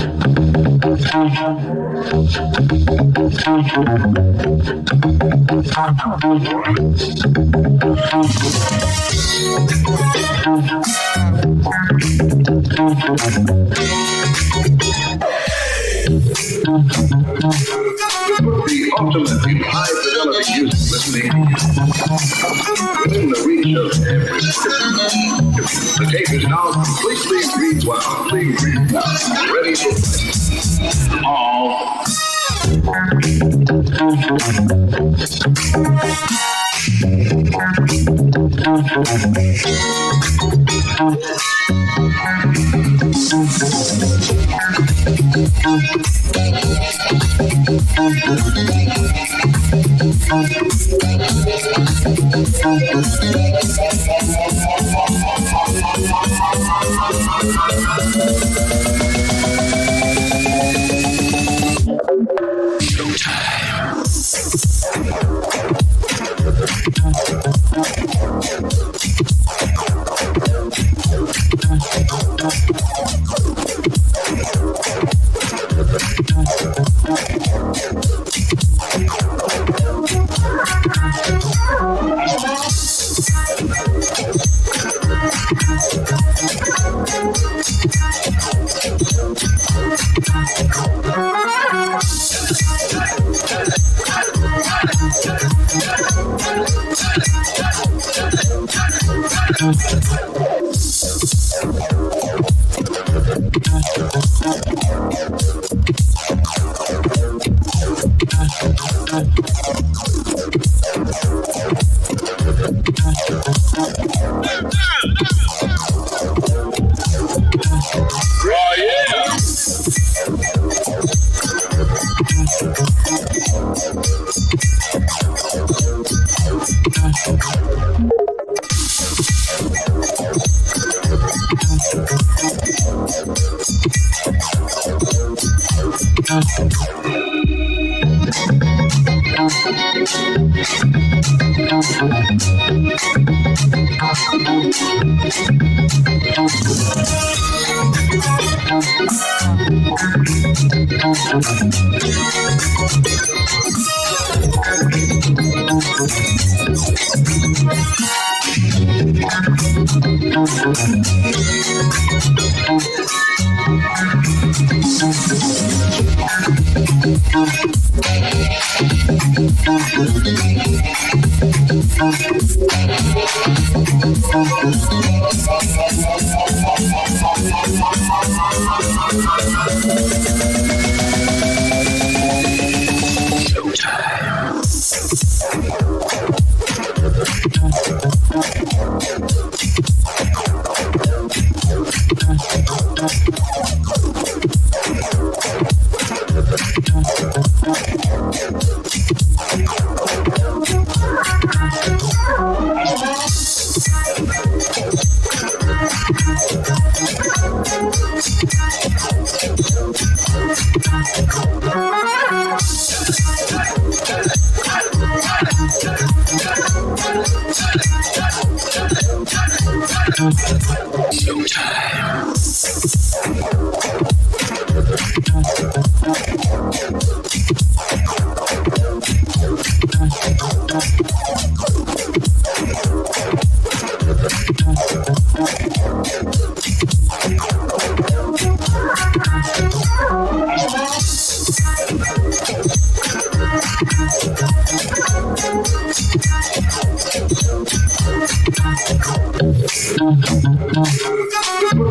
The ultimate in high fidelity music listening within the reach of every listener. The tape is now completely rewound, ready for all.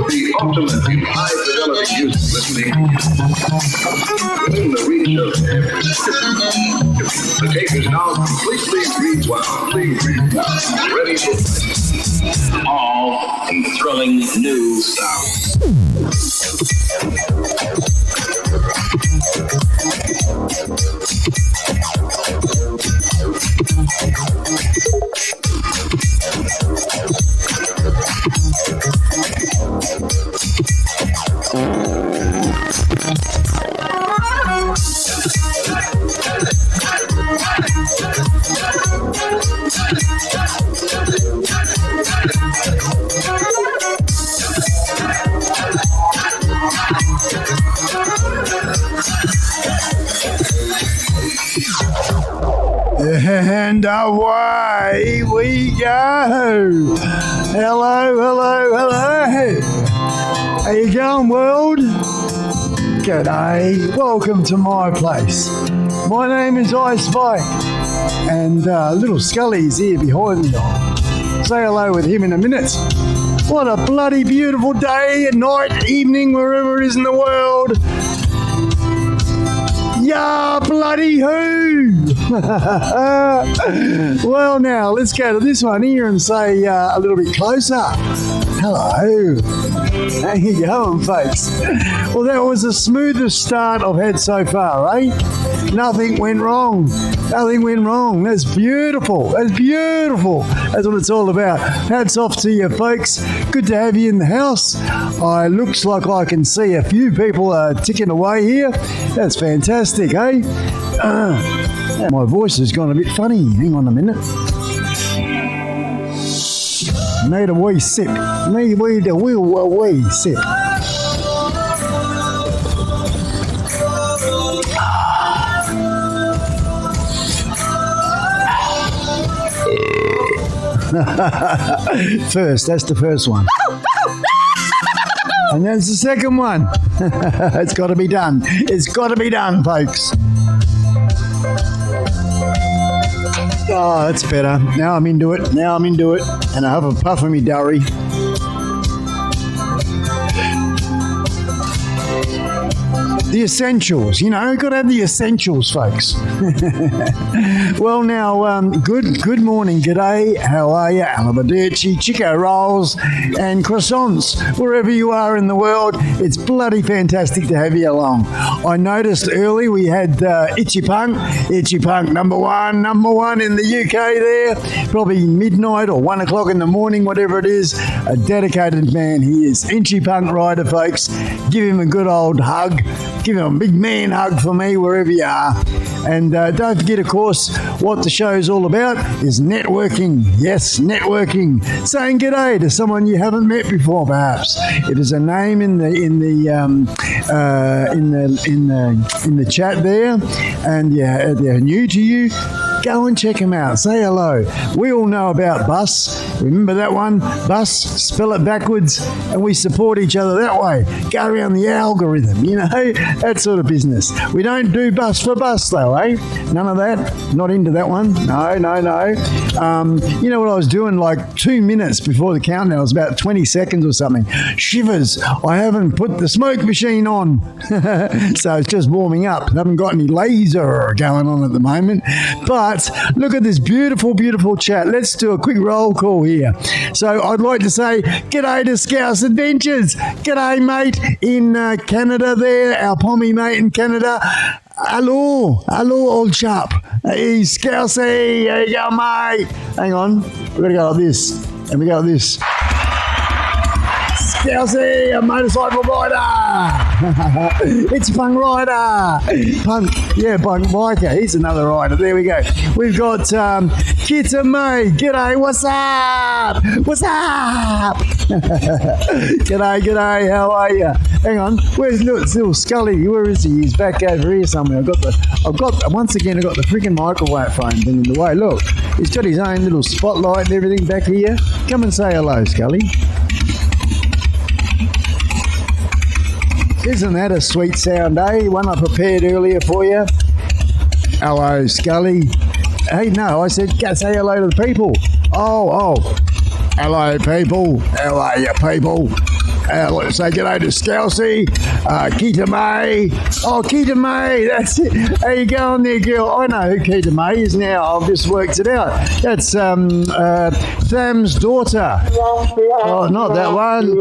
The ultimate in high fidelity music listening within the reach of every listener. The tape is now completely rewound, ready for all thrilling new sounds. And away we go. Hello, hello, hello. How you going, world? G'day. Welcome to my place. My name is iSpike, and little Skully's here behind me. I'll say hello with him in a minute. What a bloody beautiful day, night, evening, wherever it is in the world. Yeah, bloody who? Well, now, let's go to this one here and say a little bit closer. Hello. How you going, folks? Well, that was the smoothest start I've had so far, eh? Nothing went wrong. Nothing went wrong. That's beautiful. That's beautiful. That's what it's all about. Hats off to you, folks. Good to have you in the house. Looks like I can see a few people ticking away here. That's fantastic, eh? My voice has gone a bit funny. Hang on a minute. Need a wee sip. Need a wee sip. First, that's the first one. And that's the second one. It's got to be done. It's got to be done, folks. Oh, that's better. Now I'm into it. And I have a puff of me durry. The essentials, got to have the essentials, folks. Well, now, good morning, g'day, how are you? Arrivederci, Chico rolls and croissants, wherever you are in the world. It's bloody fantastic to have you along. I noticed early we had Itchy Punk number one in the UK there, probably midnight or 1 o'clock in the morning, whatever it is. A dedicated man he is. Itchy Punk rider, folks. Give him a good old hug. Give him a big man hug for me wherever you are. And don't forget, of course, what the show is all about is networking. Yes, networking. Saying g'day to someone you haven't met before, perhaps. If there's a name in the chat there, and they're new to you, go and check them out. Say hello. We all know about Bus. Remember that one? Bus, spell it backwards, and we support each other that way. Go around the algorithm, that sort of business. We don't do Bus for Bus, though, eh? None of that. Not into that one. No. You know what I was doing like 2 minutes before the countdown? It was about 20 seconds or something. Shivers. I haven't put the smoke machine on. So it's just warming up. I haven't got any laser going on at the moment. But look at this beautiful, beautiful chat. Let's do a quick roll call here. So I'd like to say g'day to Scouse Adventures. G'day, mate, in Canada there. Our pommy mate in Canada. Hello, old chap. Hey, Scousey, how you going, mate? Hang on, we've got to go like this, and we go like this. Scousey, a motorcycle rider. It's a punk rider. Punk biker. He's another rider. There we go. We've got Kita May. G'day, what's up? G'day, how are you? Hang on, where's little Skully? Where is he? He's back over here somewhere. I've got the freaking microphone thing in the way. Look, he's got his own little spotlight and everything back here. Come and say hello, Skully. Isn't that a sweet sound, eh? One I prepared earlier for you. Hello, Skully. Hey, no, I said say hello to the people. Oh. Hello, people. How are you, people? Let's say g'day to Scousey, Kita May. Oh, Kita May, that's it. How you going there, girl? I know who Kita May is now. I've just worked it out. That's Tham's daughter. Oh, not that one.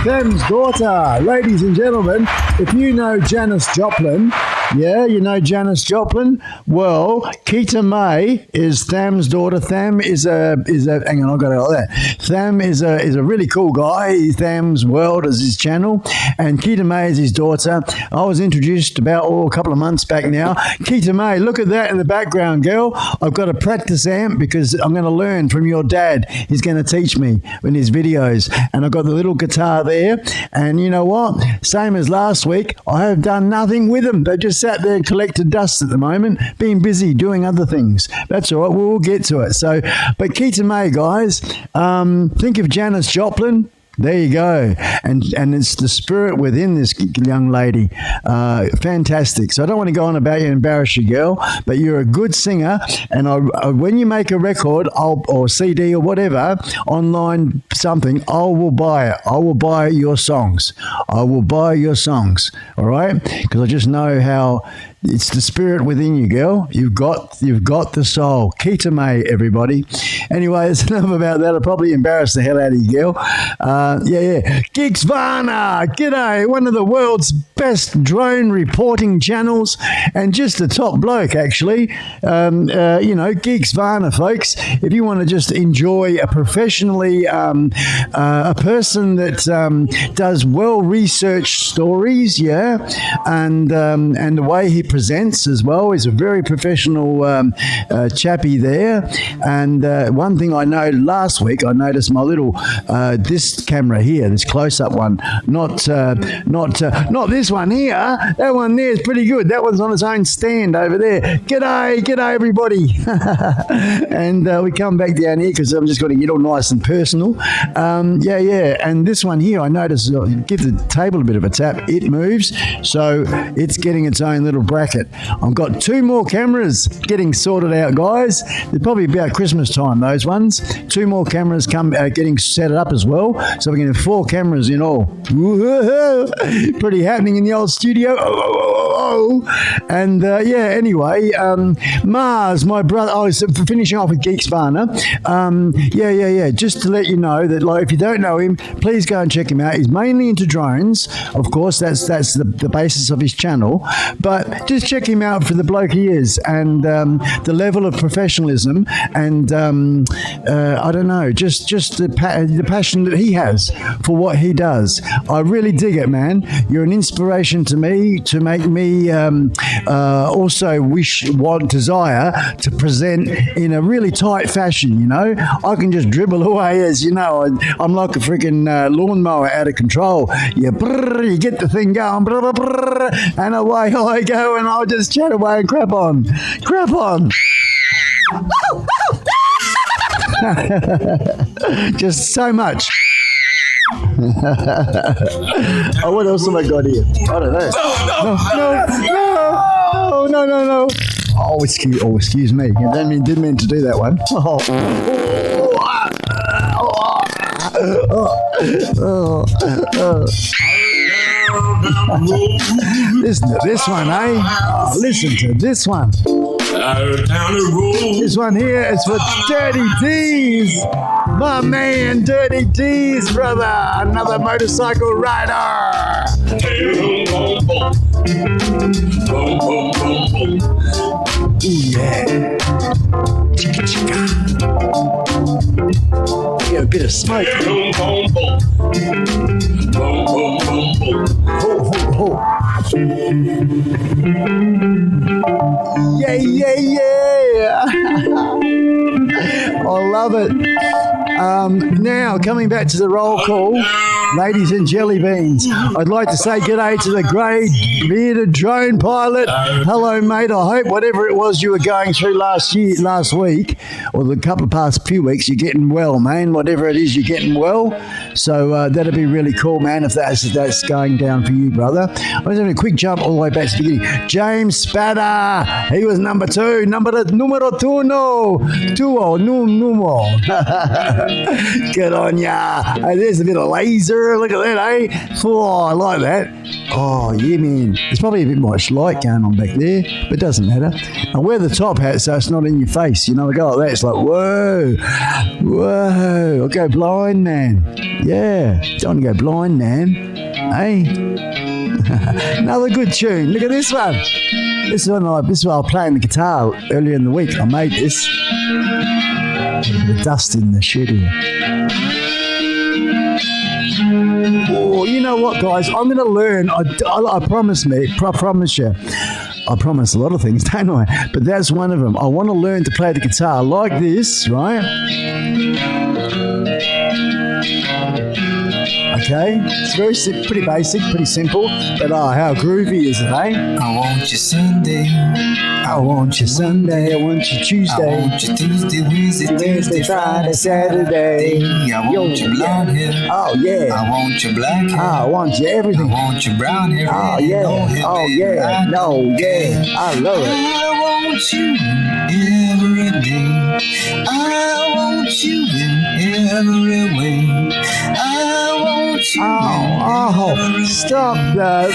Tham's daughter. Ladies and gentlemen, if you know Janis Joplin, yeah, you know Janis Joplin? Well, Kita May is Tham's daughter. Tham is a hang on, I've got it like that. Tham is a really cool guy. Tham's World is his channel, and Kita May is his daughter. I was introduced about a couple of months back now. Kita May, look at that in the background, girl. I've got a practice amp because I'm going to learn from your dad. He's going to teach me in his videos, and I've got the little guitar there. there. And you know what? Same as last week, I have done nothing with them. They've just sat there and collected dust at the moment, being busy doing other things. That's all right. We'll get to it. So, but Keita May, guys, think of Janis Joplin. There you go. And it's the spirit within this young lady. Fantastic. So I don't want to go on about you and embarrass you, girl, but you're a good singer. And when you make a record or CD or whatever, online something, I will buy it. I will buy your songs. I will buy your songs. All right? Because I just know how... It's the spirit within you, girl. You've got the soul. Keita May, everybody. Anyway, it's enough about that. I'll probably embarrass the hell out of you, girl. Geeks Varna, g'day. One of the world's best drone reporting channels, and just a top bloke, actually. Geeks Varna, folks. If you want to just enjoy a professionally, a person that does well-researched stories, and the way he presents as well. He's a very professional chappy there. And one thing I know last week, I noticed my little this camera here, this close-up one, not this one here. That one there is pretty good. That one's on its own stand over there. G'day everybody. And we come back down here because I'm just going to get all nice and personal. And this one here, I noticed, give the table a bit of a tap. It moves, so it's getting its own little bracket. I've got 2 more cameras getting sorted out, guys. They're probably about Christmas time, those ones. 2 more cameras getting set up as well. So we're going to have 4 cameras in all. Pretty happening in the old studio. And anyway, Mars, my brother, so finishing off with Geeks Varna. Just to let you know that, like, if you don't know him, please go and check him out. He's mainly into drones. Of course, that's the basis of his channel. But just check him out for the bloke he is, and the level of professionalism, and I don't know, just the passion that he has for what he does. I really dig it, man. You're an inspiration to me, to make me also desire to present in a really tight fashion, you know. I can just dribble away, as you know. I'm like a freaking lawnmower out of control. You get the thing going, and away I go, and I'll just chat away and crap on. Just so much. What else have I got here? I don't know. No. Oh, excuse me. I didn't mean to do that one. Listen to this one, eh? Listen to this one. This one here is for Dirty D's. My man, Dirty D's, brother. Another motorcycle rider. Ooh, yeah. Chicka, chicka. Get a bit of smoke. Ho. Yeah. I love it. Now, coming back to the roll call, ladies and jelly beans, I'd like to say g'day to the grey bearded drone pilot. Hello, mate. I hope whatever it was you were going through last week, or the couple of past few weeks, you're getting well, man. Whatever it is, you're getting well. So that'd be really cool, man, if that's going down for you, brother. I was having a quick jump all the way back to the beginning. James Spatter, he was number 2, numero uno. Good on ya. Hey, there's a bit of laser. Look at that, eh? Oh, I like that. Oh, yeah, man. There's probably a bit much light going on back there, but it doesn't matter. I wear the top hat so it's not in your face. You know, I go like that. It's like, whoa. I'll go blind, man. Yeah, don't want to go blind, man. Hey? Another good tune. Look at this one. This one I was playing the guitar earlier in the week. I made this. The dust in the shed here. Oh, you know what, guys? I'm going to learn. I promise you. I promise a lot of things, don't I? But that's one of them. I want to learn to play the guitar like this, right? I Okay, it's very pretty basic, pretty simple, but how groovy is it, eh? I want you Sunday. I want you Sunday, I want you Tuesday, I want you Tuesday, Wednesday, Thursday, Friday, Saturday. I want your blonde hair. Oh yeah. I want your black hair. I want you I everything. want your brown hair. Oh yeah. Oh yeah. No, yeah. I love it. I want you every day. I want you in every way. I want you Oh, stop the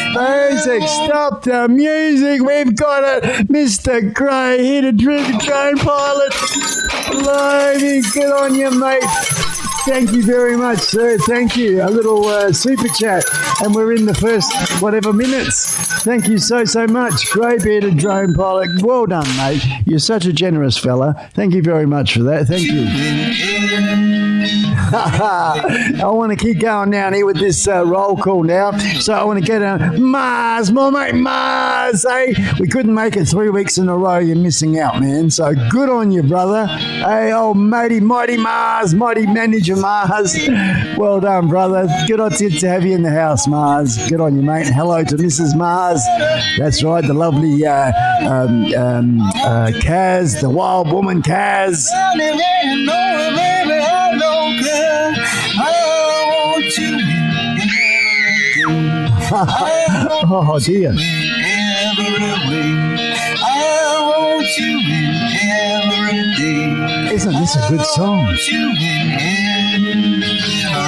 music, stop the music. We've got it. Mr. Gray here to drone pilot. Blimey, good on you, mate. Thank you very much, sir. Thank you. A little super chat. And we're in the first whatever minutes. Thank you so much. Grey-bearded drone pilot. Well done, mate. You're such a generous fella. Thank you very much for that. Thank you. I want to keep going down here with this roll call now. So I want to get Mars, my mate Mars, eh? We couldn't make it 3 weeks in a row. You're missing out, man. So good on you, brother. Hey, old mighty Mars, mighty manager Mars. Well done, brother. Good on you to have you in the house, Mars. Good on you, mate. Hello to Mrs. Mars. That's right, the lovely Kaz, the wild woman Kaz. Oh dear. Isn't this a good song?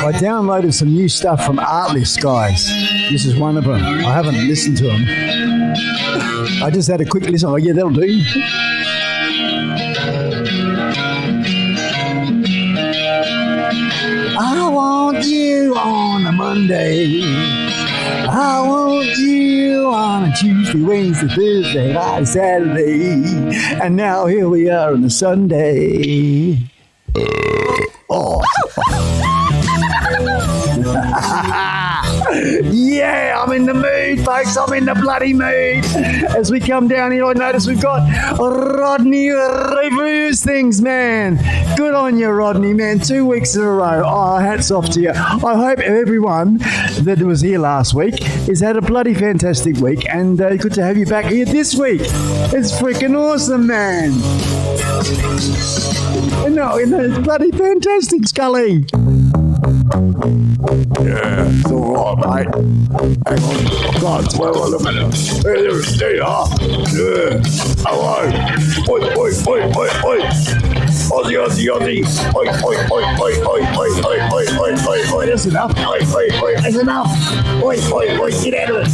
I downloaded some new stuff from Artlist, guys. This is one of them. I haven't listened to them. I just had a quick listen. Oh yeah, that'll do. I want you on a Monday. I want you on a Tuesday, Wednesday, Thursday, Friday, Saturday. And now here we are on a Sunday. Oh. Yeah, I'm in the mood, folks. I'm in the bloody mood. As we come down here, I notice we've got Rodney reviews things, man. Good on you, Rodney, man. 2 weeks in a row. Oh, hats off to you. I hope everyone that was here last week has had a bloody fantastic week, and good to have you back here this week. It's freaking awesome, man. No, it's bloody fantastic, Skully. Yeah, it's all right, mate. Hang on. I can't swell a minute. There they are. Yeah. Hello. Oi, oi, oi, oi, oi. Aussie, Aussie, Aussie. Oi, oi, oi, oi, oi, oi, oi, oi, oi, oi, oi. That's enough. Oi, oi, oi. That's enough. Oi, oi, oi. Get out of it.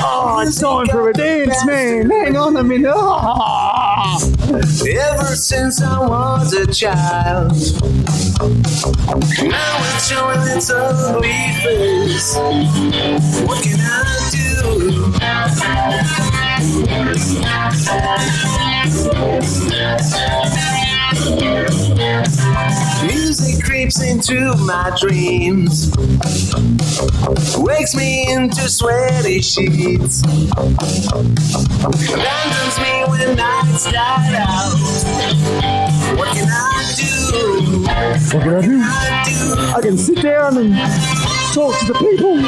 Oh, it's time for a dance, man. Hang on a minute. Oh. Ever since I was a child, now it's showing its ugly face. What can I do? Music creeps into my dreams, wakes me into sweaty sheets, abandons me when nights died out. What can I do? What can I do? I can sit down and talk to the people.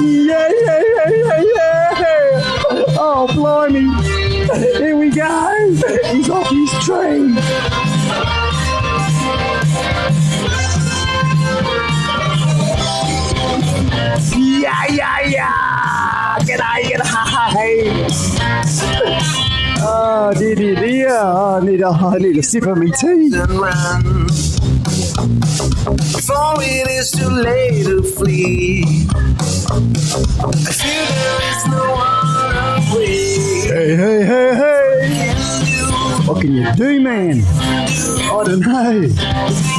Yeah. Oh, blimey. Here we go. He's off his train. Yeah. G'day. Oh, dear. I need a sip of me tea. Before it is too late to flee, I feel there is no other way. Hey. What can you do, man? I don't know.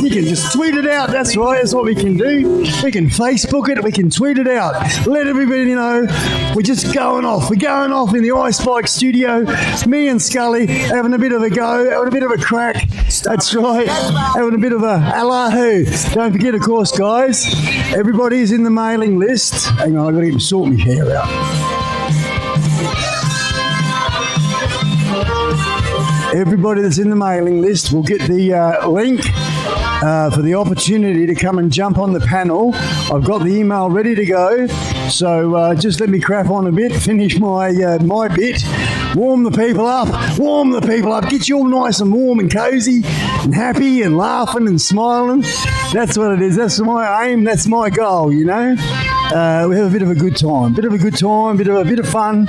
You can just tweet it out. That's right. That's what we can do. We can Facebook it. We can tweet it out. Let everybody know we're just going off. We're going off in the iSpike studio. Me and Skully having a bit of a go, having a bit of a crack. That's right. Having a bit of a allahu. Don't forget, of course, guys, everybody's in the mailing list. Hang on, I've got to sort my hair out. Everybody that's in the mailing list will get the link for the opportunity to come and jump on the panel. I've got the email ready to go, so just let me crap on a bit, finish my my bit, warm the people up, get you all nice and warm and cozy and happy and laughing and smiling. That's what it is. That's my aim. That's my goal, you know. We have a bit of a good time, bit of fun.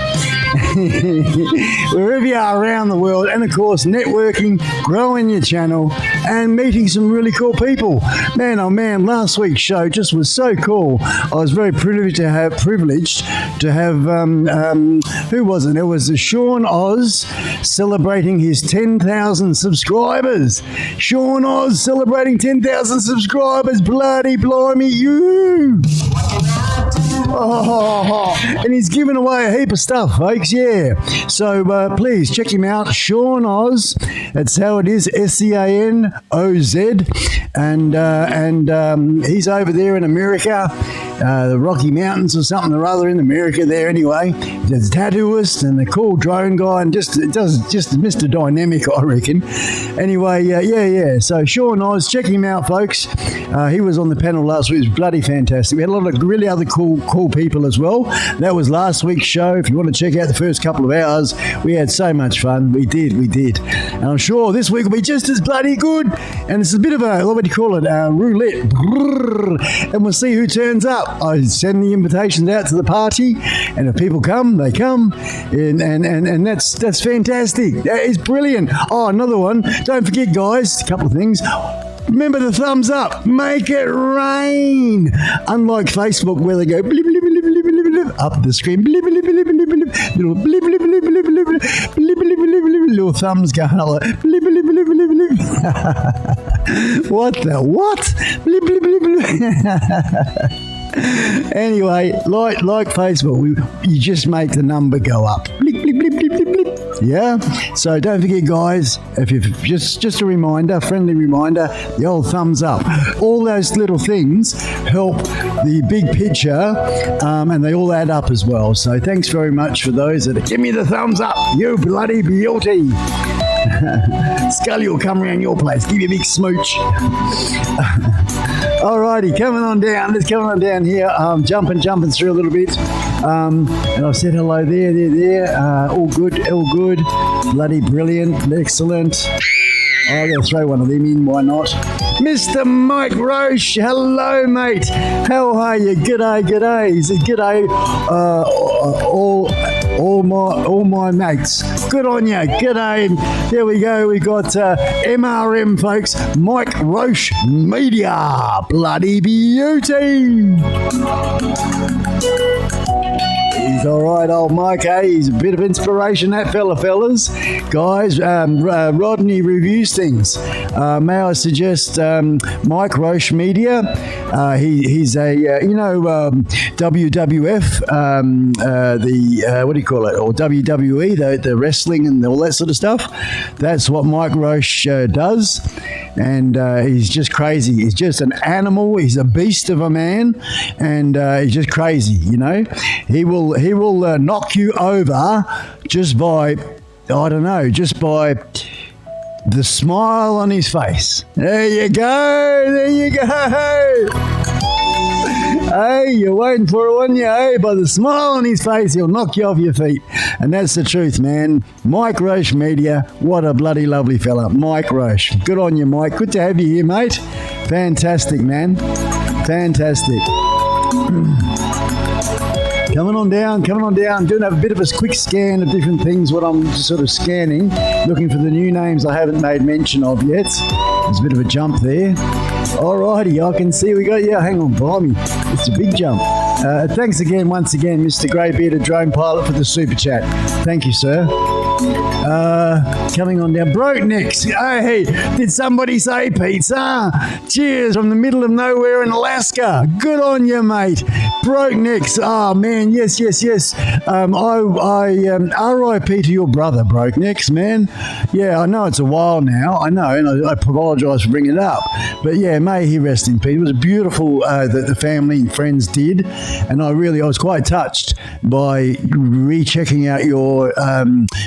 Wherever you are around the world, and of course networking, growing your channel, and meeting some really cool people. Man, oh man, last week's show just was so cool. I was very privileged to have who was it? It was Sean Oz celebrating his 10,000 subscribers. Sean Oz celebrating 10,000 subscribers. Bloody blimey, you! Oh, and he's giving away a heap of stuff, folks. Yeah. So please check him out, Sean Oz. That's how it is, SCANOZ, and he's over there in America, the Rocky Mountains or something or other in America. There anyway. There's a tattooist and a cool drone guy, and just Mr. Dynamic, I reckon. Anyway, yeah. So Sean Oz, check him out, folks. He was on the panel last week. It was bloody fantastic. We had a lot of really other cool people as well. That was last week's show. If you want to check out the first couple of hours, we had so much fun. We did. And I'm sure this week will be just as bloody good. And it's a bit of a, what do you call it, roulette. And we'll see who turns up. I send the invitations out to the party, and if people come, they come. And that's fantastic. That is brilliant. Oh, another one. Don't forget, guys, a couple of things. Remember the thumbs up. Make it rain. Unlike Facebook, where they go blip, blip, blip, blip, blip, blip, up the screen, blip, blip, blip, blip, blip, little blip, blip, blip, blip, blip, blip, blip, blip, blip, little thumbs going like blip, blip, blip, blip, blip. What the what? Blip, blip, blip, blip. Anyway, like Facebook, you just make the number go up. Blip, blip, blip, blip, blip, blip. Yeah? So don't forget, guys, if you just a reminder, friendly reminder, the old thumbs up. All those little things help the big picture, and they all add up as well. So thanks very much for those that give me the thumbs up. You bloody beauty. Skully will come around your place, give you a big smooch. Alrighty, coming on down. Let's come on down here. Jumping through a little bit. And I've said hello there. All good. Bloody brilliant, excellent. I'm going to throw one of them in, why not? Mr. Mike Roche, hello, mate. How are you? G'day. He said, g'day, all my mates. Good on you. G'day. There we go. We got MRM, folks. Mike Roche Media. Bloody beauty. He's all right, old Mike, eh? He's a bit of inspiration, that fellas. Guys, Rodney reviews things. May I suggest Mike Roche Media? He's a, WWF, what do you call it? Or WWE, the wrestling and all that sort of stuff. That's what Mike Roche does. And he's just crazy. He's just an animal. He's a beast of a man, and he's just crazy. You know, he will knock you over just by the smile on his face. There you go. Hey, you're waiting for it, weren't you? Hey, by the smile on his face, he'll knock you off your feet. And that's the truth, man. Mike Roche Media, what a bloody lovely fella. Mike Roche. Good on you, Mike. Good to have you here, mate. Fantastic, man. Fantastic. Coming on down. Doing a bit of a quick scan of different things, what I'm sort of scanning, looking for the new names I haven't made mention of yet. There's a bit of a jump there. Alrighty, I can see we got, hang on, blimey. It's a big jump. Thanks once again, Mr. Grey-Bearded Drone Pilot, for the super chat. Thank you, sir. Coming on down. Broke necks. Hey, did somebody say pizza? Cheers from the middle of nowhere in Alaska. Good on you, mate. Broke necks. Oh, man. Yes. RIP to your brother, Broke necks, man. Yeah, I know it's a while now. I know, and I apologise for bringing it up. But yeah, may he rest in peace. It was beautiful that the family and friends did. and I was quite touched by rechecking out your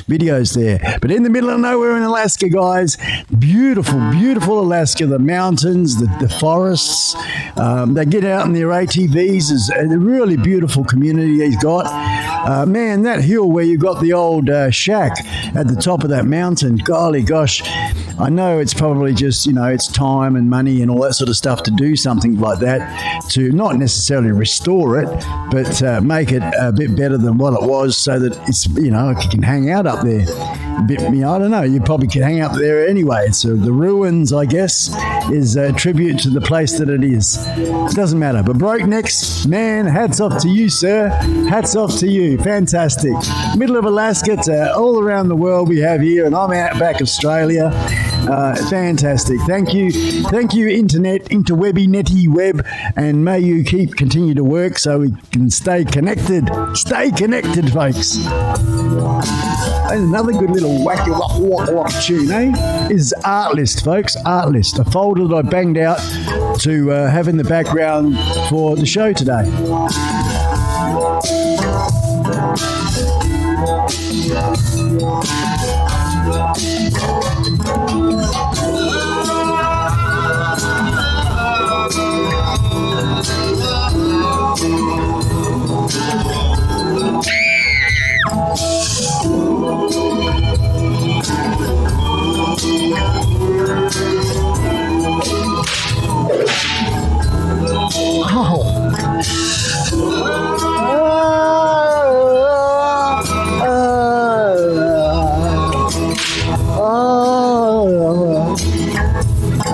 videos there. But in the middle of nowhere in Alaska, guys, beautiful, beautiful Alaska, the mountains, the forests. They get out in their ATVs. It's a really beautiful community he's got. Man, that hill where you got the old shack at the top of that mountain, golly gosh, I know it's probably just, it's time and money and all that sort of stuff to do something like that, to not necessarily restore it, but make it a bit better than what it was, so that it's, you can hang out up there. A bit, I don't know, you probably could hang out there anyway. So the ruins, I guess, is a tribute to the place that it is. It doesn't matter. But Broke Necks, man, hats off to you, sir. Hats off to you. Fantastic. Middle of Alaska to all around the world we have here, and I'm out back Australia. Fantastic. Thank you, internet, interwebby, netty web, and may you continue to work so we can stay connected. Stay connected, folks. And another good little wacky whack tune, is Artlist, folks. Artlist, a folder that I banged out to have in the background for the show today.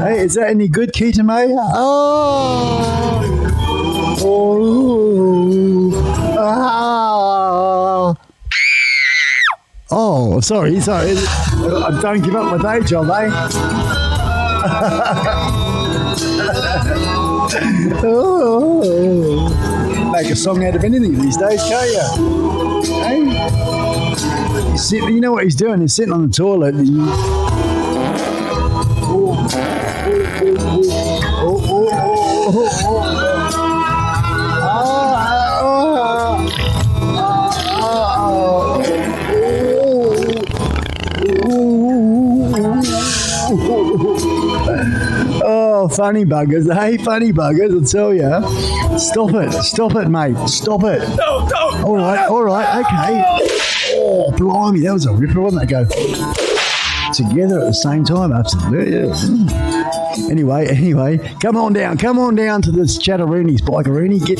Hey, is that any good, Keita May? Sorry. Don't give up my day job, Make a song out of anything these days, can't you? Hey? You know what he's doing? He's sitting on the toilet. Oh, funny buggers. Hey, funny buggers, I tell you. Stop it, mate. Stop it. No. All right, okay. Oh, blimey, that was a ripper, wasn't that? Go together at the same time. Absolutely. Anyway, come on down to this Chatteroonies, Bikeroony. Get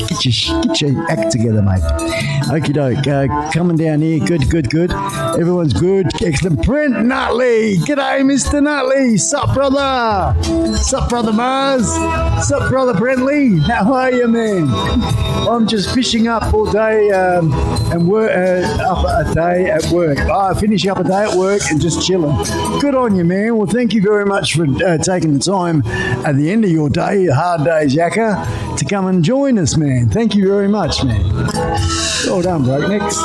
your act together, mate. Okie doke, coming down here, good. Everyone's good, excellent. Brent Nutley, g'day, Mr. Nutley. Sup, brother Mars. Sup, brother Brentley. How are you, man? I'm just fishing up all day and work up a day at work. Finishing up a day at work and just chilling. Good on you, man. Well, thank you very much for taking the time at the end of your day, hard days, Yakka, to come and join us, man. Thank you very much, man. Well done, Broke Necks.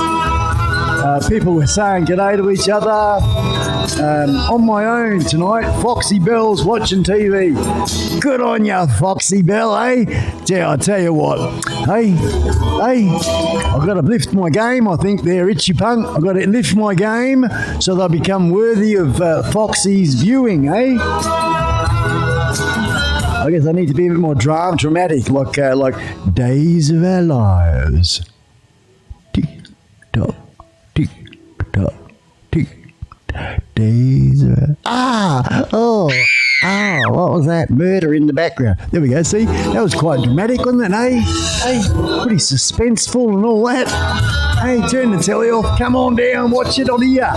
People were saying g'day to each other. On my own tonight, Foxy Bell's watching TV. Good on ya, Foxy Bell, eh? Yeah, I tell you what. Hey, I've got to lift my game, I think there, Itchy Punk. I've got to lift my game so they'll become worthy of Foxy's viewing, eh? I guess I need to be a bit more dramatic, like Days of Our Lives. Tick-tock, tick-tock, tick-tock. Days of what was that? Murder in the background. There we go, see? That was quite dramatic, wasn't it, eh? Hey, pretty suspenseful and all that. Hey, turn the telly off. Come on down, watch it on here.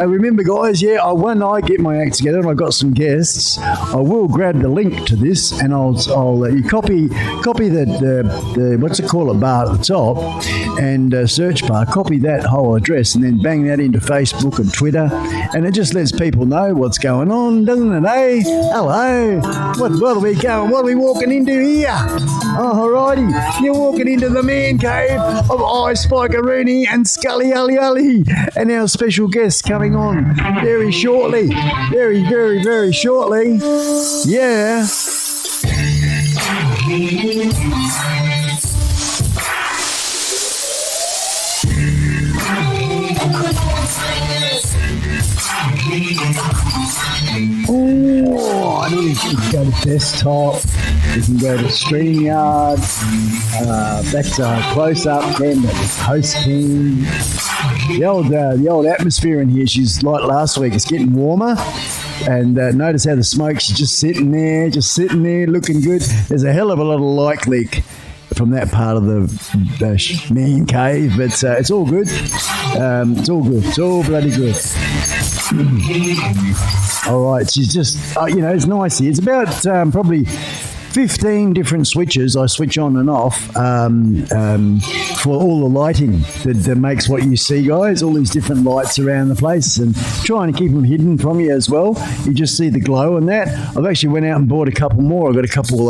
Remember, guys, when I get my act together and I've got some guests, I will grab the link to this and I'll you copy the what's it called, bar at the top and search bar. Copy that whole address and then bang that into Facebook and Twitter, and it just lets people know what's going on, doesn't it? Eh? Hello. What are we going? What are we walking into here? Alrighty, you're walking into the man cave of iSpike Skully and Skully I, and our special guest coming on very shortly. Very shortly. Yeah. We can go to desktop. We can go to StreamYard. Back to close-up. Then the post cam. The old atmosphere in here. She's like last week. It's getting warmer. And notice how the smoke's just sitting there, looking good. There's a hell of a lot of light leak from that part of the man cave, but it's all good. It's all good. It's all bloody good. All right, she's just, it's nice here. It's about probably 15 different switches I switch on and off for all the lighting that makes what you see, guys. All these different lights around the place, and trying to keep them hidden from you as well. You just see the glow and that. I've actually went out and bought a couple more. I've got a couple,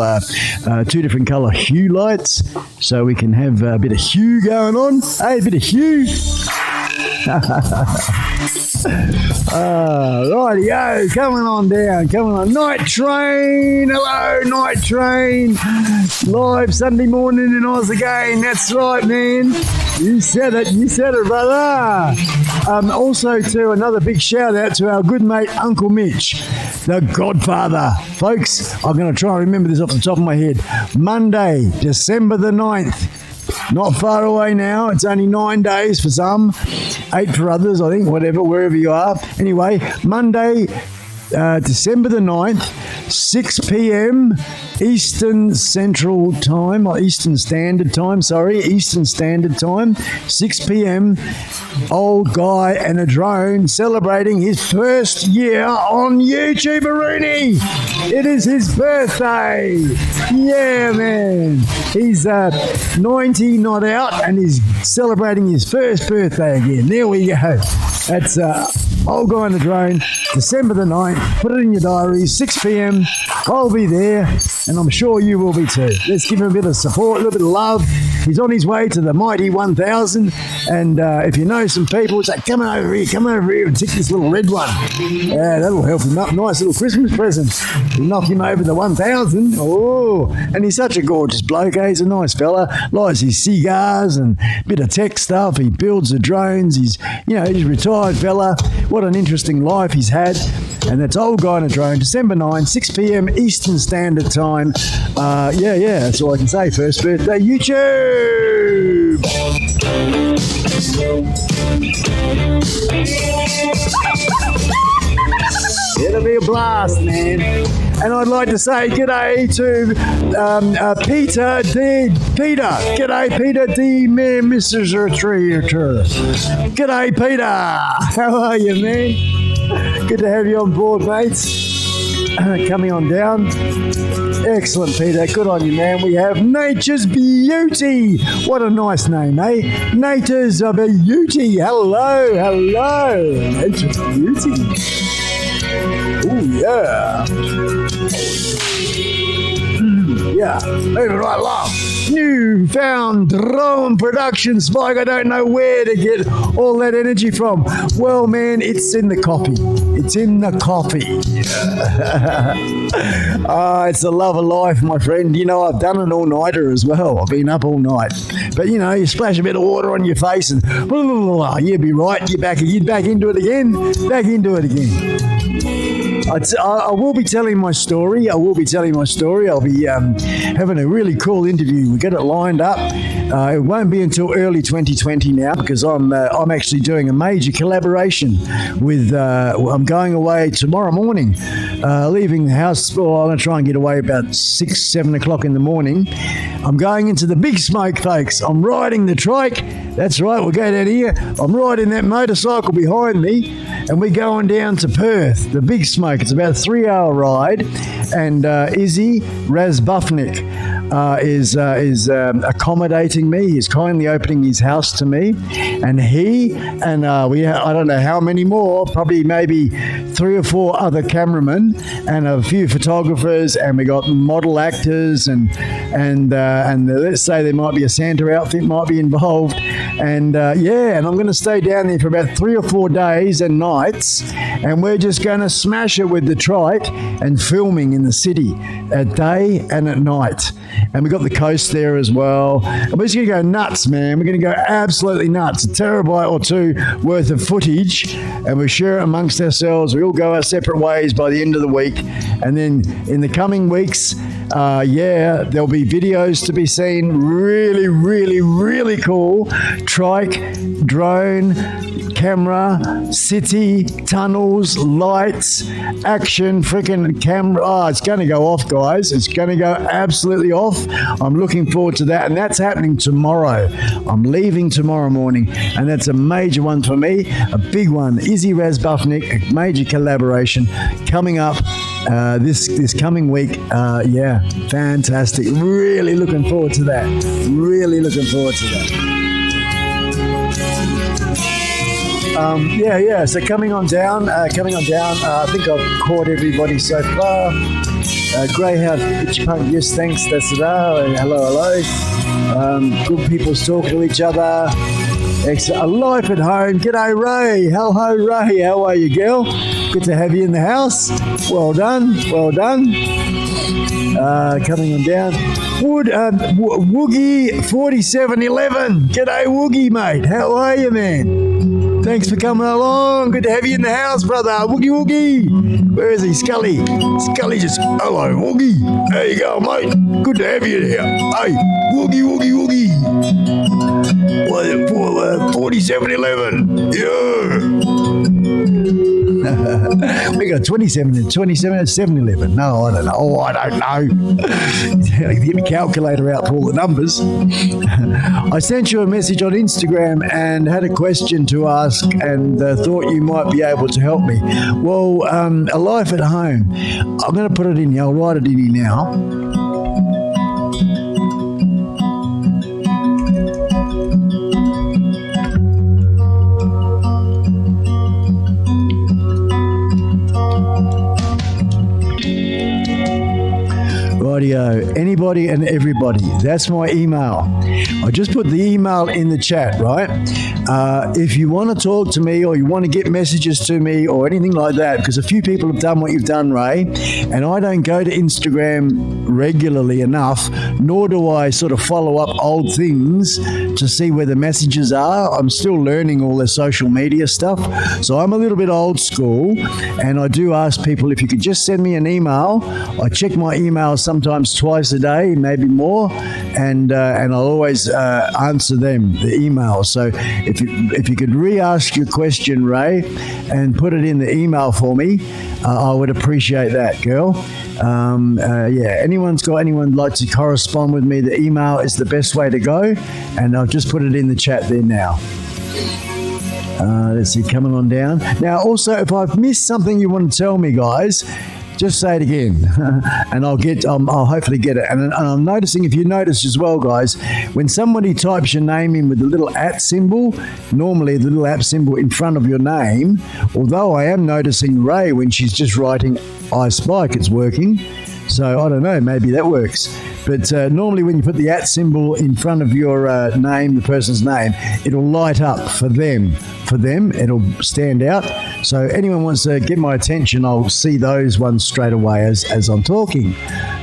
2 different colour hue lights, so we can have a bit of hue going on. Hey, a bit of hue. Rightio, coming on down, Night Train, hello Night Train, live Sunday morning in Oz again, that's right man, you said it brother. Also to another big shout out to our good mate Uncle Mitch, the Godfather. Folks, I'm going to try and remember this off the top of my head. Monday, December the 9th. Not far away now. It's only 9 days for some, 8 for others, I think, wherever you are. Anyway, Monday, December the 9th, 6 p.m. Eastern Standard Time, 6 p.m. Old guy and a drone celebrating his first year on YouTube, Rooney. It is his birthday. Yeah, man. He's 90 not out and he's celebrating his first birthday again. There we go. That's old guy and a drone, December the 9th. Put it in your diary, 6 p.m. I'll be there, and I'm sure you will be too. Let's give him a bit of support, a little bit of love. He's on his way to the mighty 1,000, and if you know some people, say, come over here and tick this little red one. Yeah, that'll help him up. Nice little Christmas present. We'll knock him over the 1,000. Oh, and he's such a gorgeous bloke, eh? He's a nice fella. Likes his cigars and a bit of tech stuff. He builds the drones. He's a retired fella. What an interesting life he's had. And that's old guy in a drone, December 9, 6 p.m. Eastern Standard Time. That's all I can say. First birthday, YouTube! It'll be a blast, man. And I'd like to say g'day to Peter D. G'day, Peter D. Man, Mrs. Retreater. G'day, Peter. How are you, man? Good to have you on board, mates. Coming on down. Excellent, Peter. Good on you, man. We have Nature's Beauty. What a nice name, eh? Nature's Beauty. Hello. Nature's Beauty. Oh, yeah. Moving right along. Newfound drone production, Spike. I don't know where to get all that energy from. Well, man, it's in the coffee. It's it's the love of life, my friend. I've done an all-nighter as well. I've been up all night. But, you splash a bit of water on your face and you'll be right. You're back into it again. I will be telling my story. I'll be having a really cool interview. We get it lined up. It won't be until early 2020 now because I'm actually doing a major collaboration with. I'm going away tomorrow morning, leaving the house. Well, I'm going to try and get away about 6, 7 o'clock in the morning. I'm going into the big smoke, folks. I'm riding the trike. That's right. We'll go down here. I'm riding that motorcycle behind me, and we're going down to Perth, the big smoke. It's about a 3-hour ride, and Izzy Razbufnik is accommodating me. He's kindly opening his house to me, and he and I don't know how many more, probably maybe 3 or 4 other cameramen and a few photographers, and we got model actors and let's say there might be a Santa outfit might be involved, and and I'm going to stay down there for about 3 or 4 days and nights, and we're just going to smash it with the trike and filming in the city at day and at night. And we got the coast there as well. And we're just going to go nuts, man. We're going to go absolutely nuts. A terabyte or 2 worth of footage, and we share it amongst ourselves. We all go our separate ways by the end of the week. And then in the coming weeks, there'll be videos to be seen. Really, really, really cool. Trike, drone, camera, city, tunnels, lights, action, freaking camera. Oh, it's going to go off, guys. It's going to go absolutely off. I'm looking forward to that. And that's happening tomorrow. I'm leaving tomorrow morning. And that's a major one for me. A big one. Izzy Razbufnik, a major collaboration coming up this coming week. Fantastic. Really looking forward to that. Really looking forward to that. So coming on down. I think I've caught everybody so far. Greyhound Pitch Punk, yes, thanks. That's it. Hello. Good people talking to each other. Excellent. A life at home. G'day, Ray. Hello, Ray. How are you, girl? Good to have you in the house. Well done. Coming on down. Woogie 4711. G'day, Woogie, mate. How are you, man? Thanks for coming along. Good to have you in the house, brother. Woogie. Where is he? Skully just, hello, Woogie. There you go, mate. Good to have you here. Hey, Woogie. 4711. Yeah. We got 27 and 711. No, I don't know. Oh, I don't know. Get my calculator out for all the numbers. I sent you a message on Instagram and had a question to ask and thought you might be able to help me. Well, a life at home. I'm going to put it in here. I'll write it in here now. Anybody and everybody. That's my email. I just put the email in the chat, right? If you want to talk to me or you want to get messages to me or anything like that, because a few people have done what you've done, Ray, and I don't go to Instagram regularly enough, nor do I sort of follow up old things to see where the messages are. I'm still learning all their social media stuff, so I'm a little bit old school, and I do ask people if you could just send me an email. I check my email sometimes twice a day, maybe more, and I'll always answer them, the email. So if you could re-ask your question, Ray, and put it in the email for me, I would appreciate that, girl. Anyone like to correspond with me, the email is the best way to go, and I've just put it in the chat there now. Let's see, coming on down. Now, also, if I've missed something you want to tell me, guys, just say it again, and I'll hopefully get it. And I'm noticing, if you notice as well, guys, when somebody types your name in with the little @ symbol, normally the little @ symbol in front of your name, although I am noticing Ray when she's just writing iSpike, it's working. So I don't know, maybe that works. But normally when you put the @ symbol in front of your name, the person's name, it'll light up for them. It'll stand out. So anyone wants to get my attention, I'll see those ones straight away as I'm talking.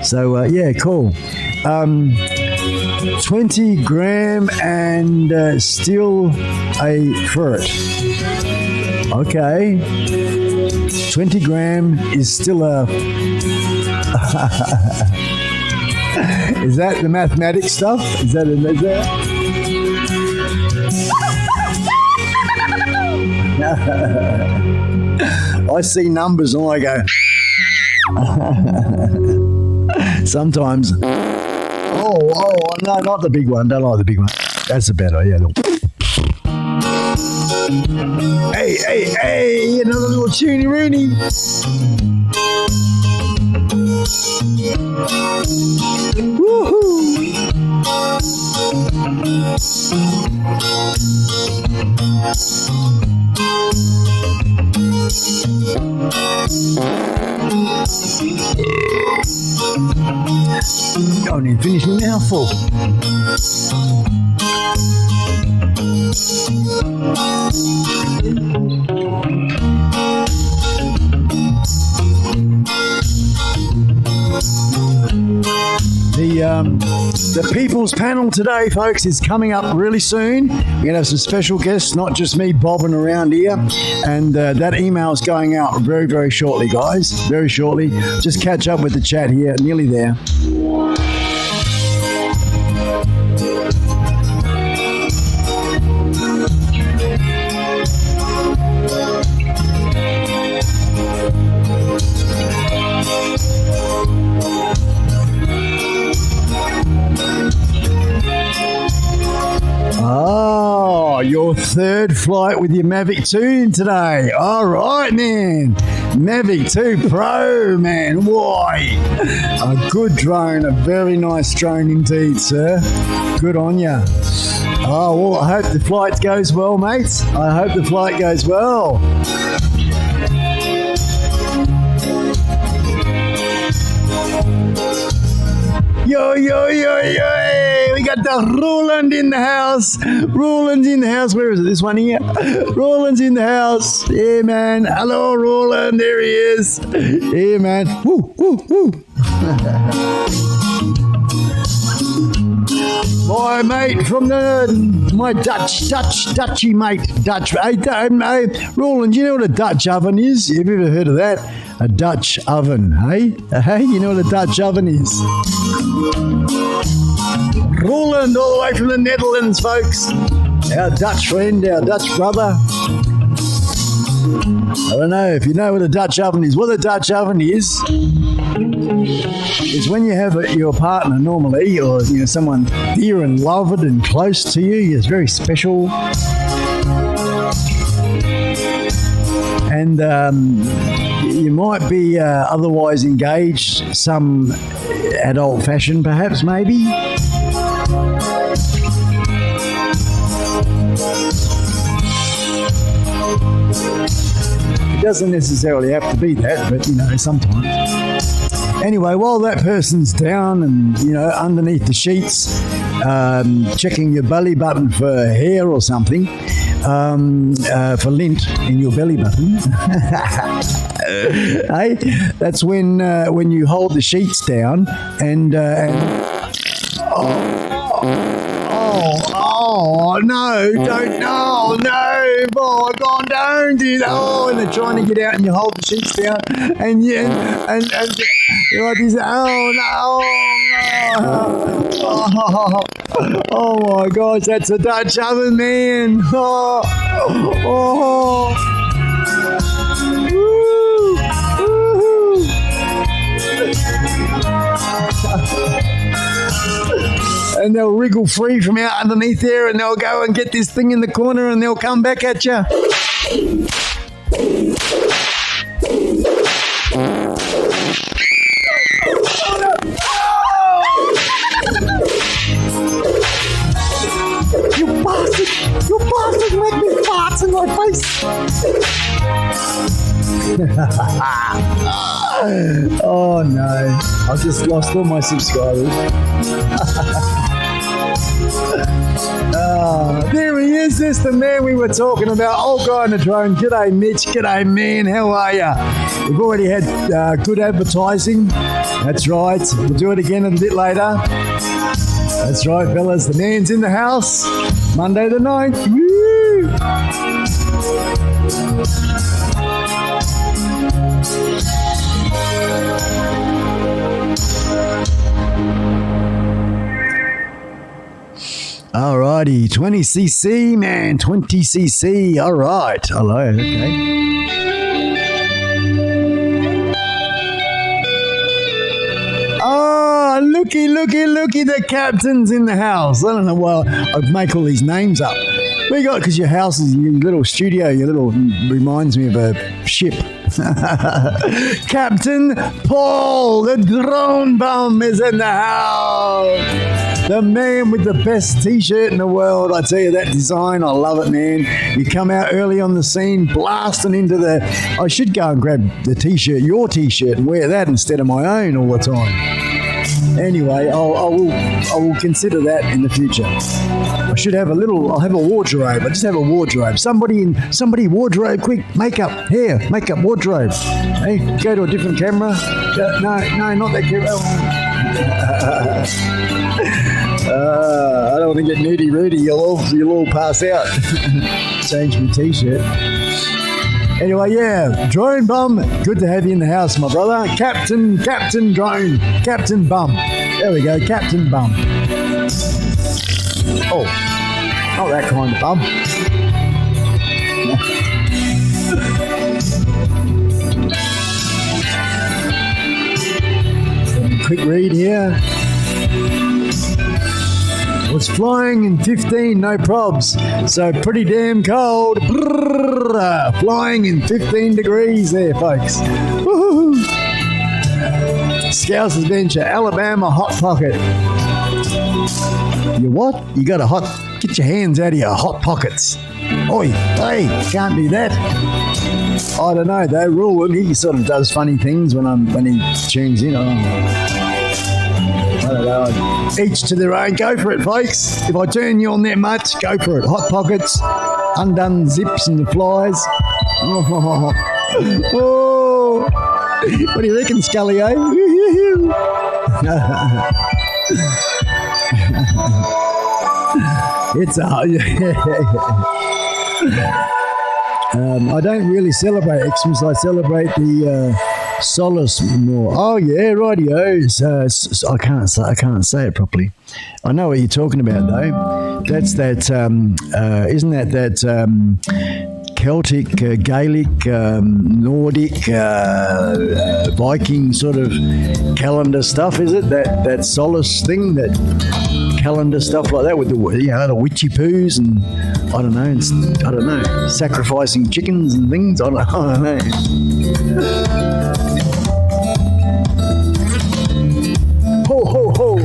So cool. 20 gram and still a ferret. Okay. 20 gram is still a... Is that the mathematics stuff? Is that? I see numbers and I go. Sometimes. Oh, no, not the big one. Don't like the big one. That's a better, yeah. Hey, another little toony rooney. Woohoo! I need to finish my mouthful. The People's Panel today, folks, is coming up really soon. We're going to have some special guests, not just me bobbing around here. And that email is going out very, very shortly, guys. Very shortly. Just catch up with the chat here. Nearly there. Oh, your third flight with your Mavic 2 today. All right, man. Mavic 2 Pro, man. Why? A good drone, a very nice drone indeed, sir. Good on ya. Oh, well, I hope the flight goes well, mates. I hope the flight goes well. Yo, yo, yo, yo. We got the Roland in the house. Roland's in the house. Where is it? This one here? Roland's in the house. Yeah, man. Hello, Roland. There he is. Yeah, man. Woo, woo, woo. My mate from my Dutchy mate. Hey, Roland, you know what a Dutch oven is? Have you ever heard of that? A Dutch oven, hey? Hey, you know what a Dutch oven is? Roland, all the way from the Netherlands, folks. Our Dutch friend, our Dutch brother. I don't know if you know what a Dutch oven is. What a Dutch oven is when you have your partner normally, or someone dear and loved and close to you. It's very special. And you might be otherwise engaged, some adult fashion perhaps, maybe. It doesn't necessarily have to be that, but sometimes. Anyway, while that person's down and, underneath the sheets, checking your belly button for hair or something, for lint in your belly button. Hey, that's when you hold the sheets down and no, don't, no, oh, God, don't do that. Oh, and they're trying to get out and you hold the sheets down and you're like this, oh my gosh, that's a Dutch oven, man. And they'll wriggle free from out underneath there and they'll go and get this thing in the corner and they'll come back at you. You bastard, make me farts in my face. Oh no, I've just lost all my subscribers. There he is, this the man we were talking about, old guy in the drone. G'day Mitch, g'day man, how are ya? We've already had good advertising, that's right, we'll do it again a bit later. That's right fellas, the man's in the house, Monday the 9th, woo! Alrighty, 20cc, man, 20cc. Alright, hello, okay. Oh, looky, the captain's in the house. I don't know why I make all these names up. We got, because your house is your little studio, reminds me of a ship. Captain Paul, the drone bum, is in the house. The man with the best t-shirt in the world. I tell you, that design, I love it, man. You come out early on the scene, blasting into I should go and grab the t-shirt, your t-shirt, and wear that instead of my own all the time. Anyway, I will consider that in the future. I'll have a wardrobe. I just have a wardrobe. Somebody wardrobe, quick, makeup, wardrobe. Hey, go to a different camera. No, not that camera. I don't want to get nudie-roody. You'll all pass out. Change my t-shirt. Anyway, yeah, Drone Bum, good to have you in the house, my brother. Captain Drone, Captain Bum. There we go, Captain Bum. Oh, not that kind of bum. Quick read here. Was flying in 15, no probs. So pretty damn cold. Brrr, flying in 15 degrees there, folks. Woohoo! Scouse Adventure, Alabama Hot Pocket. You what? You got a hot... Get your hands out of your hot pockets. Oi, hey, can't do that. I don't know, though. Rulen, he sort of does funny things when he tunes in. I don't know. Each to their own. Go for it, folks. If I turn you on that much, go for it. Hot pockets, undone zips and the flies. Oh. What do you reckon, Skully, eh? It's I don't really celebrate Xmas. I celebrate the Solace more. Oh yeah, rightio. So I can't say it properly. I know what you're talking about though. That's that. Isn't that Celtic, Gaelic, Nordic, Viking sort of calendar stuff? Is it that Solace thing? That calendar stuff like that with the the witchy poos and I don't know, sacrificing chickens and things. I don't know. Ho ho ho!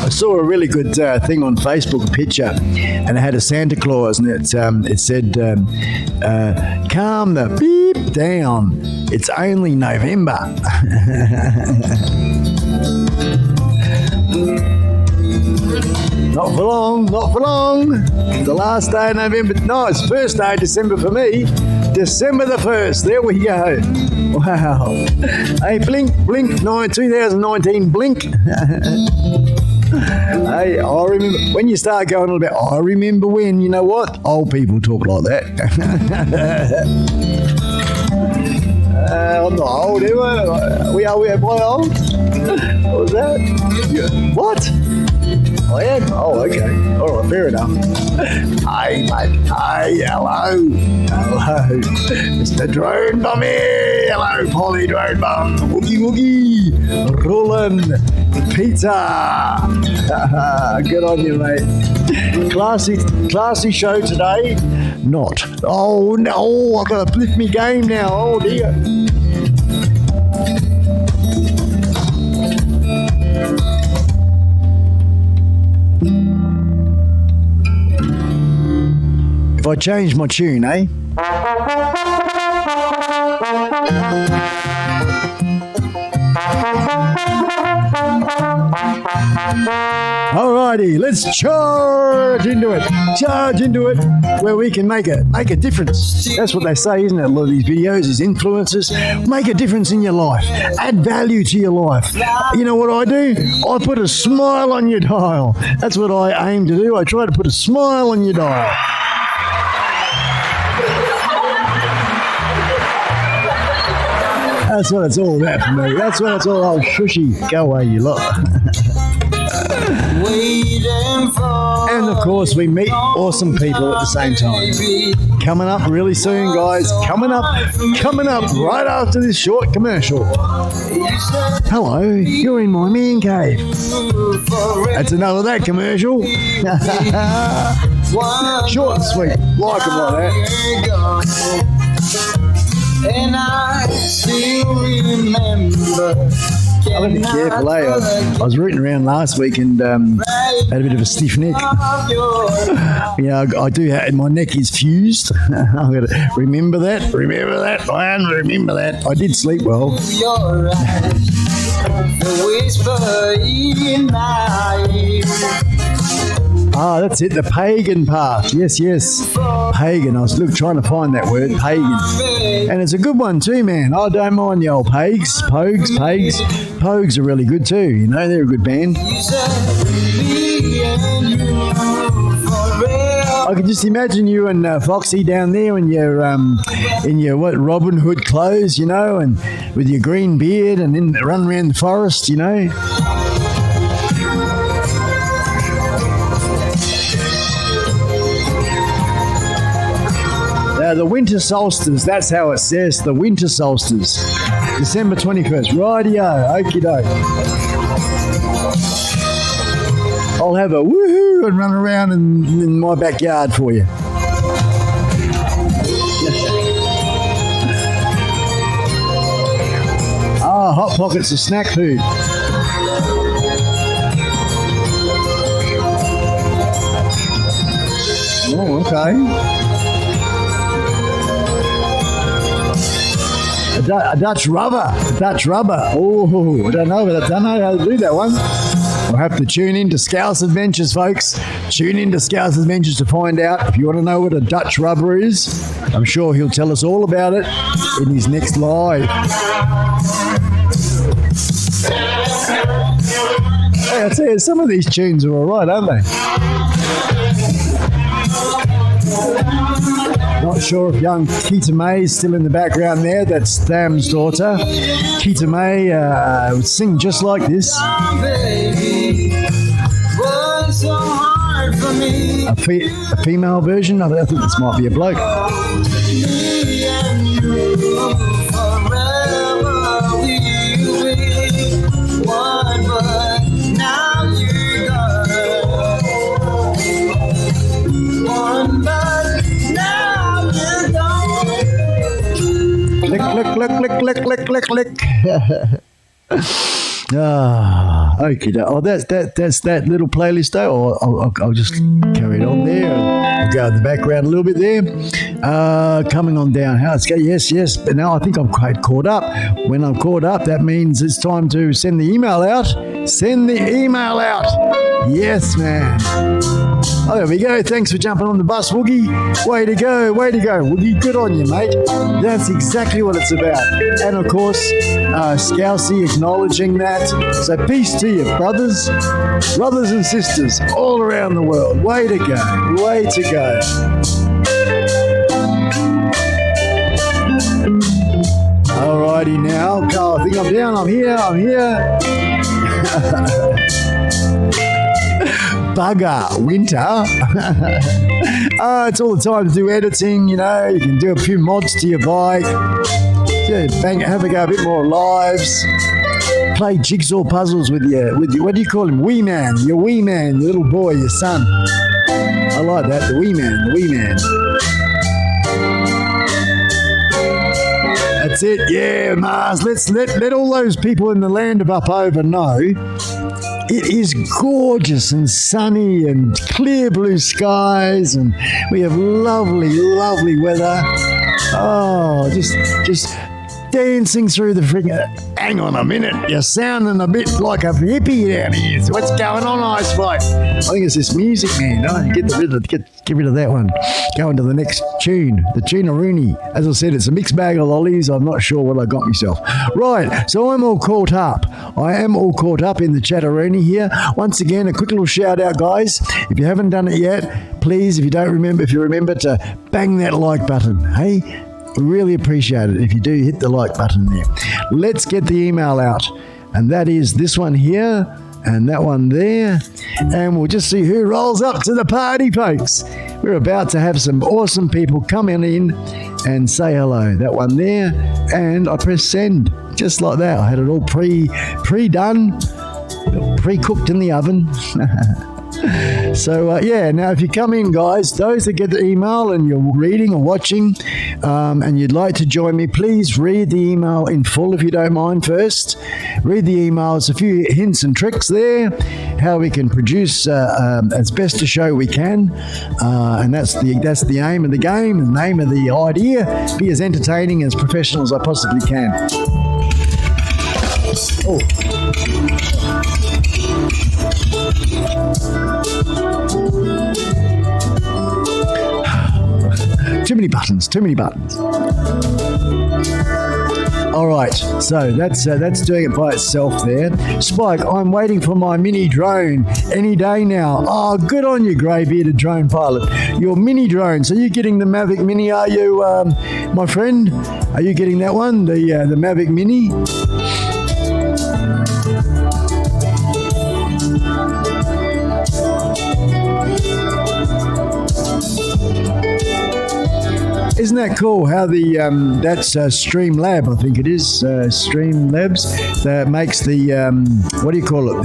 I saw a really good thing on Facebook, a picture, and it had a Santa Claus, and it said, "Calm the beep down. It's only November." Not for long, not for long. The last day of November. No, it's first day of December for me. December the 1st. There we go. Wow. Hey, blink, 2019, blink. Hey, I remember, when you start going on about, I remember when, you know what? Old people talk like that. I'm not old, am I? We are quite old. What was that? What? I am? Oh, okay. All right, fair enough. Hey, mate. Hey, hello. Mr. Drone Bum here. Hello, Polly Drone Bum. Woogie. Roland. Pizza. Good on you, mate. Classy show today. Not. Oh, no. I've got to lift me game now. Oh, dear. If I change my tune, eh? Alrighty, let's charge into it. Where we can make a difference. That's what they say, isn't it? A lot of these videos, these influencers, make a difference in your life. Add value to your life. You know what I do? I put a smile on your dial. That's what I aim to do. I try to put a smile on your dial. That's what it's all about for me. That's what it's all. Oh, shushy. Go away, you lot. And of course, we meet awesome people at the same time. Coming up really soon, guys. Coming up right after this short commercial. Hello, you're in my man cave. That's another that commercial. Short and sweet. Like them like that. And I still remember. I better be careful, eh? I was rooting around last week and had a bit of a stiff neck. I do have, my neck is fused. I've got to remember that, man, remember that. I did sleep well. The whisper in my ear. Ah, that's it, the pagan path. Yes, pagan. I was trying to find that word, pagan. And it's a good one too, man. I don't mind the old Pogues. Pogues are really good too, you know, they're a good band. I can just imagine you and Foxy down there in your Robin Hood clothes, you know, and with your green beard and then run around the forest, you know. The winter solstice, that's how it says, the winter solstice. December 21st. Rightio, okie doke. I'll have a woohoo and run around in my backyard for you. Ah, Hot Pockets are snack food. Oh, okay. A Dutch rubber. Oh, I don't know how to do that one. We'll have to tune in to Scouse Adventures, folks. Tune in to Scouse Adventures to find out. If you want to know what a Dutch rubber is, I'm sure he'll tell us all about it in his next live. Hey, I tell you, some of these tunes are all right, aren't they? Not sure if young Keita May is still in the background there. That's Tham's daughter. Keita May would sing just like this. A female version? I think this might be a bloke. Click. Okay. Oh, that's that little playlist though. I'll just carry it on there. I'll go in the background a little bit there. Coming on down. How's it go? Yes. But now I think I'm quite caught up. When I'm caught up, that means it's time to send the email out. Yes, man. Oh, there we go. Thanks for jumping on the bus, Woogie. Way to go. Woogie, good on you, mate. That's exactly what it's about. And, of course, Scousey acknowledging that. So peace to you, brothers and sisters all around the world. Way to go. Alrighty now. Carl, I think I'm down. I'm here. Bugger, winter. It's all the time to do editing, you know. You can do a few mods to your bike. Have a go a bit more lives. Play jigsaw puzzles with your what do you call him? Wee man, your little boy, your son. I like that, the wee man. That's it, yeah, Mars. Let's let all those people in the land of up over know it is gorgeous and sunny and clear blue skies, and we have lovely weather. Oh, just dancing through the friggin'... Hang on a minute, you're sounding a bit like a hippie down here. So what's going on, iSpike? I think it's this music, man. Oh, get rid of that one. Go into the next tune, the Tuna-Rooney. As I said, it's a mixed bag of lollies. I'm not sure what I got myself. Right, so I'm all caught up. I am all caught up in the Chatteroony here. Once again, a quick little shout out, guys. If you haven't done it yet, please, if you remember to bang that like button, hey? We really appreciate it if you do hit the like button there. Let's get the email out. And that is this one here and that one there. And we'll just see who rolls up to the party, folks. We're about to have some awesome people coming in and say hello. That one there. And I press send just like that. I had it all pre-done, pre-cooked in the oven. So, now if you come in, guys, those that get the email and you're reading or watching and you'd like to join me, please read the email in full if you don't mind first. Read the email. It's a few hints and tricks there, how we can produce as best a show we can. And that's the aim of the game, the name of the idea. Be as entertaining, as professional as I possibly can. Oh. Too many buttons. All right, so that's doing it by itself there. Spike, I'm waiting for my mini drone any day now. Oh, good on you, grey-bearded drone pilot. Your mini drone. So you're getting the Mavic Mini, are you, my friend? Are you getting that one, the Mavic Mini? Isn't that cool how the that's Streamlab, I think it is, Streamlabs, that makes the what do you call it,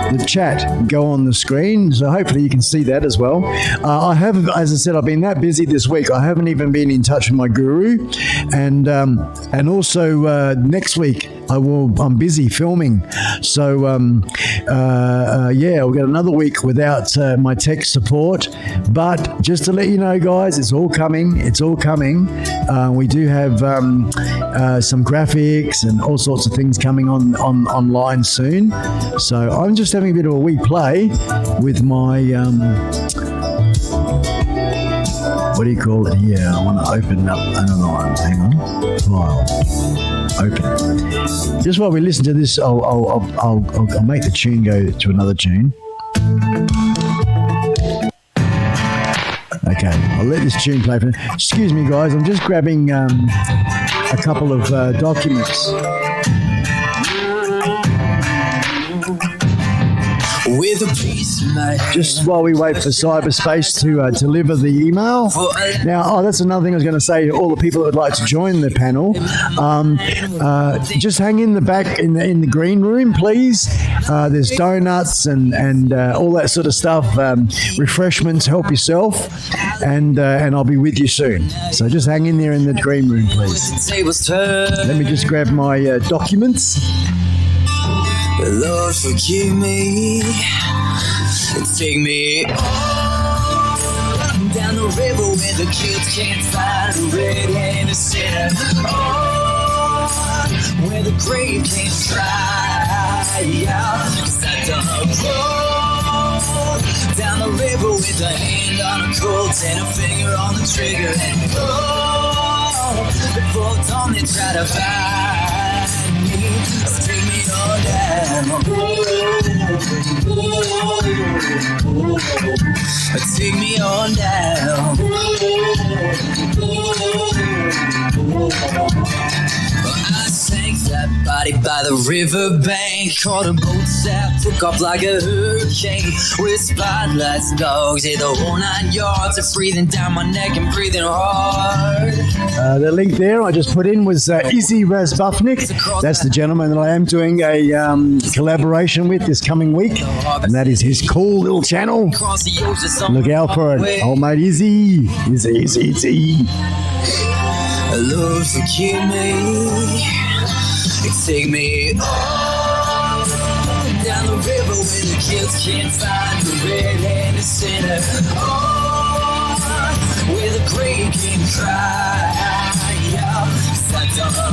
the chat go on the screen, so hopefully you can see that as well. I have, as I said, I've been that busy this week. I haven't even been in touch with my guru, and also next week I'm busy filming, so yeah, we've got another week without my tech support. But just to let you know, guys, it's all coming. We do have some graphics and all sorts of things coming online soon. So I'm just having a bit of a wee play with my what do you call it here? I want to open up another one. Hang on, file. Open. Just while we listen to this, I'll make the tune go to another tune. Okay, I'll let this tune play. Excuse me, guys. I'm just grabbing a couple of documents. With a piece of my just while we wait for cyberspace to deliver the email. Now, that's another thing I was going to say to all the people that would like to join the panel. Just hang in the back in the green room, please. There's donuts and all that sort of stuff. Refreshments, help yourself, and I'll be with you soon. So just hang in there in the green room, please. Let me just grab my documents. Lord, forgive me. Take me down the river where the kids can't find a red-handed sinner. Where the grave can't cry out. 'Cause I done roll down the river with a hand on a Colt and a finger on the trigger. And before dawn they try to find me. Take me on down. Take me on down. I sank that body by the riverbank, caught a boat sap, took off like a hurricane. With spotlights, dogs, the whole 9 yards, it's breathing down my neck and breathing hard. The link there I just put in was Izzy Razbufnik. That's the gentleman that I am doing a collaboration with this coming week, and that is his cool little channel. Look out for it. Old mate Izzy. Izzy. Lord, forgive me. Take me down the river where the kids can't find the red-handed sinner. Where the grave can cry out.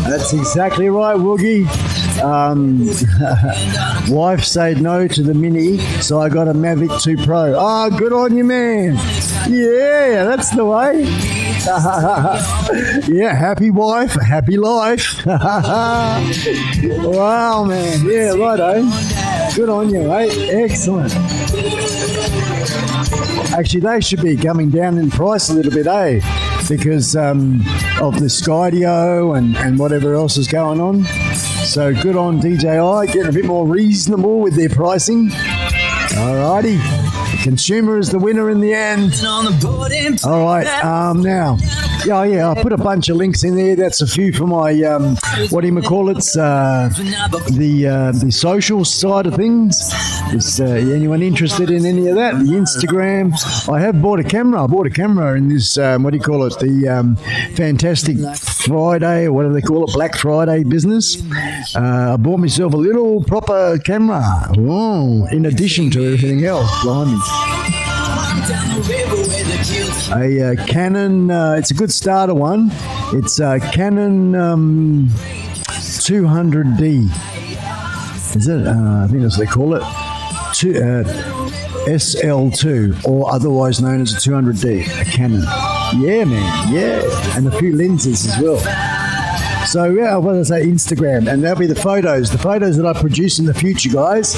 That's exactly right, Woogie. Wife said no to the Mini, so I got a Mavic 2 Pro. Oh, good on you, man. Yeah, that's the way. Yeah, happy wife, happy life. Wow, man. Yeah, righto. Good on you, mate. Excellent. Actually, they should be coming down in price a little bit, eh? Because of the Skydio and whatever else is going on. So good on DJI, getting a bit more reasonable with their pricing. Alrighty. The consumer is the winner in the end. All right, now, yeah, I put a bunch of links in there. That's a few for my, the social side of things. Is anyone interested in any of that? The Instagram. I have bought a camera. I bought a camera in this, the Fantastic Friday, or whatever they call it, Black Friday business. I bought myself a little proper camera. Oh, in addition to everything else behind me. A Canon, it's a good starter one. It's a Canon 200D. Is it? I think that's what they call it. SL2, or otherwise known as a 200D, a Canon. Yeah, man, yeah. And a few lenses as well. So, yeah, what did I say? Instagram. And that'll be the photos that I produce in the future, guys.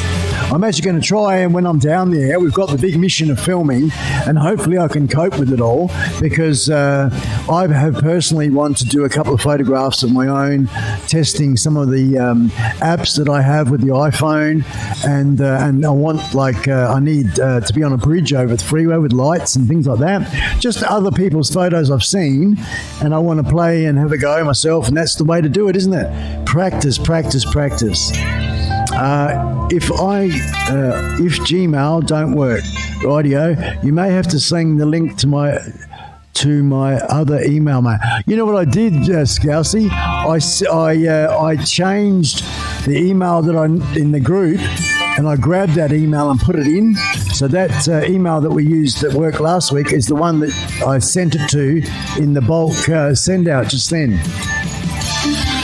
I'm actually going to try, and when I'm down there, we've got the big mission of filming, and hopefully I can cope with it all, because I have personally wanted to do a couple of photographs of my own, testing some of the apps that I have with the iPhone, and I want, I need to be on a bridge over the freeway with lights and things like that. Just other people's photos I've seen, and I want to play and have a go myself, and that's the way to do it, isn't it? Practice, practice, practice. If Gmail don't work, rightio, you may have to send the link to my other email, mate. You know what I did, Scousey? I changed the email that I in the group, and I grabbed that email and put it in. So that email that we used that worked last week is the one that I sent it to in the bulk send out just then.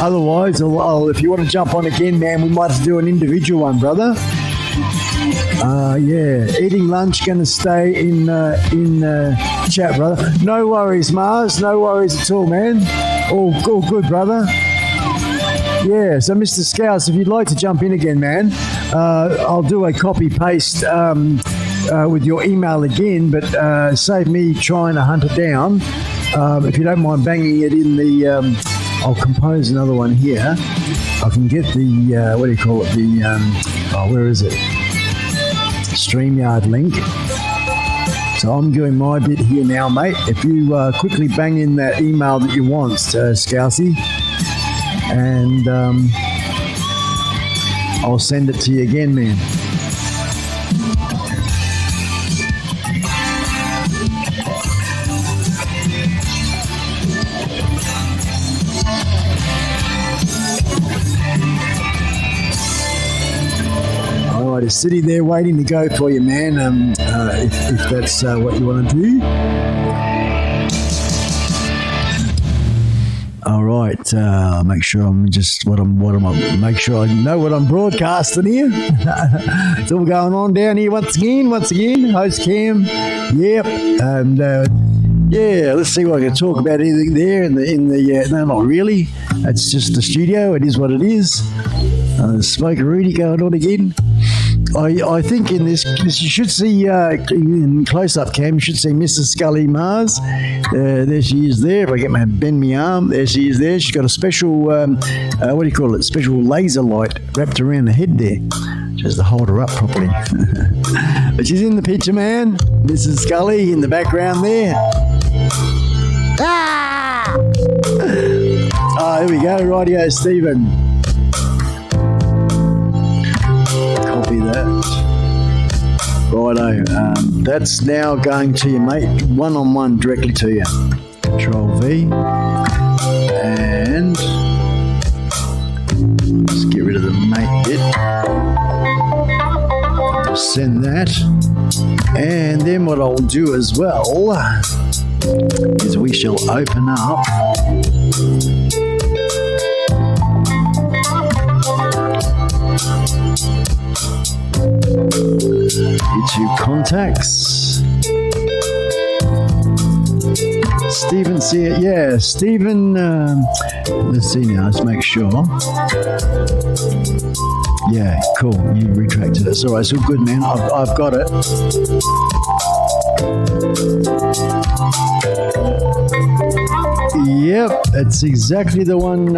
Otherwise, if you want to jump on again, man, we might have to do an individual one, brother. Yeah, eating lunch, going to stay in chat, brother. No worries, Mars. No worries at all, man. All good, brother. Yeah, so Mr. Scouse, if you'd like to jump in again, man, I'll do a copy-paste with your email again, but save me trying to hunt it down. If you don't mind banging it in the... I'll compose another one here. I can get the, what do you call it? Where is it? StreamYard link. So I'm doing my bit here now, mate. If you quickly bang in that email that you want, Scousey, and I'll send it to you again, man. Is sitting there waiting to go for you, man. If that's what you want to do. All right. Make sure I'm just make sure I know what I'm broadcasting here. It's all going on down here once again. Host cam. Yep. And yeah, let's see what I can talk about. Anything there in the no, not really. It's just the studio. It is what it is. Smoker Rudy going on again. I think in this you should see in close-up cam, you should see Mrs. Skully Mars. There she is there. If I bend my arm, there she is there. She's got a special, what do you call it, special laser light wrapped around the head there, just to hold her up properly. But she's in the picture, man. Mrs. Skully in the background there. Ah! Oh, here we go. Rightio, Stephen. Copy that. Righto. That's now going to you, mate. One-on-one directly to you. Control V. And let's get rid of the mate bit. Send that. And then what I'll do as well is we shall open up YouTube contacts. Stephen's here. Yeah, Stephen. Let's see now. Let's make sure. Yeah, cool. You retracted it. It's all right. It's all good, man. I've got it. Yep, it's exactly the one.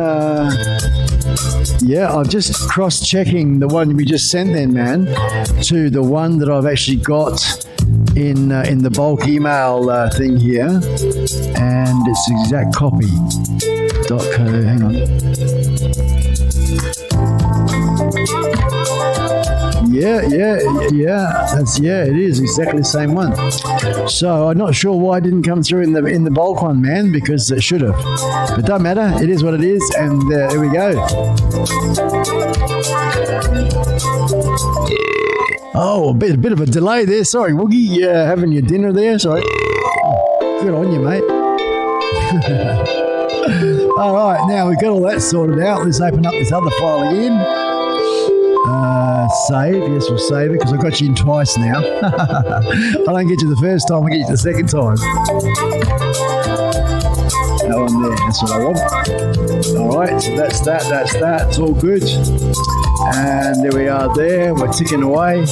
Yeah, I'm just cross-checking the one we just sent then, man, to the one that I've actually got in the bulk email thing here, and it's the exact copy. .co. Hang on. Yeah. It is exactly the same one. So I'm not sure why it didn't come through in the bulk one, man, because it should have. But don't matter. It is what it is, and there we go. Oh, a bit of a delay there. Sorry, Woogie, having your dinner there. Sorry. Good on you, mate. All right, now we've got all that sorted out. Let's open up this other file again. Save. Yes, we'll save it because I got you in twice now. I don't get you the first time, I get you the second time. That one there, that's what I want. All right, so that's that. It's all good. And there we are there. We're ticking away.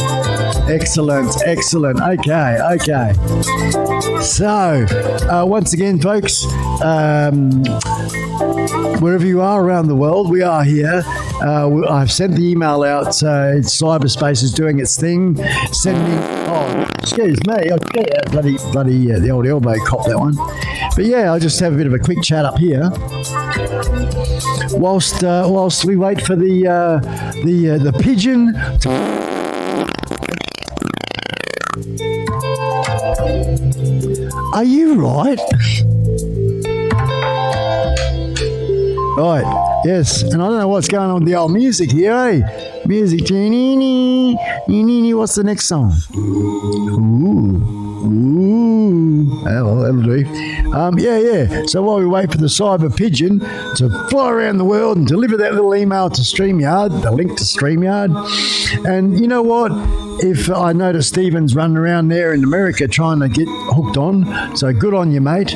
Excellent. Okay. So, once again, folks, wherever you are around the world, we are here. I've sent the email out. Cyberspace is doing its thing. Excuse me. Bloody the old elbow cop, that one. But yeah, I'll just have a bit of a quick chat up here whilst we wait for the pigeon to... Are you right? Right, yes, and I don't know what's going on with the old music here, eh? Music, what's the next song? Ooh, that'll do. Yeah. So while we wait for the cyber pigeon to fly around the world and deliver that little email to StreamYard, the link to StreamYard, and you know what? If I notice Stephen's running around there in America trying to get hooked on, so good on you, mate.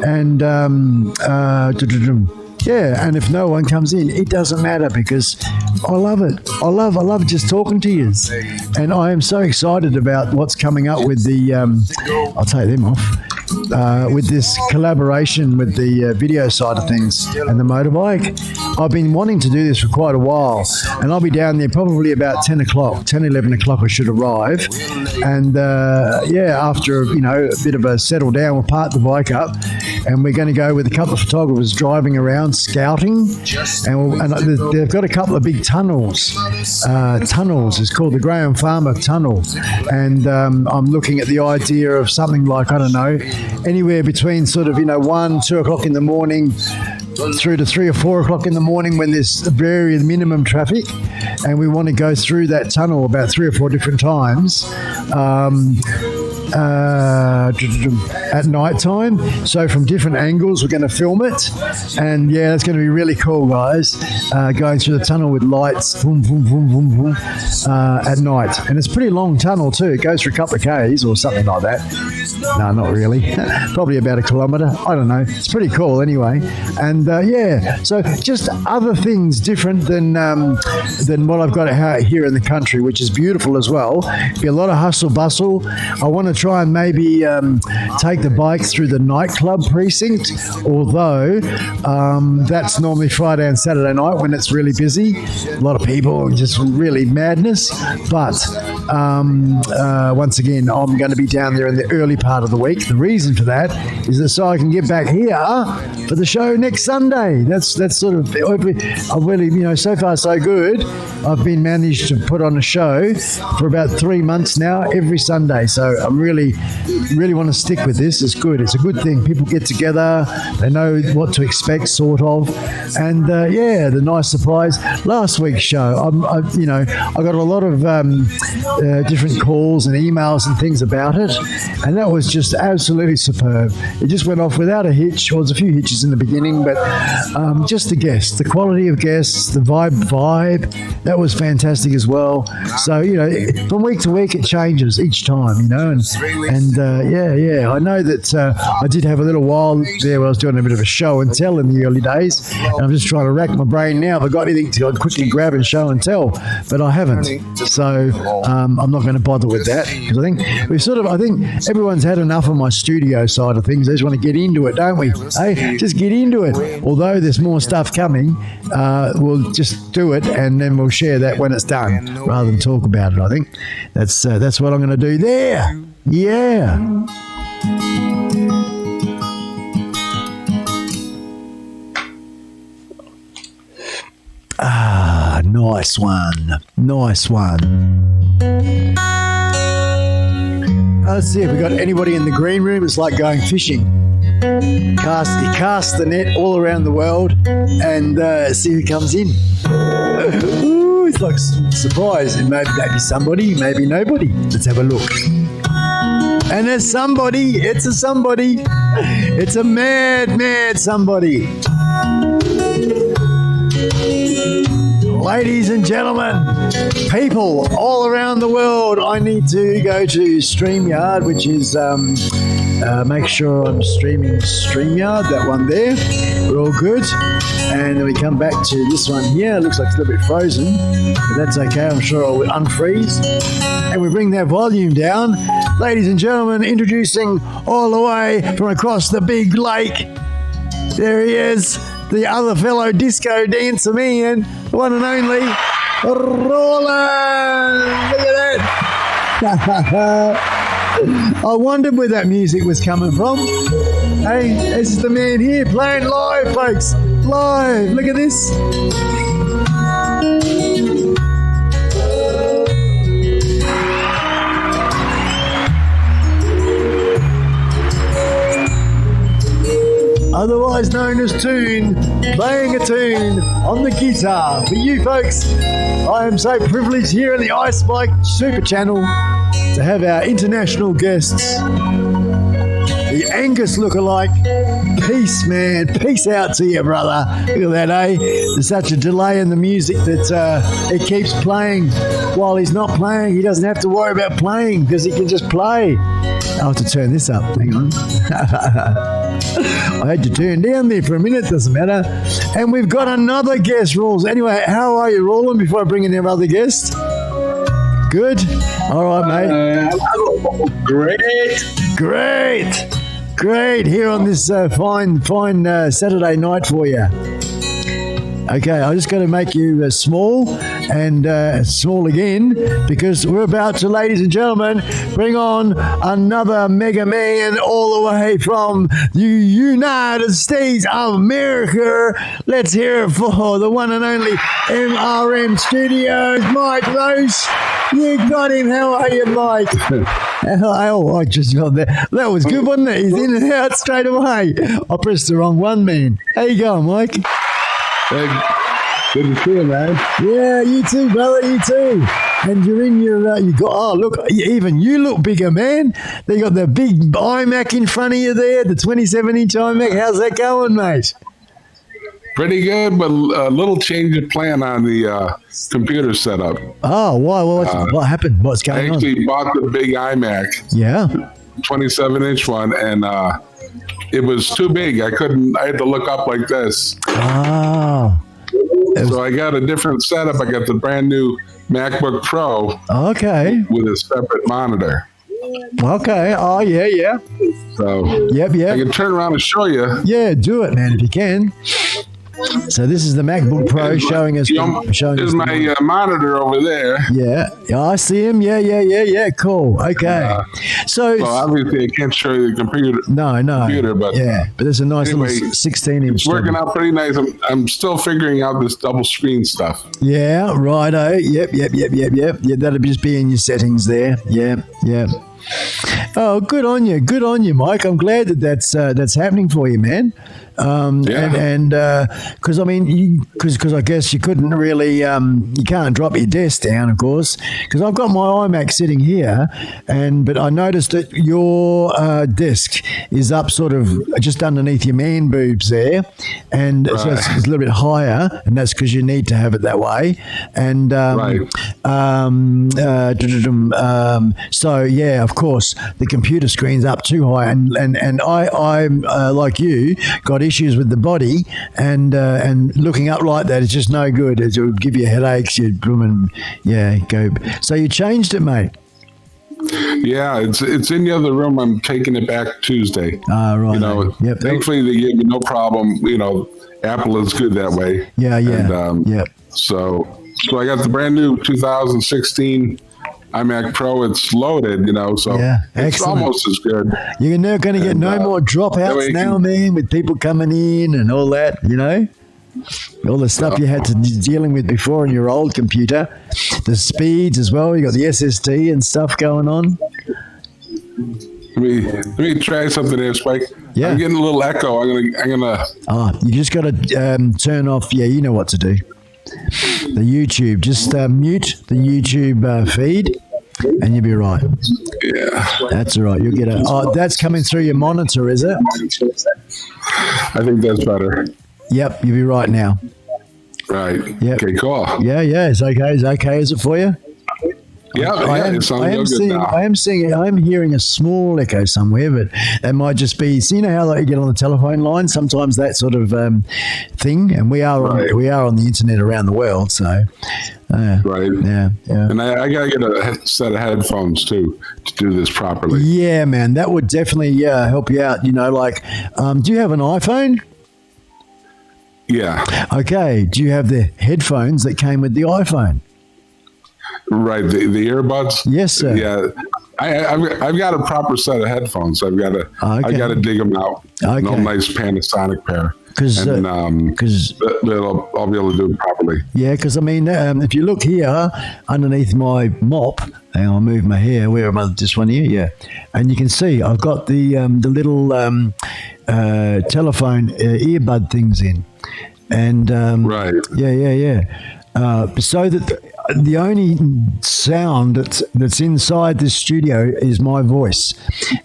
And yeah, and if no one comes in, it doesn't matter because I love it. I love just talking to you. And I am so excited about what's coming up with the, I'll take them off, with this collaboration with the video side of things and the motorbike. I've been wanting to do this for quite a while, and I'll be down there probably about 11 o'clock I should arrive. And after, a bit of a settle down, we'll park the bike up and we're going to go with a couple of photographers driving around scouting, and they've got a couple of big tunnels. It's called the Graham Farmer Tunnel, and I'm looking at the idea of something like, I don't know, anywhere between sort of 1, 2 o'clock in the morning through to 3 or 4 o'clock in the morning when there's very minimum traffic, and we want to go through that tunnel about 3 or 4 different times at night time. So from different angles we're going to film it, and yeah, it's going to be really cool, guys, going through the tunnel with lights boom, boom, boom, boom, boom, at night. And it's a pretty long tunnel too. It goes for a couple of Ks or something like that. No, not really. Probably about 1 kilometre. I don't know. It's pretty cool anyway. And so just other things different than what I've got here in the country, which is beautiful as well. Be a lot of hustle bustle. I want to try and maybe take the bike through the nightclub precinct, although that's normally Friday and Saturday night when it's really busy. A lot of people, just really madness. But once again, I'm going to be down there in the early part of the week. The reason for that is that so I can get back here for the show next Sunday. That's sort of, I've really, so far so good. I've been managed to put on a show for about 3 months now, every Sunday. So I'm really want to stick with this. It's good. It's a good thing. People get together. They know what to expect, sort of. And the nice surprise. Last week's show, I got a lot of different calls and emails and things about it, and that was just absolutely superb. It just went off without a hitch. Well, there's a few hitches in the beginning, but just the guests, the quality of guests, the vibe, that was fantastic as well. So, from week to week it changes each time, and I know that I did have a little while there where I was doing a bit of a show and tell in the early days, and I'm just trying to rack my brain now if I got anything to quickly grab and show and tell, but I haven't. So I'm not going to bother with that, because I think everyone's had enough of my studio side of things. They just want to get into it, don't we? Hey, just get into it. Although there's more stuff coming, we'll just do it and then we'll share that when it's done, rather than talk about it. I think that's what I'm going to do there. Yeah. Nice one. Let's see if we got anybody in the green room. It's like going fishing. You cast the net all around the world and see who comes in. Ooh, it's like surprise. And maybe somebody, maybe nobody. Let's have a look. And there's somebody. It's a somebody. It's a mad somebody. Ladies and gentlemen, people all around the world, I need to go to StreamYard, which is, make sure I'm streaming StreamYard, that one there. We're all good. And then we come back to this one here. It looks like it's a little bit frozen, but that's okay. I'm sure I'll unfreeze. And we bring that volume down. Ladies and gentlemen, introducing all the way from across the big lake. There he is, the other fellow disco dancer man, the one and only Roland. Look at that. I wondered where that music was coming from. Hey, this is the man here playing live, folks. Live. Look at this. Otherwise known as Tune, playing a tune on the guitar. For you folks, I am so privileged here in the iSpike Super Channel to have our international guests, the Angus lookalike. Peace, man. Peace out to you, brother. Look at that, eh? There's such a delay in the music that it keeps playing while he's not playing. He doesn't have to worry about playing because he can just play. I'll have to turn this up. Hang on. I had to turn down there for a minute. Doesn't matter. And we've got another guest, Rawls. Anyway, how are you, Roland, before I bring in our other guest? Good? All right, mate. Great. Here on this fine Saturday night for you. Okay, I just got to make you small and small again because we're about to, ladies and gentlemen, bring on another mega man all the way from the United States of America. Let's hear it for the one and only MRM Studios, Mike Roche. You got him. How are you, Mike? Oh, I just got that. That was good, wasn't it? He's in and out straight away. I pressed the wrong one, man. How you going, Mike? Hey, good to see you, man. Yeah, you too, brother. You too. And you're in your, you got, oh, look, even you look bigger, man. They got the big iMac in front of you there, the 27-inch iMac. How's that going, mate? Pretty good, but a little change of plan on the computer setup. Oh, why? What happened? What's going on? I actually bought the big iMac. Yeah. 27-inch one, and it was too big. I had to look up like this. Oh. So I got a different setup. I got the brand new MacBook Pro. Okay. With a separate monitor. Okay. Oh, yeah. So Yep. I can turn around and show you. Yeah, do it, man, if you can. So this is the MacBook Pro showing us. There's my monitor over there. Yeah, I see him. Yeah. Cool. Okay. So obviously I can't show you the computer. No. Computer, but but there's a nice anyway, little 16-inch. It's working out pretty nice. I'm still figuring out this double screen stuff. Yeah. Righto. Yep. Yeah, that'll just be in your settings there. Yeah. Oh, good on you, Mike. I'm glad that's happening for you, man. And because I mean, because I guess you couldn't really, you can't drop your desk down, of course. Because I've got my iMac sitting here, but I noticed that your desk is up sort of just underneath your man boobs there, and so it's a little bit higher, and that's because you need to have it that way. And so yeah, of course, the computer screen's up too high, and I'm like you, got issues with the body, and looking up like that is just no good. It will give you headaches. Go. So you changed it, mate. Yeah, it's in the other room. I'm taking it back Tuesday. Right. Yep. Thankfully they gave me no problem. Apple is good that way. Yeah. And, yep. So I got the brand new 2016 iMac Pro. It's loaded, so it's almost as good. You're never going to get no more dropouts now, man, with people coming in and all that, all the stuff you had to dealing with before on your old computer, the speeds as well. You got the SSD and stuff going on. Let me try something there, Spike. Yeah. I'm getting a little echo. I'm gonna. You just got to turn off. Yeah, you know what to do. The YouTube. Just mute the YouTube feed, and you'll be right. Yeah. That's all right. You'll get it. Oh, that's coming through your monitor, is it? I think that's better. Yep, you'll be right now. Right. Yep. Okay, cool. Yeah. It's okay. Is it for you? Yeah, it sounds real good now. I'm hearing a small echo somewhere, but it might just be. So you know how you get on the telephone line, sometimes that sort of thing, and we are on the internet around the world, so. Right. Yeah. And I gotta get a set of headphones too to do this properly. Yeah, man, that would definitely help you out. You know, like, do you have an iPhone? Yeah. Okay. Do you have the headphones that came with the iPhone? Right, the earbuds. Yes, sir. Yeah, I've got a proper set of headphones. I got to dig them out. Okay. No nice Panasonic pair. Because I'll be able to do it properly. Yeah, because I mean, if you look here underneath my mop, hang on, I'll move my hair. Where am I? This one here, yeah. And you can see I've got the little telephone earbud things in, and right, yeah. So that the only sound that's inside this studio is my voice,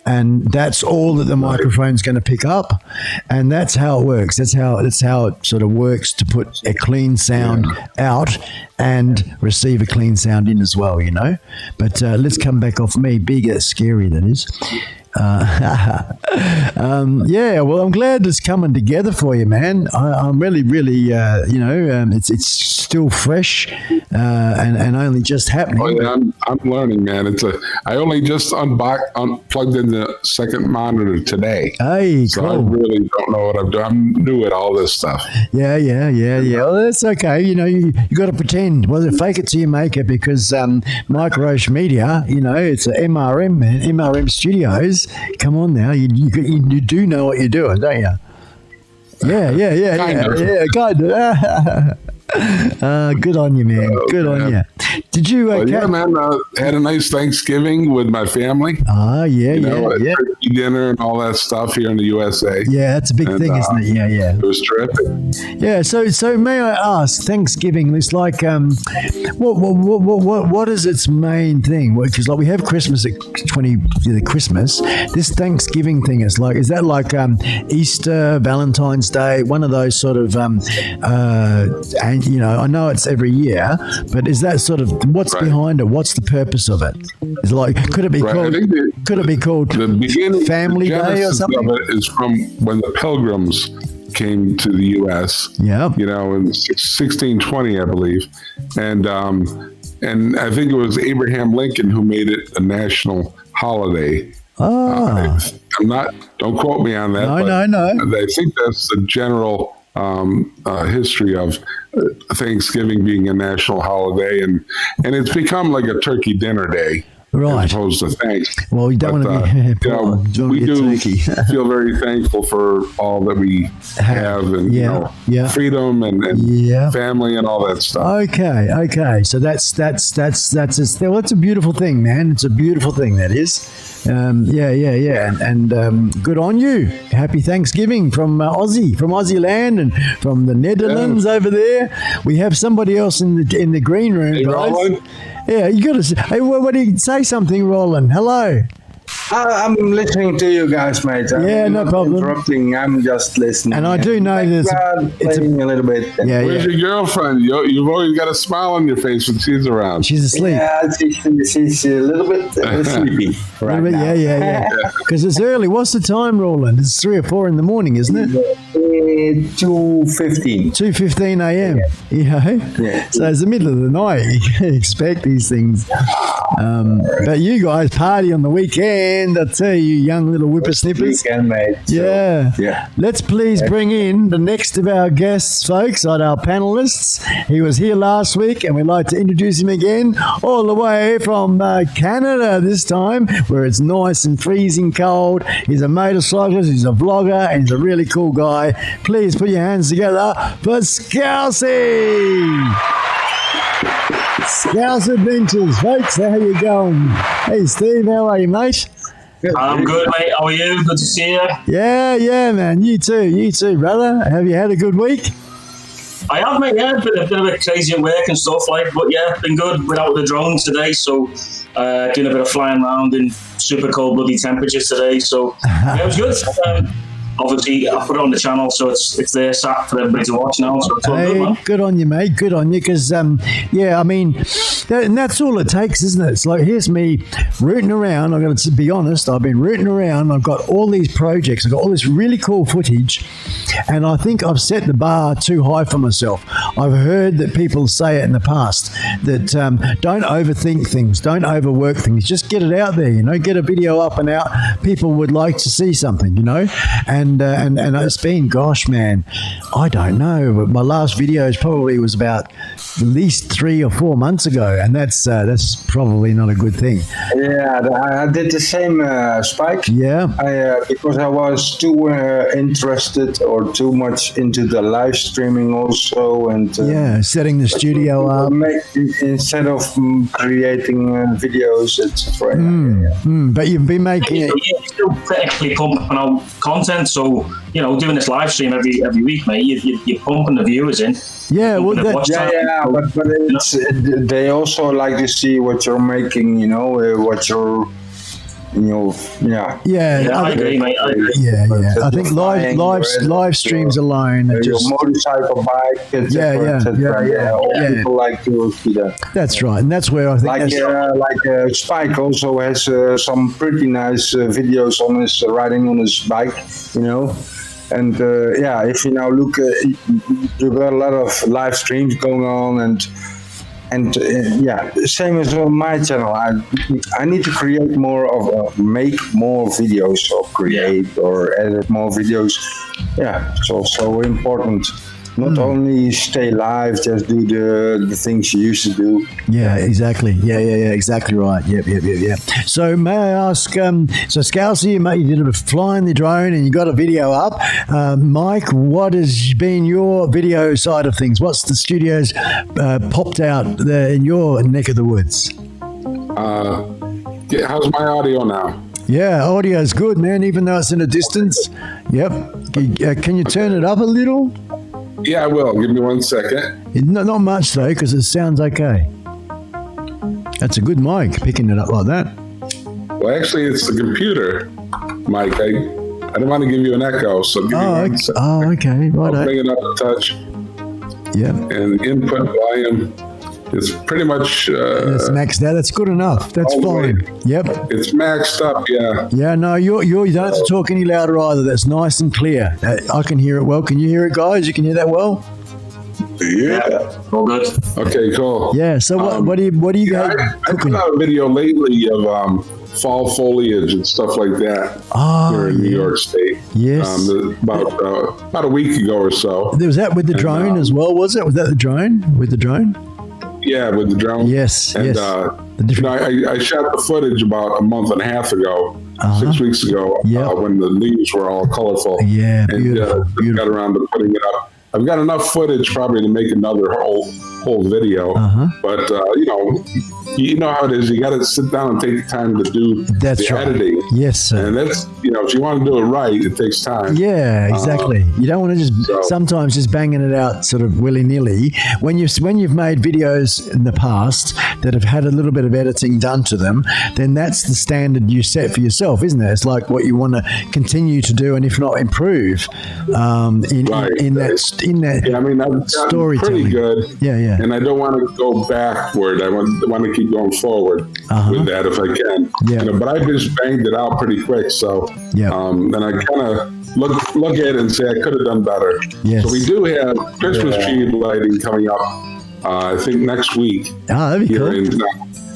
and that's all that the microphone's going to pick up, and that's how it works. That's how it sort of works to put a clean sound out and receive a clean sound in as well, you know. But let's come back off me. Bigger, scary, that is. Yeah, well, I'm glad it's coming together for you, man. I'm really, it's still fresh and only just happening. Oh, yeah, I'm learning, man. I only just unplugged in the second monitor today. Hey, so cool. I really don't know what I'm doing. I'm new at all this stuff. Yeah. Well, that's okay. You know, you got to pretend. Well, fake it till you make it, because Mike Roche Media, you know, it's an MRM, man. MRM Studios. Come on now, you do know what you're doing, don't you? Yeah, kind of. Good on you, man. Good on you. Did you? Yeah, man. Had a nice Thanksgiving with my family. Turkey dinner and all that stuff here in the USA. Yeah, that's a big thing, isn't it? Yeah. It was terrific. Yeah. So may I ask, Thanksgiving is like what is its main thing? Because like we have Christmas at Christmas. This Thanksgiving thing is that like Easter, Valentine's Day, one of those sort of and you know, I know it's every year, but is that sort of what's behind it? What's the purpose of it? Is it like could it be called the beginning, Family Day or something? Of it is from when the Pilgrims came to the U.S. Yeah, you know, in 1620, I believe, and I think it was Abraham Lincoln who made it a national holiday. Oh, don't quote me on that. No. I think that's the general history of Thanksgiving being a national holiday, and it's become like a turkey dinner day, right? As opposed to thanks. Well, you don't want to be. We do feel very thankful for all that we have, and freedom and family and all that stuff. Okay. So that's a beautiful thing, man. It's a beautiful thing, that is. And good on you. Happy Thanksgiving from Aussie land, and from the Netherlands over there. We have somebody else in the green room, hey, guys. Roland? Yeah, you got to say. Hey, what do you say? Something, Roland? Hello. I'm listening to you guys, mate. I'm no problem. Interrupting. I'm just listening. And I do know it's a little bit. Where's your girlfriend? You've always got a smile on your face when she's around. She's asleep. Yeah, she's a little bit sleepy right now. Yeah. Because it's early. What's the time, Roland? It's 3 or 4 in the morning, isn't it? 2:15. 2:15 a.m. You know? Yeah. So it's the middle of the night. You can expect these things. But you guys party on the weekend. I tell you, young little whippersnippers. Weekend, mate. Yeah. Yeah. Let's please bring in the next of our guests, folks, on our panelists. He was here last week, and we'd like to introduce him again, all the way from Canada this time, where it's nice and freezing cold. He's a motorcyclist, he's a vlogger, and he's a really cool guy. Please put your hands together for Skully! Scouse Adventures, folks. How you going? Hey, Steve, how are you, mate? I'm good, mate. How are you? Good to see you. Yeah, man. You too, brother. Have you had a good week? I have, mate. Yeah, been a bit crazy at work and stuff but yeah, been good without the drone today. So doing a bit of flying around in super cold bloody temperatures today. So yeah, it was good. obviously I put it on the channel, so it's there sat for everybody to watch now. So it's all good, man. Good on you, mate. Good on you. Because, yeah, I mean, and that's all it takes, isn't it? It's like, here's me rooting around. I've got to be honest. I've been rooting around. I've got all these projects. I've got all this really cool footage. And I think I've set the bar too high for myself. I've heard that people say it in the past that don't overthink things. Don't overwork things. Just get it out there, you know. Get a video up and out. People would like to see something, you know. And it's been, gosh, man, I don't know. But my last video probably was about at least 3 or 4 months ago, and that's probably not a good thing. Yeah, I did the same, Spike. Yeah. Because I was too interested or too much into the live streaming also, and setting the studio up. Instead of creating videos, etc. But you've been making it. You're still technically pumping out content, so you know, doing this live stream every week, mate. You're pumping the viewers in. Yeah, well, but they also like to see what you're making. You know, what you're. I agree, mate. I agree. Yeah. I think live streams alone are just your motorcycle, bike, etc. People like to see that. That's right, and that's where I think like Spike also has some pretty nice videos on his riding on his bike, you know. And if you now look, you've got a lot of live streams going on, and same as on my channel. I need to create more make more videos, or create or edit more videos. Yeah, it's also important. Not only stay live, just do the things you used to do. Yeah, exactly. Yeah, exactly right. Yep. So may I ask, so Skully, you did a flying the drone and you got a video up. Mike, what has been your video side of things? What's the studios popped out there in your neck of the woods? How's my audio now? Yeah, audio's good, man, even though it's in a distance. Yep. Can you turn it up a little? Yeah, I will. Give me 1 second. Not much, though, because it sounds okay. That's a good mic, picking it up like that. Well, actually, it's the computer, Mike. I don't want to give you an echo, so give me 1 second. Oh, okay. Right. I'll bring it up a touch. Yeah. And input volume is pretty much... it's maxed out. That's good enough. That's fine. Yep. It's maxed up, yeah. Yeah, no, you don't have to talk any louder either. That's nice and clear. I can hear it well. Can you hear it, guys? You can hear that well? Yeah. All good. Okay, cool. Yeah, so what do you I put out a video lately of fall foliage and stuff like that here in New York State. Yes. About a week ago or so. Was that with the drone as well, was it? Was that the drone? With the drone? Yeah, with the drone. Yes, and, yes. I shot the footage about a month and a half ago, 6 weeks ago, when the leaves were all colorful. Yeah, and beautiful. got around to putting it up. I've got enough footage probably to make another whole video, but you know how it is. You got to sit down and take the time to do the editing. Yes, sir. And that's, if you want to do it right, it takes time. Yeah, exactly. You don't want to just sometimes just banging it out sort of willy-nilly. When you've made videos in the past that have had a little bit of editing done to them, then that's the standard you set for yourself, isn't it? It's like what you want to continue to do, and if not improve in that. Yeah, I mean, I've gotten pretty good. Yeah. And I don't want to go backward. I want to keep going forward with that if I can. Yeah. But I just banged it out pretty quick. So then I kind of look at it and say I could have done better. Yes. So we do have Christmas tree lighting coming up, I think next week. Oh, that'd be cool.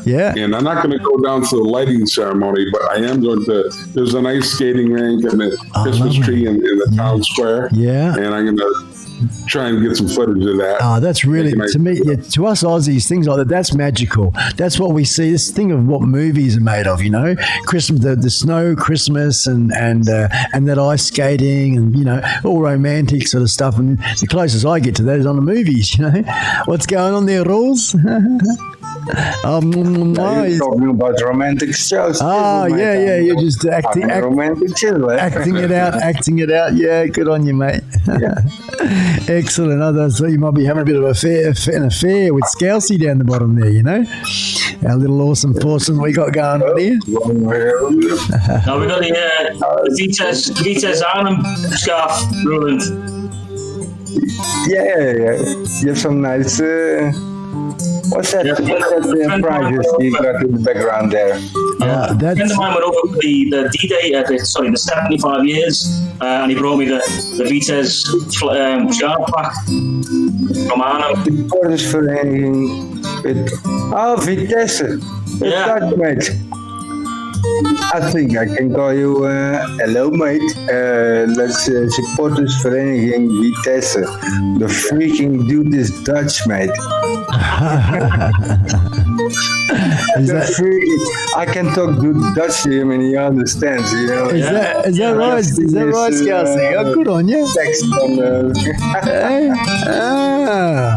Yeah. And I'm not going to go down to the lighting ceremony, but I am going to. There's an ice skating rink and a Christmas tree in the town square. Yeah. And I'm going to try and get some footage of that. Oh, that's really, to me, to us Aussies, things like that, that's magical. That's what we see. This thing of what movies are made of, Christmas, the snow Christmas and that ice skating and, all romantic sort of stuff. And the closest I get to that is on the movies, What's going on there, Rules? Nice. Talking about romantic shows. Oh, yeah. You're just acting it out. Yeah, good on you, mate. Excellent. I thought you might be having a bit of an affair with Skully down the bottom there, you know? Our little awesome foursome we got going on here. No, we got the Vitesse Arnhem scarf, Roland. Yeah. You have some nice... what's that prizes you got in the background there? Yeah, a friend of mine went over for the D-Day, the 75 years, and he brought me the Vitesse scarf pack from Arnhem. The supportersvereniging with... Oh, Vitesse. Yeah. That's mate. I think I can call you hello, mate. Let's supportersvereniging Vitesse. The freaking dude is Dutch, mate. I can talk good Dutch to him and he understands, you know. Is that right? Is that right, Skully? Oh, good on you. Text on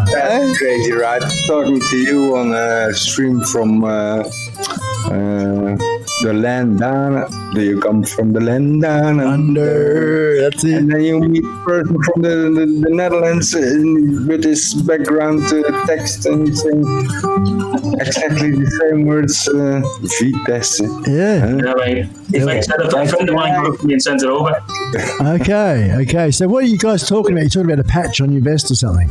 That's crazy, right? Talking to you on a stream from the land down. Do you come from the land down under? That's it. And then you meet a person from the Netherlands with his background text and saying exactly the same words. Vitesse. Yeah. Yeah, right. A friend of mine got it for me and sent it over. Okay. So what are you guys talking about? You're talking about a patch on your vest or something?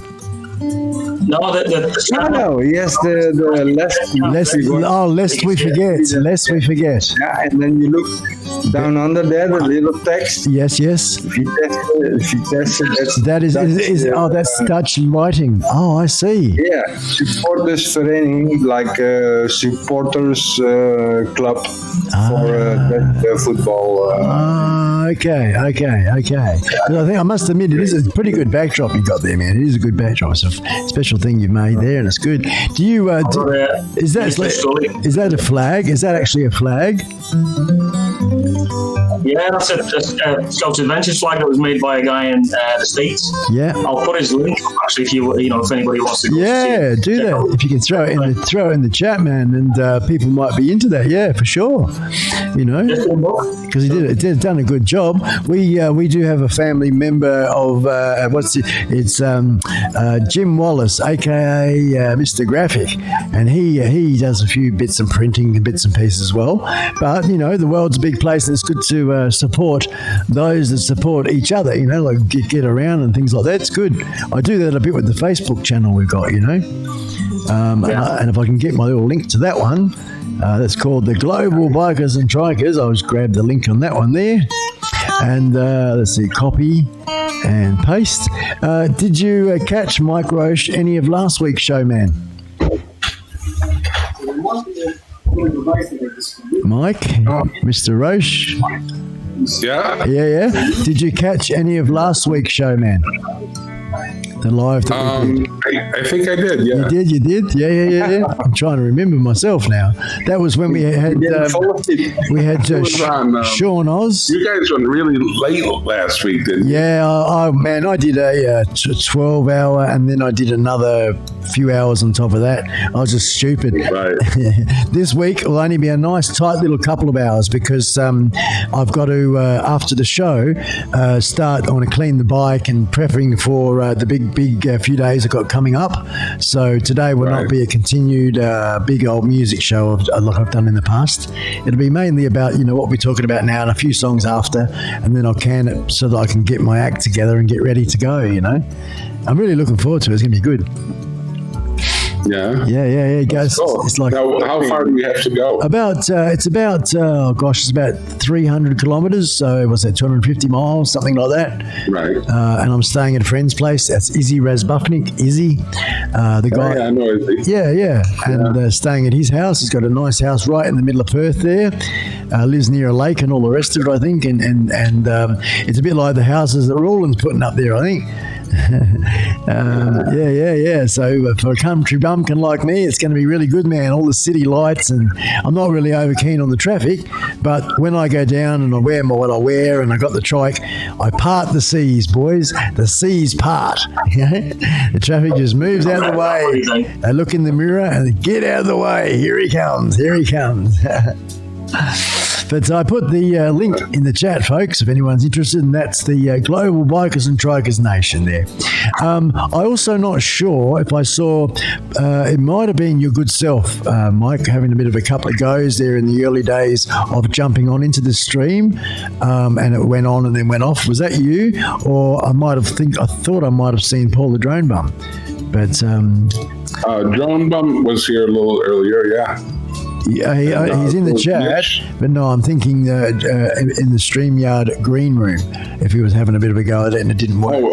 No, No, yes, the lest we forget. Yeah, and then you look down under there, the little text. Yes. Vitesse. That's Dutch writing. Oh, I see. Yeah, supportersvereniging, like supporters club for that football. Okay. I think I must admit it is a pretty good backdrop you got there, man. It is a good backdrop. It's a special thing you've made there, and it's good. Do you? Is that a flag? Is that actually a flag? Yeah, that's a Scouts Adventures flag that was made by a guy in the States. Yeah, I'll put his link actually if if anybody wants to. Yeah, do that. If you can throw it in the chat, man, and people might be into that. Yeah, for sure. You know, because he did done a good job. We do have a family member of it's Jim Wallace, aka Mr. Graphic, and he does a few bits and printing and bits and pieces as well. But you know, the world's a big place, and it's good to support those that support each other. You know, like get around and things like that. It's good. I do that a bit with the Facebook channel we've got. You know, and if I can get my little link to that one. That's called the Global Bikers and Trikers. I'll just grab the link on that one there. And let's see, copy and paste. Did you catch Mike Roche any of last week's show, man? Mike? Mr. Roche? Yeah. Did you catch any of last week's show, man? The live that we did. I think I did, yeah. You did? Yeah. I'm trying to remember myself now. That was when we had Sean Oz. You guys went really late last week, didn't you? Yeah, I did a 12-hour, and then I did another few hours on top of that. I was just stupid. Right. This week will only be a nice, tight little couple of hours because I've got to, after the show, start. I want to clean the bike and prepping for the big few days I've got coming up. So today will not be a continued big old music show like I've done in the past. It'll be mainly about what we're talking about now and a few songs after, and then I'll can it so that I can get my act together and get ready to go. I'm really looking forward to it. It's gonna be good. Yeah, guys. Cool. It's like, now, how far do we have to go? It's about 300 kilometers. So what's that, 250 miles, something like that. Right. And I'm staying at a friend's place. That's Izzy Razbufnik. Izzy, the guy. Yeah, I know Izzy. Yeah. And staying at his house. He's got a nice house right in the middle of Perth there. Lives near a lake and all the rest of it, I think. And it's a bit like the houses that Roland's putting up there, I think. Yeah. So for a country bumpkin like me, it's going to be really good, man. All the city lights, and I'm not really over keen on the traffic, but when I go down and I wear what I wear and I got the trike, I part the seas, boys. The seas part. The traffic just moves out of the way. I look in the mirror and get out of the way. Here he comes. But I put the link in the chat, folks, if anyone's interested, and that's the Global Bikers and Trikers Nation there. I also not sure if I saw, it might have been your good self, Mike, having a bit of a couple of goes there in the early days of jumping on into the stream, and it went on and then went off. Was that you? Or I thought I might have seen Paul the Drone Bum. But Drone Bum was here a little earlier, yeah. Yeah, he's in the chat, but no, I'm thinking in the StreamYard green room, if he was having a bit of a go at it and it didn't work.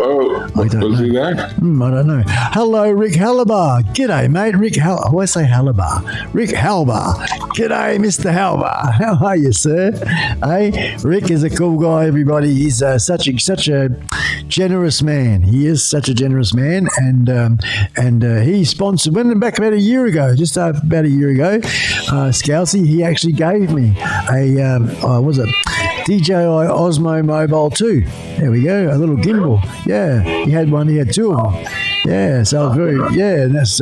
Was he there? I don't know. Hello, Rick Halabar. G'day, mate. Rick always say Halabar. Rick Halbar. G'day, Mr. Halbar. How are you, sir? Hey, Rick is a cool guy, everybody. He's such a generous man. He is such a generous man, and he sponsored, went back about a year ago, Scousey, he actually gave me a DJI Osmo Mobile 2. There we go, a little gimbal. Yeah, he had two of them. Yeah, so that's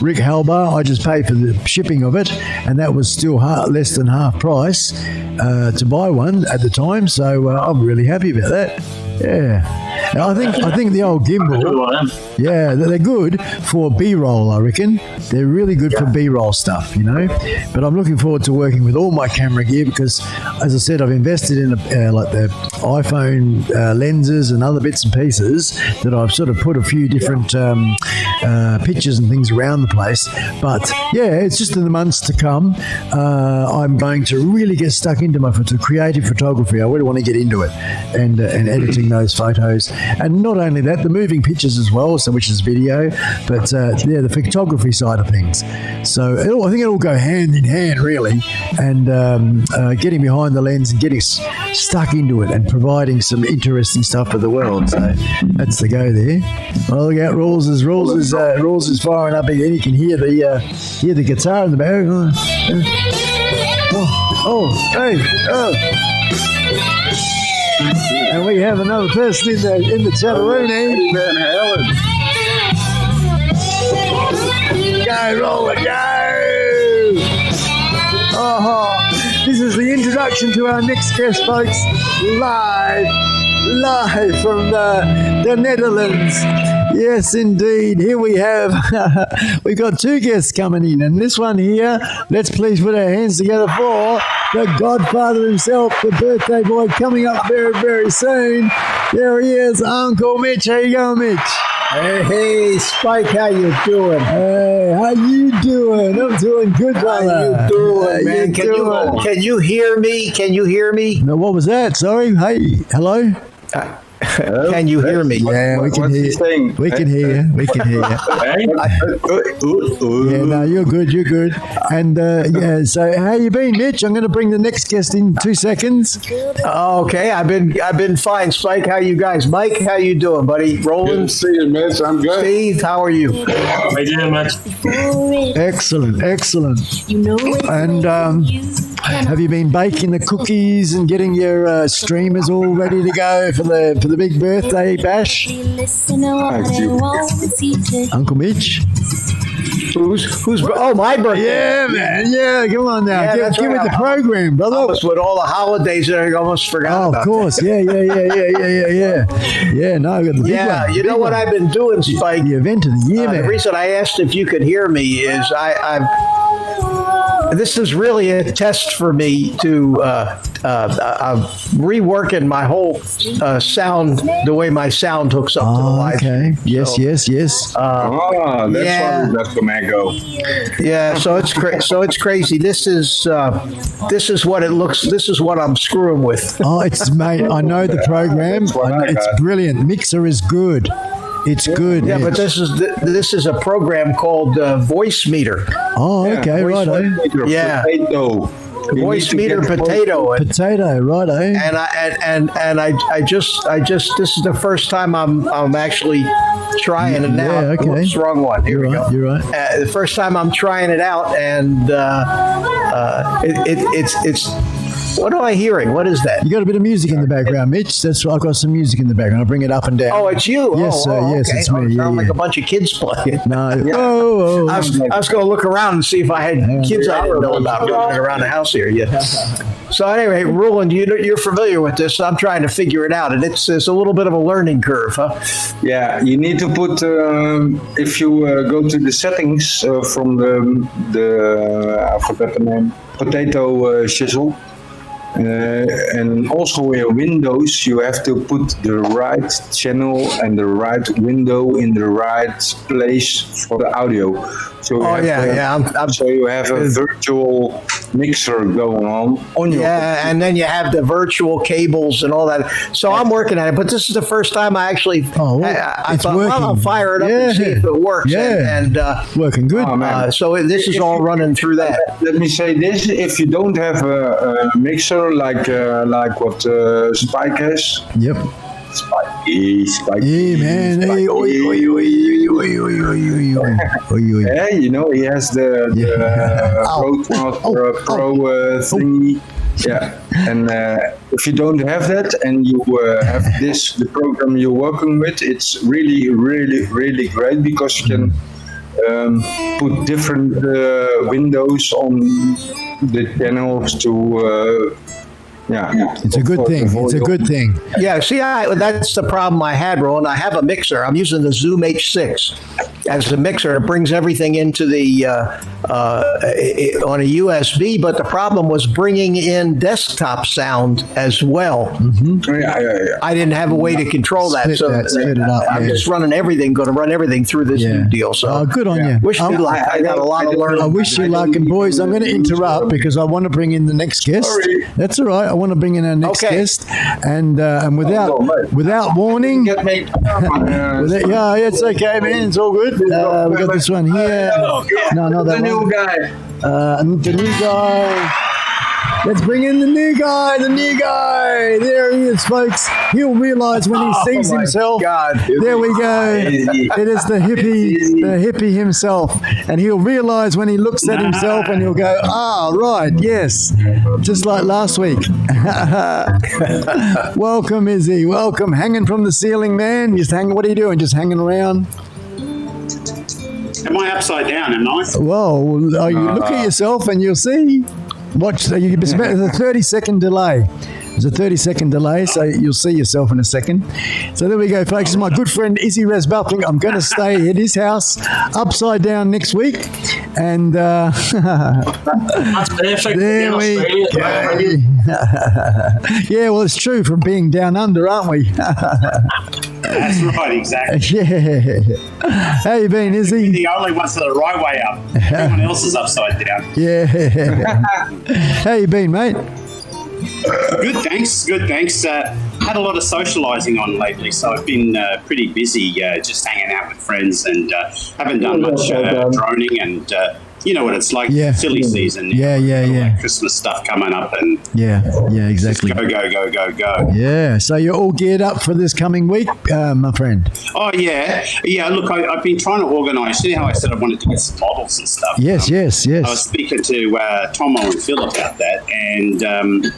Rick Halbar. I just paid for the shipping of it, and that was still less than half price to buy one at the time. So I'm really happy about that. Yeah. And I think the old gimbal, yeah, they're good for B-roll, I reckon. They're really good for B-roll stuff, But I'm looking forward to working with all my camera gear because, as I said, I've invested in like the iPhone lenses and other bits and pieces that I've sort of put a few different pictures and things around the place. But yeah, it's just in the months to come. I'm going to really get stuck into my creative photography. I really want to get into it and editing those photos. And not only that, the moving pictures as well, so which is video, but the photography side of things. So I think it'll go hand in hand, really, and getting behind the lens and getting stuck into it and providing some interesting stuff for the world. So that's the go there. Oh, look out, Rawls is firing up again. You can hear the guitar in the background. And we have another person in the chat room, Van Halen. Go, roller, go! Oh, this is the introduction to our next guest, folks. Live from the Netherlands. Yes, indeed. Here we have, we've got two guests coming in, and this one here, let's please put our hands together for the Godfather himself, the birthday boy coming up very, very soon. There he is, Uncle Mitch. How you going, Mitch? Hey, Spike, how you doing? Hey, how you doing? I'm doing good, brother. How you doing, man? Can you hear me? Can you hear me? No, what was that? Sorry. Hey, hello? Can you hear me? Yeah, we can hear you. We can hear you. We can hear you. Yeah, no, you're good. And so how you been, Mitch? I'm going to bring the next guest in 2 seconds. Okay, I've been fine. Spike, how you guys? Mike, how you doing, buddy? Roland? Good to see you, Mitch. I'm good. Steve, how are you? How you doing, Mitch? Excellent. And have you been baking the cookies and getting your streamers all ready to go for the big birthday bash? Uncle Mitch? Who's my birthday? Yeah, man. Yeah, come on now. Yeah, give me the program, brother. Almost with all the holidays that I almost forgot about. Of course. Yeah. Yeah, no, I got the big one. You know what I've been doing, Spike? The event of the year, man. The reason I asked if you could hear me is this is really a test for me to reworking my whole sound, the way my sound hooks up to the live. Okay. Yes. That's why we let the man go. Yeah. So it's crazy. This is what it looks. This is what I'm screwing with. Mate. I know the program. It's brilliant. Mixer is good. It's good. Yeah, but this is a program called Voice Meter. Oh, okay, right. Yeah. Voice meter potato. Potato, right? And I just this is the first time I'm actually trying it now. Yeah, okay. Oops, wrong one. Here we go. You're right. The first time I'm trying it out, and it's what am I hearing? What is that? You got a bit of music in the background, Mitch. That's I've got some music in the background. I'll bring it up and down. Oh, it's you. Yes, sir. Yes, okay. it's me. Sound like Yeah. a bunch of kids playing. No. Oh. I was going to look around and see if I had kids I didn't know about running around the house here. Yeah. So anyway, Roland, you're familiar with this. So I'm trying to figure it out, and it's a little bit of a learning curve, huh? Yeah, you need to put if you go to the settings from the I forgot the name, potato chisel. And also in Windows, you have to put the right channel and the right window in the right place for the audio. So so you have a virtual mixer going on your and then you have the virtual cables and all that. So I'm working at it, but this is the first time I actually. I thought, working. well, I'll fire it up and see if it works. Yeah, and working good. So this is all running through that. Let me say this: if you don't have a mixer like what Spike has. Yep. Spiky. Yeah, man. Hey, Yeah, you know, he has the Rodecaster Pro thingy. Yeah, and if you don't have that and you have the program you're working with, it's really, really, really great because you can put different windows on the channels to. It's a good thing. It's a good thing. Yeah, see, that's the problem I had, Roland. I have a mixer. I'm using the Zoom H6 as a mixer. It brings everything into the on a USB, but the problem was bringing in desktop sound as well. Mm-hmm. I didn't have a way to control that, Split so it up, I'm just going to run everything through this new deal. So good on you. Wish me luck. I got a lot of learning. I wish you luck, and boys, I'm going to interrupt because I want to bring in the next guest. Sorry. That's all right. I want to bring in our next guest, and without warning. It's okay, man. It's all good. We got this one here. No, not that new one. guy. The new guy. Let's bring in the new guy. There he is, folks. He'll realize when he sees himself. God. There we go. It is the hippie himself. And he'll realize when he looks at himself and he'll go, right, yes. Just like last week. Welcome, Izzy. Welcome. Hanging from the ceiling, man. What are you doing? Just hanging around? Am I upside down, am I? Well, you look at yourself and you'll see. Watch, there's a 30-second delay. There's a 30-second delay, so you'll see yourself in a second. So there we go, folks. This is my good friend Izzy Resbuffling. I'm going to stay at his house upside down next week. And That's perfect. there we go. Yeah, well, it's true from being down under, aren't we? That's right, exactly. Yeah. How you been, Izzy? The only ones that are right way up. Everyone else is upside down. Yeah. How you been, mate? Good, thanks. Had a lot of socialising on lately, so I've been pretty busy just hanging out with friends and haven't done much droning and you know what it's like, silly season. Yeah. Like Christmas stuff coming up and exactly. Just go. Yeah, so you're all geared up for this coming week, my friend. Oh, yeah. Look, I've been trying to organise. You know how I said I wanted to get some models and stuff? Yes. I was speaking to Tomo and Phil about that, and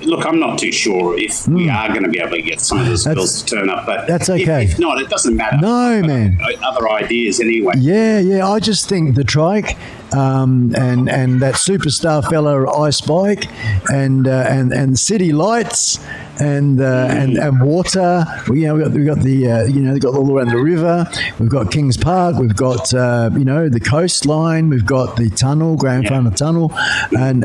look, I'm not too sure if we are going to be able to get some of those bills to turn up, but that's okay. If not, it doesn't matter. No, man. Other ideas anyway. Yeah. I just think the trike and that superstar fella iSpike and city lights and water. We got the got all around the river. We've got Kings Park. We've got the coastline. We've got the tunnel, Grand Farmer Tunnel, and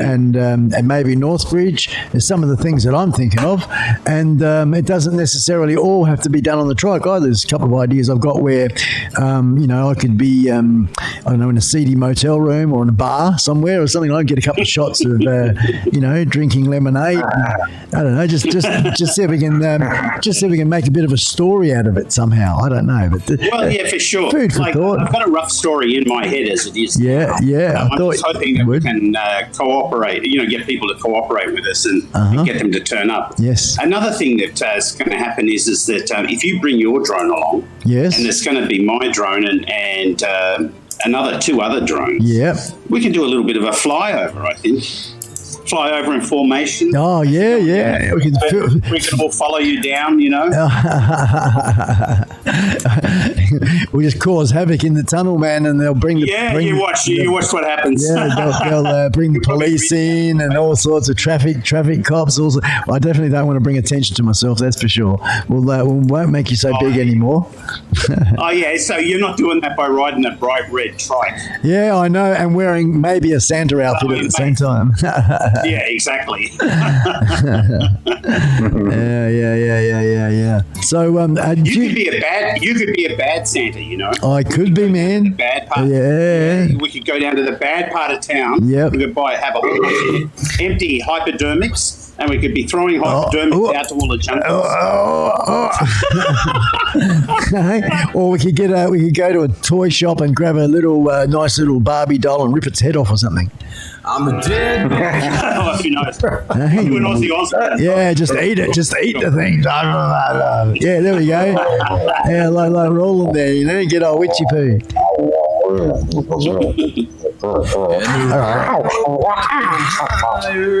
maybe Northbridge. There's some of the things that I'm thinking of, and it doesn't necessarily all have to be done on the trike either. There's a couple of ideas I've got where I could be in a seedy motel room or in a bar somewhere or something. I get a couple of shots of drinking lemonade. I don't know, just just see if we can make a bit of a story out of it somehow. I don't know, but well, yeah, for sure. Food for thought. I've got a rough story in my head as it is. Yeah. I'm just hoping that we can cooperate. Get people to cooperate with us and get them to turn up. Yes. Another thing that is going to happen is that if you bring your drone along, yes, and it's going to be my drone and two other drones. Yep. We can do a little bit of a flyover, I think. Flyover in formation. Oh, yeah. We can all follow you down, We'll just cause havoc in the tunnel, man, and they'll bring the... Yeah, you watch what happens. Yeah, they'll bring the police in and all sorts of traffic cops. Also, I definitely don't want to bring attention to myself, that's for sure. We won't make you so big anymore. Oh, yeah, so you're not doing that by riding a bright red trike. Yeah, I know, and wearing maybe a Santa outfit at the same time. Yeah, exactly. Yeah. So, you could be a bad Santa, I could be, man. The bad part. Yeah. We could go down to the bad part of town. Yep. We could have a whole bunch of empty hypodermics. And we could be throwing hypodermics out to all the junkers. Or we could go to a toy shop and grab a little nice little Barbie doll and rip its head off or something. I'm a dead man. Who knows? Do an Aussie. Yeah, just eat it. Just eat the thing. Yeah, there we go. Yeah, like rolling there, get all witchy poo.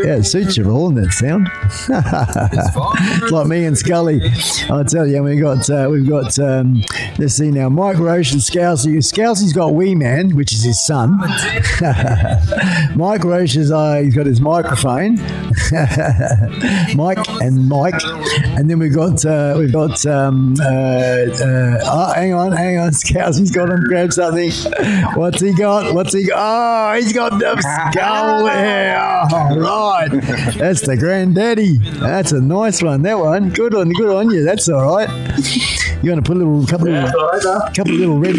Yeah, it suits you rolling that sound. It's like me and Skully. I tell you, we've got let's see now, Mike Roche and Scousey. Scousey's got Wee Man, which is his son. Mike Roche he's got his microphone. Mike, and then we've got hang on, Scousey's got him. Grab something. What's he got? Oh, he's got the skull there. Oh, right. That's the granddaddy. That's a nice one. That one. Good on you. That's all right. You want to put a couple of little red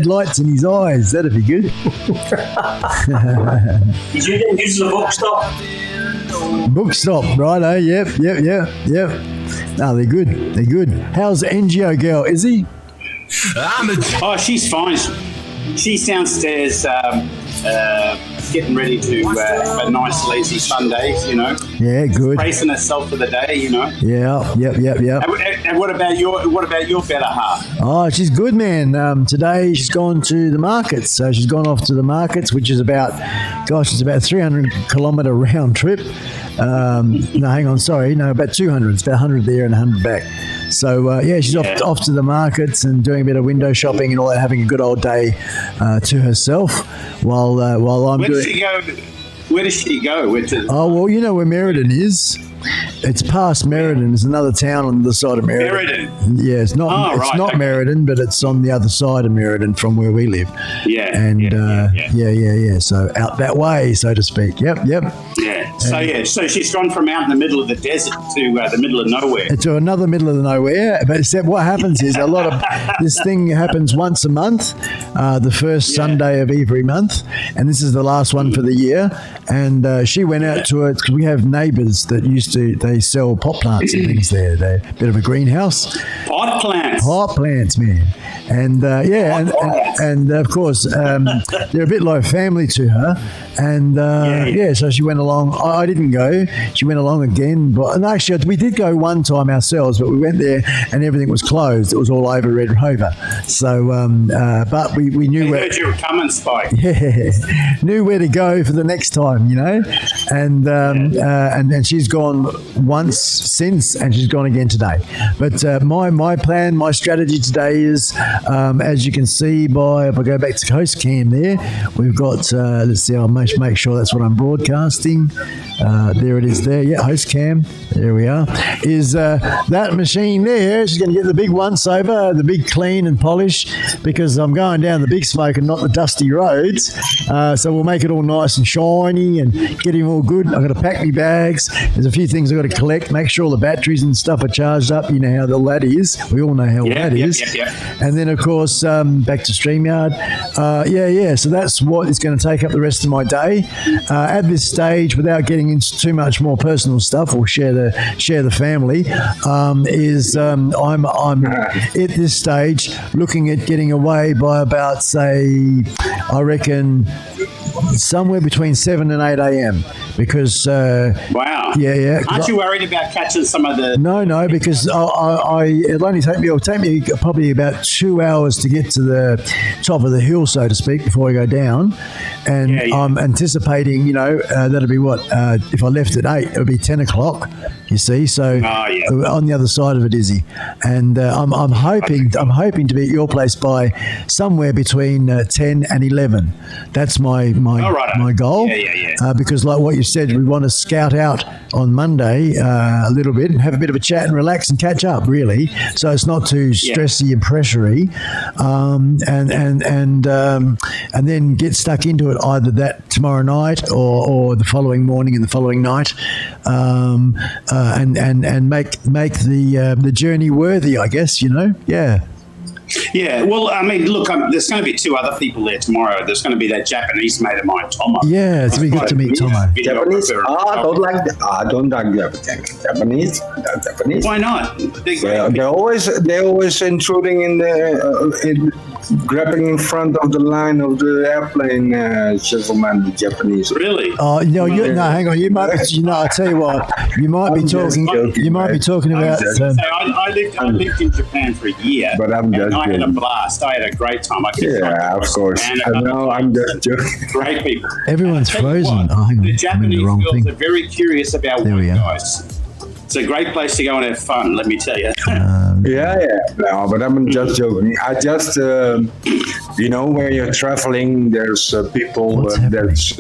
lights in his eyes. That'd be good. Did you get used to the book stop? Book stop, righto. Yep. No, they're good. How's the NGO girl? Is he? Oh, she's fine. She's downstairs getting ready to have a nice lazy Sunday, Yeah, good. Bracing herself for the day, Yeah, yep. And what about your better half? Oh, she's good, man. Today she's gone to the markets. So she's gone off to the markets, which is about 300-kilometre round trip. No, hang on, sorry. No, about 200. It's about 100 there and 100 back. So, she's off to the markets and doing a bit of window shopping and all that, having a good old day to herself while I'm Where does she go? Oh, well, you know where Meriden is. It's past Meriden. There's another town on the side of Meriden. Yeah, it's not Meriden, but it's on the other side of Meriden from where we live. Yeah. And yeah. So out that way, so to speak. Yep. Yeah. So she's gone from out in the middle of the desert to the middle of nowhere. To another middle of nowhere. But except what happens is a lot of this thing happens once a month, the first Sunday of every month, and this is the last one for the year. And she went out to it because we have neighbours that they sell pot plants and things there. They're a bit of a greenhouse. Pot plants, man. And and of course they're a bit like family to her. And so she went along. I didn't go. She went along again. And actually, we did go one time ourselves, but we went there and everything was closed. It was all over Red Rover. So, but we knew where. Heard you were coming, Spike. Yeah, knew where to go for the next time, And she's gone once since, and she's gone again today. But my plan, my strategy today is, as you can see if I go back to host cam there, we've got. Let's see. I'll make sure that's what I'm broadcasting. There it is there. Yeah, host cam. There we are. Is that machine there? She's going to get the big once over, the big clean and polish, because I'm going down the big smoke and not the dusty roads. So we'll make it all nice and shiny and get him all good. I've got to pack my bags. There's a few things I've got to collect, make sure all the batteries and stuff are charged up. You know how all that is. We all know how that is. Yep. And And then, of course, back to StreamYard. So that's what is going to take up the rest of my day. At this stage, without getting into too much more personal stuff or share the family, I'm at this stage looking at getting away by about, say, I reckon somewhere between 7 and 8 a.m. because wow, yeah. Aren't you worried about catching some of the? No, because it'll only take me probably about 2 hours to get to the top of the hill, so to speak, before I go down. And I'm anticipating, that'll be what if I left at 8, it'll be 10 o'clock. You see, so on the other side of it, Izzy, and I'm hoping to be at your place by somewhere between 10 and 11. That's my goal. Because like what you said, we want to scout out on Monday a little bit and have a bit of a chat and relax and catch up, really. So it's not too stressy and pressury, and then get stuck into it either that tomorrow night or the following morning and the following night, and make the journey worthy, I guess. Yeah, well, I mean, look, there's going to be 2 other people there tomorrow. There's going to be that Japanese mate of mine, Tomo. Yeah, it's really good to meet Tomo. Japanese? I don't like Japanese. Japanese. Why not? They're always intruding in grabbing in front of the line of the airplane, gentlemen, the Japanese. Really? Hang on. You might, I tell you what, you might be talking about. I lived in Japan for a year, but I had a blast. I had a great time. Of course. I'm just joking. Great people. Everyone's frozen. Hang on. The Japanese wrong girls thing. are very curious about white guys. It's a great place to go and have fun, let me tell you. No, but I'm just joking. I just, where you're traveling, there's people that's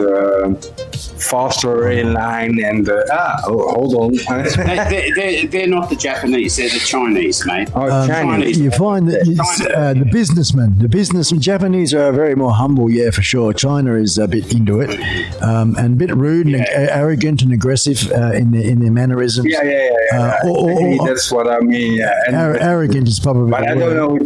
faster in line and, hold on. they're not the Japanese, they're the Chinese, mate. Chinese. You find that the businessmen, Japanese are very more humble, for sure. China is a bit into it, and a bit rude and arrogant and aggressive in their mannerisms. That's what I mean. Arrogant is probably. But I don't know.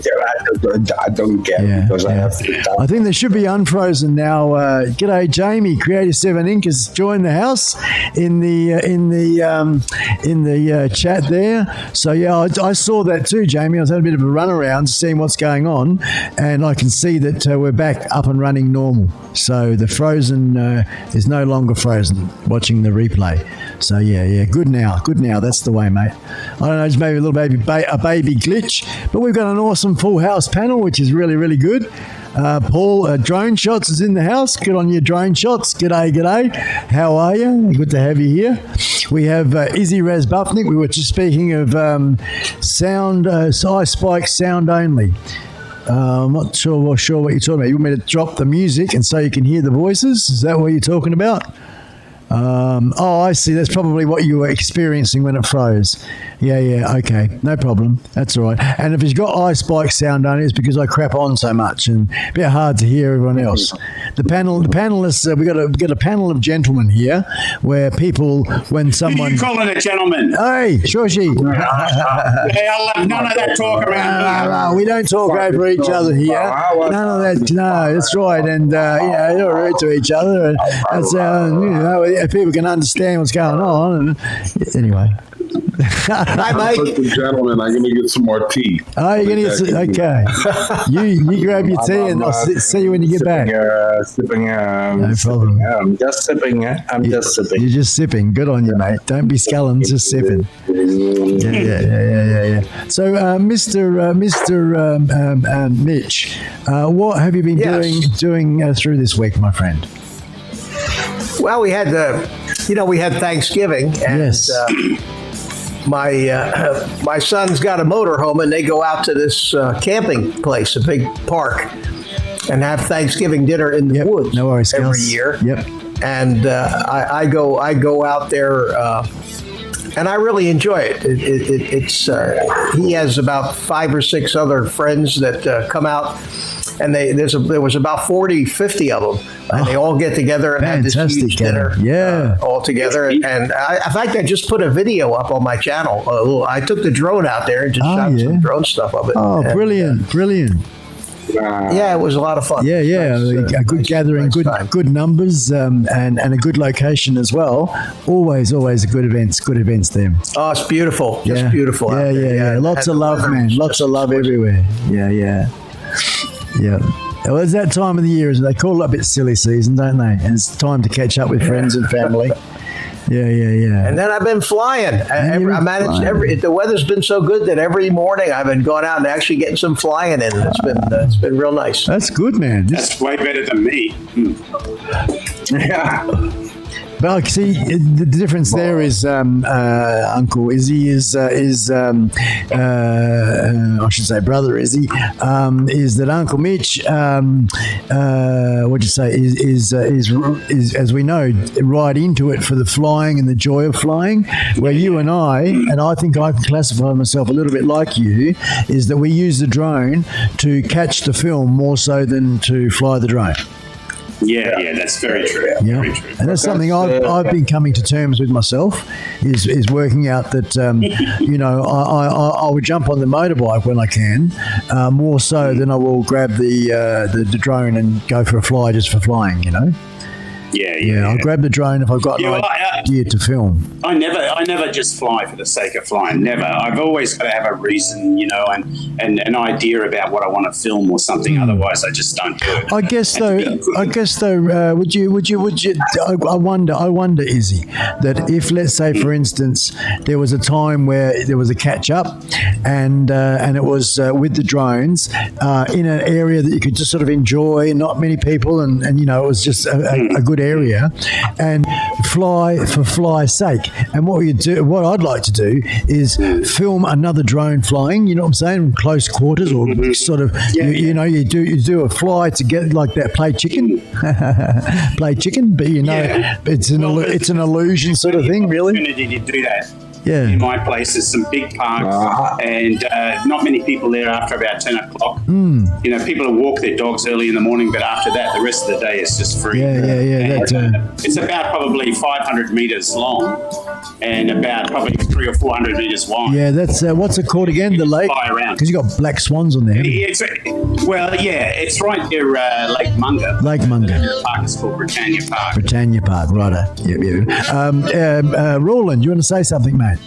I don't get because I have to. I think they should be unfrozen now. G'day, Jamie. Creative 7 Inc. has joined the house in the chat there. So I saw that too, Jamie. I was having a bit of a run around, seeing what's going on, and I can see that we're back up and running normal. So the frozen is no longer frozen. Watching the replay. So good now. That's the way, mate. I don't know, it's maybe a little baby glitch, but we've got an awesome full house panel, which is really, really good. Paul, Drone Shots is in the house. Good on you, Drone Shots. G'day. How are you? Good to have you here. We have Izzy Raz Buffnick. We were just speaking of sound, iSpike sound only. I'm not sure what you're talking about. You want me to drop the music and so you can hear the voices? Is that what you're talking about? I see. That's probably what you were experiencing when it froze. Okay, no problem. That's all right. And if it's got iSpike sound only, it's because I crap on so much and a bit hard to hear everyone else. The panelists, we got a panel of gentlemen here, where people, when someone, you calling a gentleman? Hey, Shoshi. I'll have none of that talk around. No, we don't talk over each other here. None of that. No, that's right. And you're rude to each other. And that's people can understand what's going on. And anyway. Hi, Mike. Gentlemen, I'm going to get some more tea. Oh, you're going to get some, okay. You grab your tea and I'll see you when you get back. No problem. I'm just sipping. You're just sipping. Good on you, mate. Don't be scullins, just sipping. Yeah. So, Mr. Mitch, what have you been doing through this week, my friend? Well, we had Thanksgiving, and my son's got a motorhome, and they go out to this camping place, a big park, and have Thanksgiving dinner in the woods. No worries, every year. Yep. And I go out there and I really enjoy it. It's he has about 5 or 6 other friends that come out, and there was about 40, 50 of them, and they all get together and have this huge dinner, all together. And in fact, I just put a video up on my channel. I took the drone out there and just shot some drone stuff of it. Oh, brilliant! Yeah, it was a lot of fun. Yeah, a good gathering, good numbers, and a good location as well. Always a good events there. Oh, it's beautiful. Just beautiful. Yeah. Lots of love, man. Lots of love everywhere. Yeah. Well, it's that time of the year, they call it a bit silly season, don't they? And it's time to catch up with friends and family. Yeah. And then I've been flying. I managed the weather's been so good that every morning I've been going out and actually getting some flying in. It's been real nice. That's good, man. That's way better than me. Yeah. But see, the difference there is, Uncle Izzy is I should say brother Izzy, is that Uncle Mitch, what'd you say, is as we know, right into it for the flying and the joy of flying. Where you and I think I can classify myself a little bit like you, is that we use the drone to catch the film more so than to fly the drone. Yeah, that's very true. Yeah, very true. And that's something I've been coming to terms with myself, is working out that I would jump on the motorbike when I can, more so than I will grab the drone and go for a fly just for flying. Yeah. I'll grab the drone if I've got an idea to film. I never just fly for the sake of flying. Never. I've always got to have a reason, and an idea about what I want to film or something. Otherwise, I just don't do it. I guess though, would you? I wonder, Izzy, that if, let's say, for instance, there was a time where there was a catch up, and it was with the drones in an area that you could just sort of enjoy, not many people, and it was just a good area, and fly for fly's sake. And what I'd like to do is film another drone flying. You know what I'm saying? Close quarters, or sort of. You do a fly to get like that. Play chicken, but it's an illusion sort of thing, really. Opportunity to do that. Yeah. In my place, there's some big parks, and not many people there after about 10 o'clock. People will walk their dogs early in the morning, but after that, the rest of the day is just free. It's about probably 500 meters long and about probably 300 or 400 meters wide. Yeah, that's what's it called again? The lake? Because you got black swans on there. It's right near Lake Munga. Lake Munga. The park is called Britannia Park. Britannia Park, righto. Yeah. Roland, you want to say something, mate?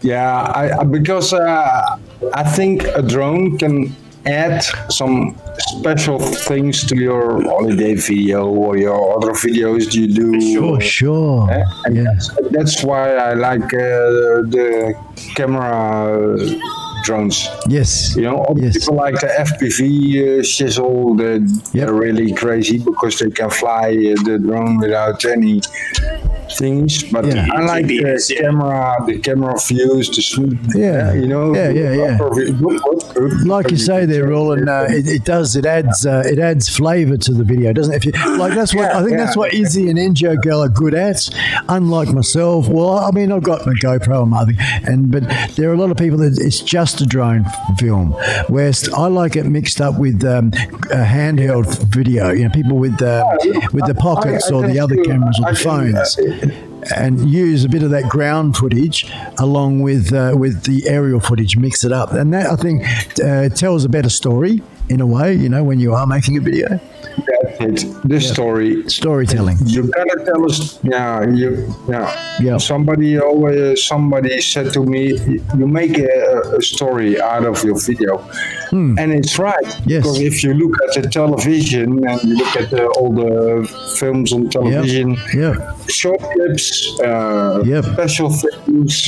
Yeah, because I think a drone can add some special things to your holiday video or your other videos you do. Sure. And that's why I like the camera drones. Yes. People like the FPV shizzle. They're really crazy because they can fly the drone without any things, but I like the camera views, the smooth. Like you say there, Roland, it adds flavour to the video, doesn't it? That's what Izzy and NGO Girl are good at. Unlike myself, I've got my GoPro and my thing, but there are a lot of people that it's just a drone film. Whereas I like it mixed up with a handheld video. People with the pockets or the other cameras or the phones. And use a bit of that ground footage along with the aerial footage, mix it up, and that I think tells a better story in a way. When you are making a video. That's it. Storytelling. You gotta tell us. Somebody said to me, you make a story out of your video, and it's right. Yes. Because if you look at the television and you look at all the films on television, short clips, special things.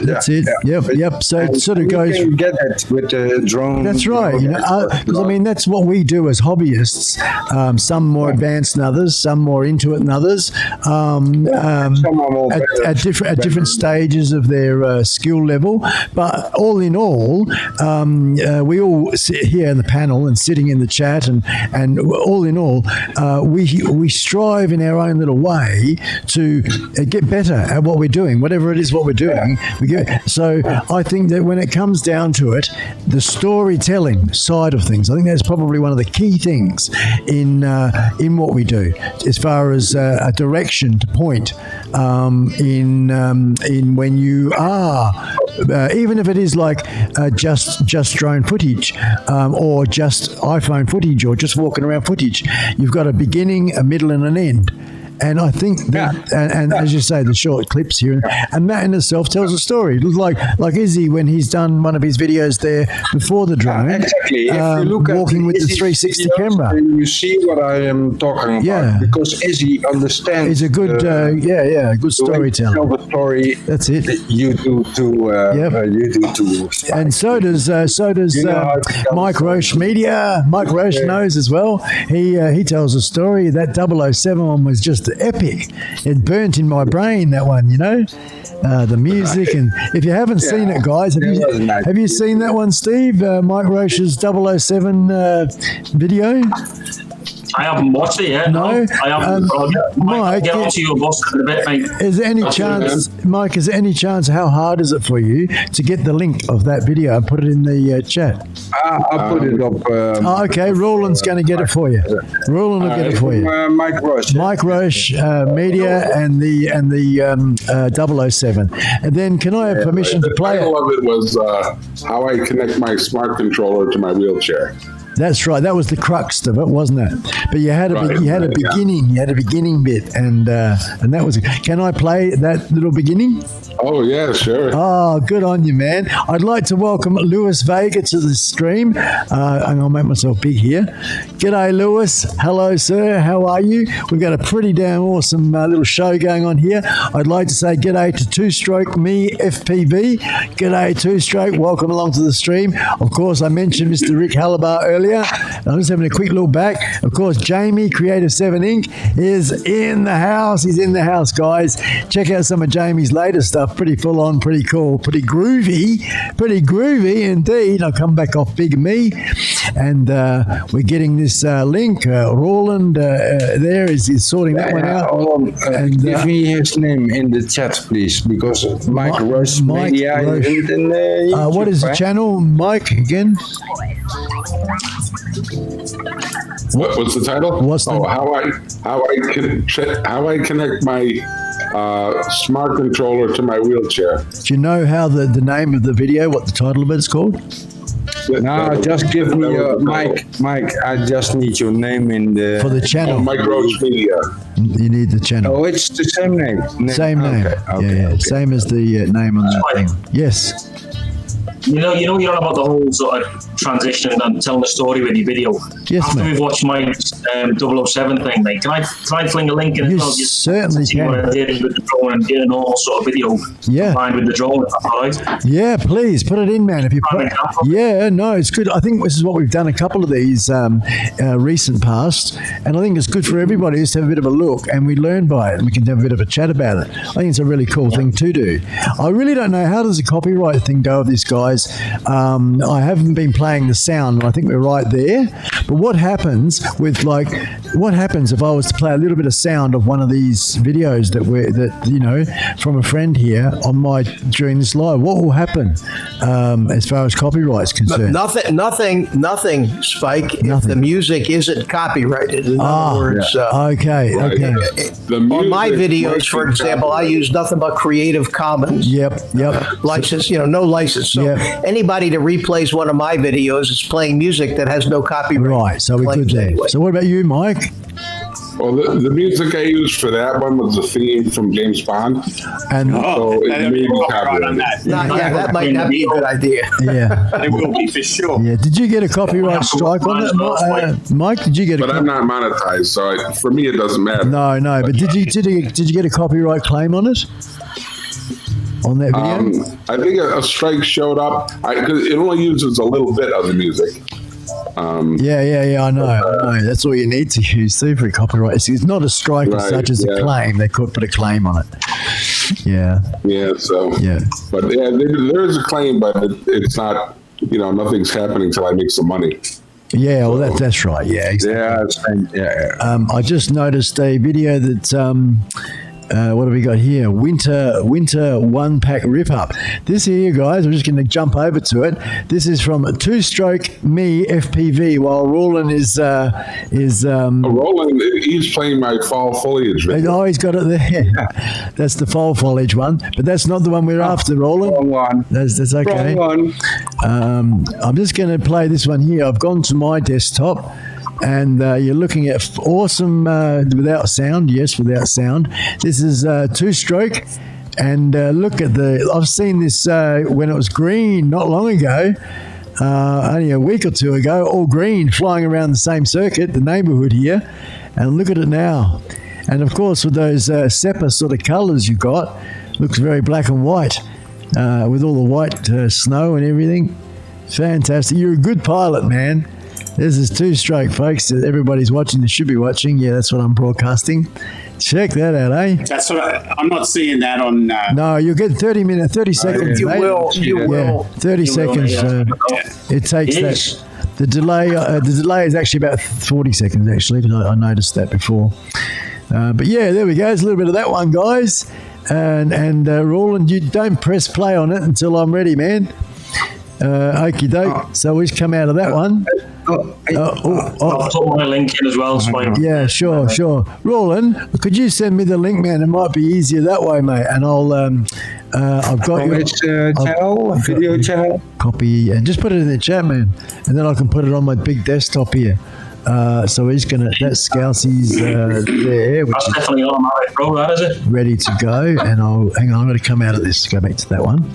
That's it. Yep. So it sort of goes. You can get it with the drone. That's right. Because that's what we do as hobbyists, some more advanced than others, some more into it than others, at different stages of their skill level. But all in all, we all sit here in the panel and sitting in the chat, and all in all, we strive in our own little way to get better at what we're doing, whatever it is what we're doing. So I think that when it comes down to it, the storytelling side of things, I think that's probably one of the key things in what we do, as far as a direction to point in when you are, even if it is like just drone footage or just iPhone footage or just walking around footage, you've got a beginning, a middle, and an end. And I think that, and as you say, the short clips here, and that in itself tells a story. Like Izzy, when he's done one of his videos there before the drone, exactly. If you look walking at with the 360 videos, camera, you see what I am talking about. Yeah. Because Izzy understands. He's a good, good storyteller. Tell the story. That's it. You do too. You do too. And so does Mike Roche Media. Mike Roche knows as well. He tells a story. That 007 one was just epic. It burnt in my brain, that one, the music. And if you haven't seen it, guys, have you seen that one, Steve? Mike Roche's 007 video? I haven't watched it yet. No, I haven't. Mike, get onto your boss in a bit, mate. Is there any chance, Mike? Is there any chance? How hard is it for you to get the link of that video and put it in the chat? I'll put it up. Okay, Roland's going to get it for you. Roland will get it for you. Mike Roche. Mike Roche Media and the 007. And then, can I have permission to play it? The title of it was "How I Connect My Smart Controller to My Wheelchair." That's right. That was the crux of it, wasn't it? But you had a beginning. You had a beginning bit, and that was. Can I play that little beginning? Oh yeah, sure. Oh, good on you, man. I'd like to welcome Louis Vega to the stream. And I'll make myself big here. G'day, Louis. Hello, sir. How are you? We've got a pretty damn awesome little show going on here. I'd like to say g'day to Two Stroke Me FPV. G'day, Two Stroke. Welcome along to the stream. Of course, I mentioned Mr. Rick Halabar earlier. I'm just having a quick look back. Of course, Jamie, Creative 7 Inc. is in the house. He's in the house, guys. Check out some of Jamie's latest stuff. Pretty full on, pretty cool, pretty groovy indeed. I'll come back off Big Me. And we're getting this link. Roland there is sorting that one out. And give me his name in the chat, please, because Mike Roche Media isn't in the what is the channel, Mike, again? What's the title? How I connect my smart controller to my wheelchair. Do you know how the name of the video, what the title of it is called? No, just give me Mike. I just need your name in the for the channel. Mike Roche Media. You need the channel. Oh, it's the same name. Same name. Okay. Same as the name on that thing. Yes. You know you're on about the whole sort of transition and telling the story with your video. Yes, After mate. we've watched my 007 thing, mate, can I fling a link in? You as well? Just certainly see can. what I did with the drone and get a normal sort of video combined with the drone. If that's all right. Yeah, please put it in, man. If you it's good. I think this is what we've done a couple of these recent past, and I think it's good for everybody just to have a bit of a look, and we learn by it, and we can have a bit of a chat about it. I think it's a really cool thing to do. I really don't know how does the copyright thing go with this, guys. I haven't been playing the sound, and I think we're right there. But what happens if I was to play a little bit of sound of one of these videos from a friend here during this live? What will happen as far as copyright's concerned? Nothing, Spike. If the music isn't copyrighted, in other words. Okay. On my videos, for example, I use nothing but Creative Commons. Yep. License, no license. So anybody that replays one of my videos is playing music that has no copyright. Right, so we're good there. So what about you, Mike? Well, the music I used for that one was the theme from James Bond. And so it may be copyrighted. That might not be a good idea. Yeah. It will be for sure. Yeah. Did you get a copyright strike on it, Mike? Did you get? But I'm not monetized, so for me it doesn't matter. No. But did you get a copyright claim on it? On that video? I think a strike showed up because it only uses a little bit of the music. I know. That's all you need to use too for copyright. It's not a strike as such as a claim. They could put a claim on it. Yeah. Yeah. So. Yeah. But there is a claim, but it's not. Nothing's happening till I make some money. Yeah, well, that's right. Yeah, exactly. I just noticed a video that. What have we got here? Winter one pack rip up. This here, guys, I'm just going to jump over to it. This is from a 2-stroke me FPV. While Roland is Roland, he's playing my fall foliage video. Oh, he's got it there. That's the fall foliage one, but that's not the one we're after, Roland. Wrong one. That's okay. Wrong one. I'm just going to play this one here. I've gone to my desktop. And you're looking at awesome without sound. Yes, without sound. This is 2-stroke. And look at I've seen this when it was green not long ago, only a week or two ago, all green, flying around the same circuit, the neighborhood here. And look at it now. And of course, with those sepia sort of colors you've got, looks very black and white with all the white snow and everything. Fantastic. You're a good pilot, man. This is 2-stroke, folks. Everybody's watching. They should be watching. Yeah, that's what I'm broadcasting. Check that out, eh? That's what I'm not seeing that on. No, you'll get 30 seconds. You mate. will. You will. 30 seconds. It takes that. The delay is actually about 40 seconds. Actually, I noticed that before. But yeah, there we go. It's a little bit of that one, guys. And Roland, you don't press play on it until I'm ready, man. Okie doke. So we've come out of that one. I'll put my link in as well. Yeah, sure. Roland, could you send me the link, man? It might be easier that way, mate. And I've got your video channel. Copy and just put it in the chat, man. And then I can put it on my big desktop here. So he's gonna. That's Scousy's there, which that's definitely automatic, bro. That is it. Ready to go. And hang on. I'm going to come out of this. Go back to that one.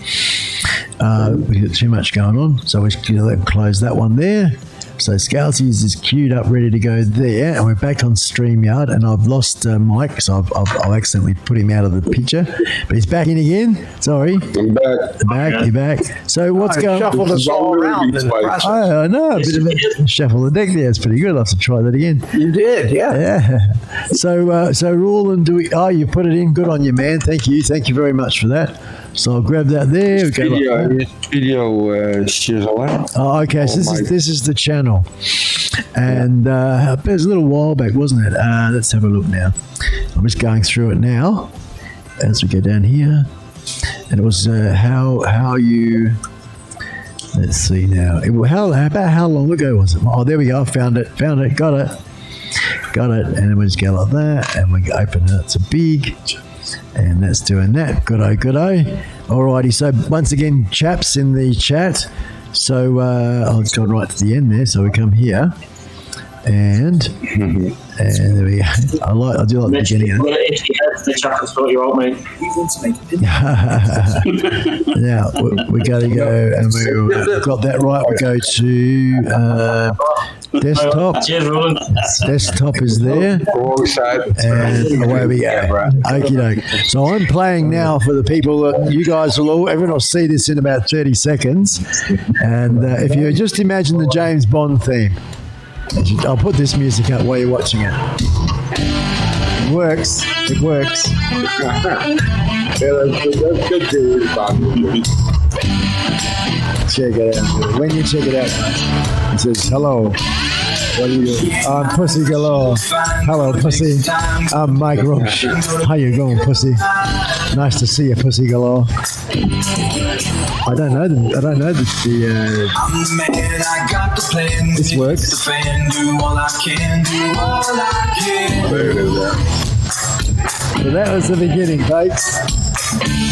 We got too much going on, so we're going to close that one there. So Scousy's is queued up, ready to go there, and we're back on StreamYard. And I've lost Mike, so I've accidentally put him out of the picture, but he's back in again. Sorry, I'm back. You're back. So what's going on? Shuffle us all around. I know, a bit of a shuffle the deck there. It's pretty good. I'll have to try that again. You did, yeah. So Roland, you put it in. Good on you, man. Thank you very much for that. So I'll grab that there. Video shares away. Oh, okay. So this is the channel, and it was a little while back, wasn't it? Let's have a look now. I'm just going through it now as we go down here, and it was how you. Let's see now. How long ago was it? Oh, there we go. I found it. Got it. And we just go like that, and we open it. It's a big. And that's doing that. Good-o. Alrighty, so once again, chaps in the chat. So I'll go right to the end there. So we come here. And there we go. I do like the beginning of it. The chat can sort you out, mate. Now, we got to go, and we've got that right. We go to desktop. Cheers, Roland. Desktop is there. And away we go. Okie doke. So I'm playing now for the people that you guys everyone will see this in about 30 seconds. And if you just imagine the James Bond theme, I'll put this music up while you're watching it. It works. Check it out. When you check it out, it says, hello. What are you? I'm Pussy Galore. Hello, Pussy. I'm Mike Roche. How you going, Pussy? Nice to see you, Pussy Galore. I don't know the this works. So that was the beginning, folks.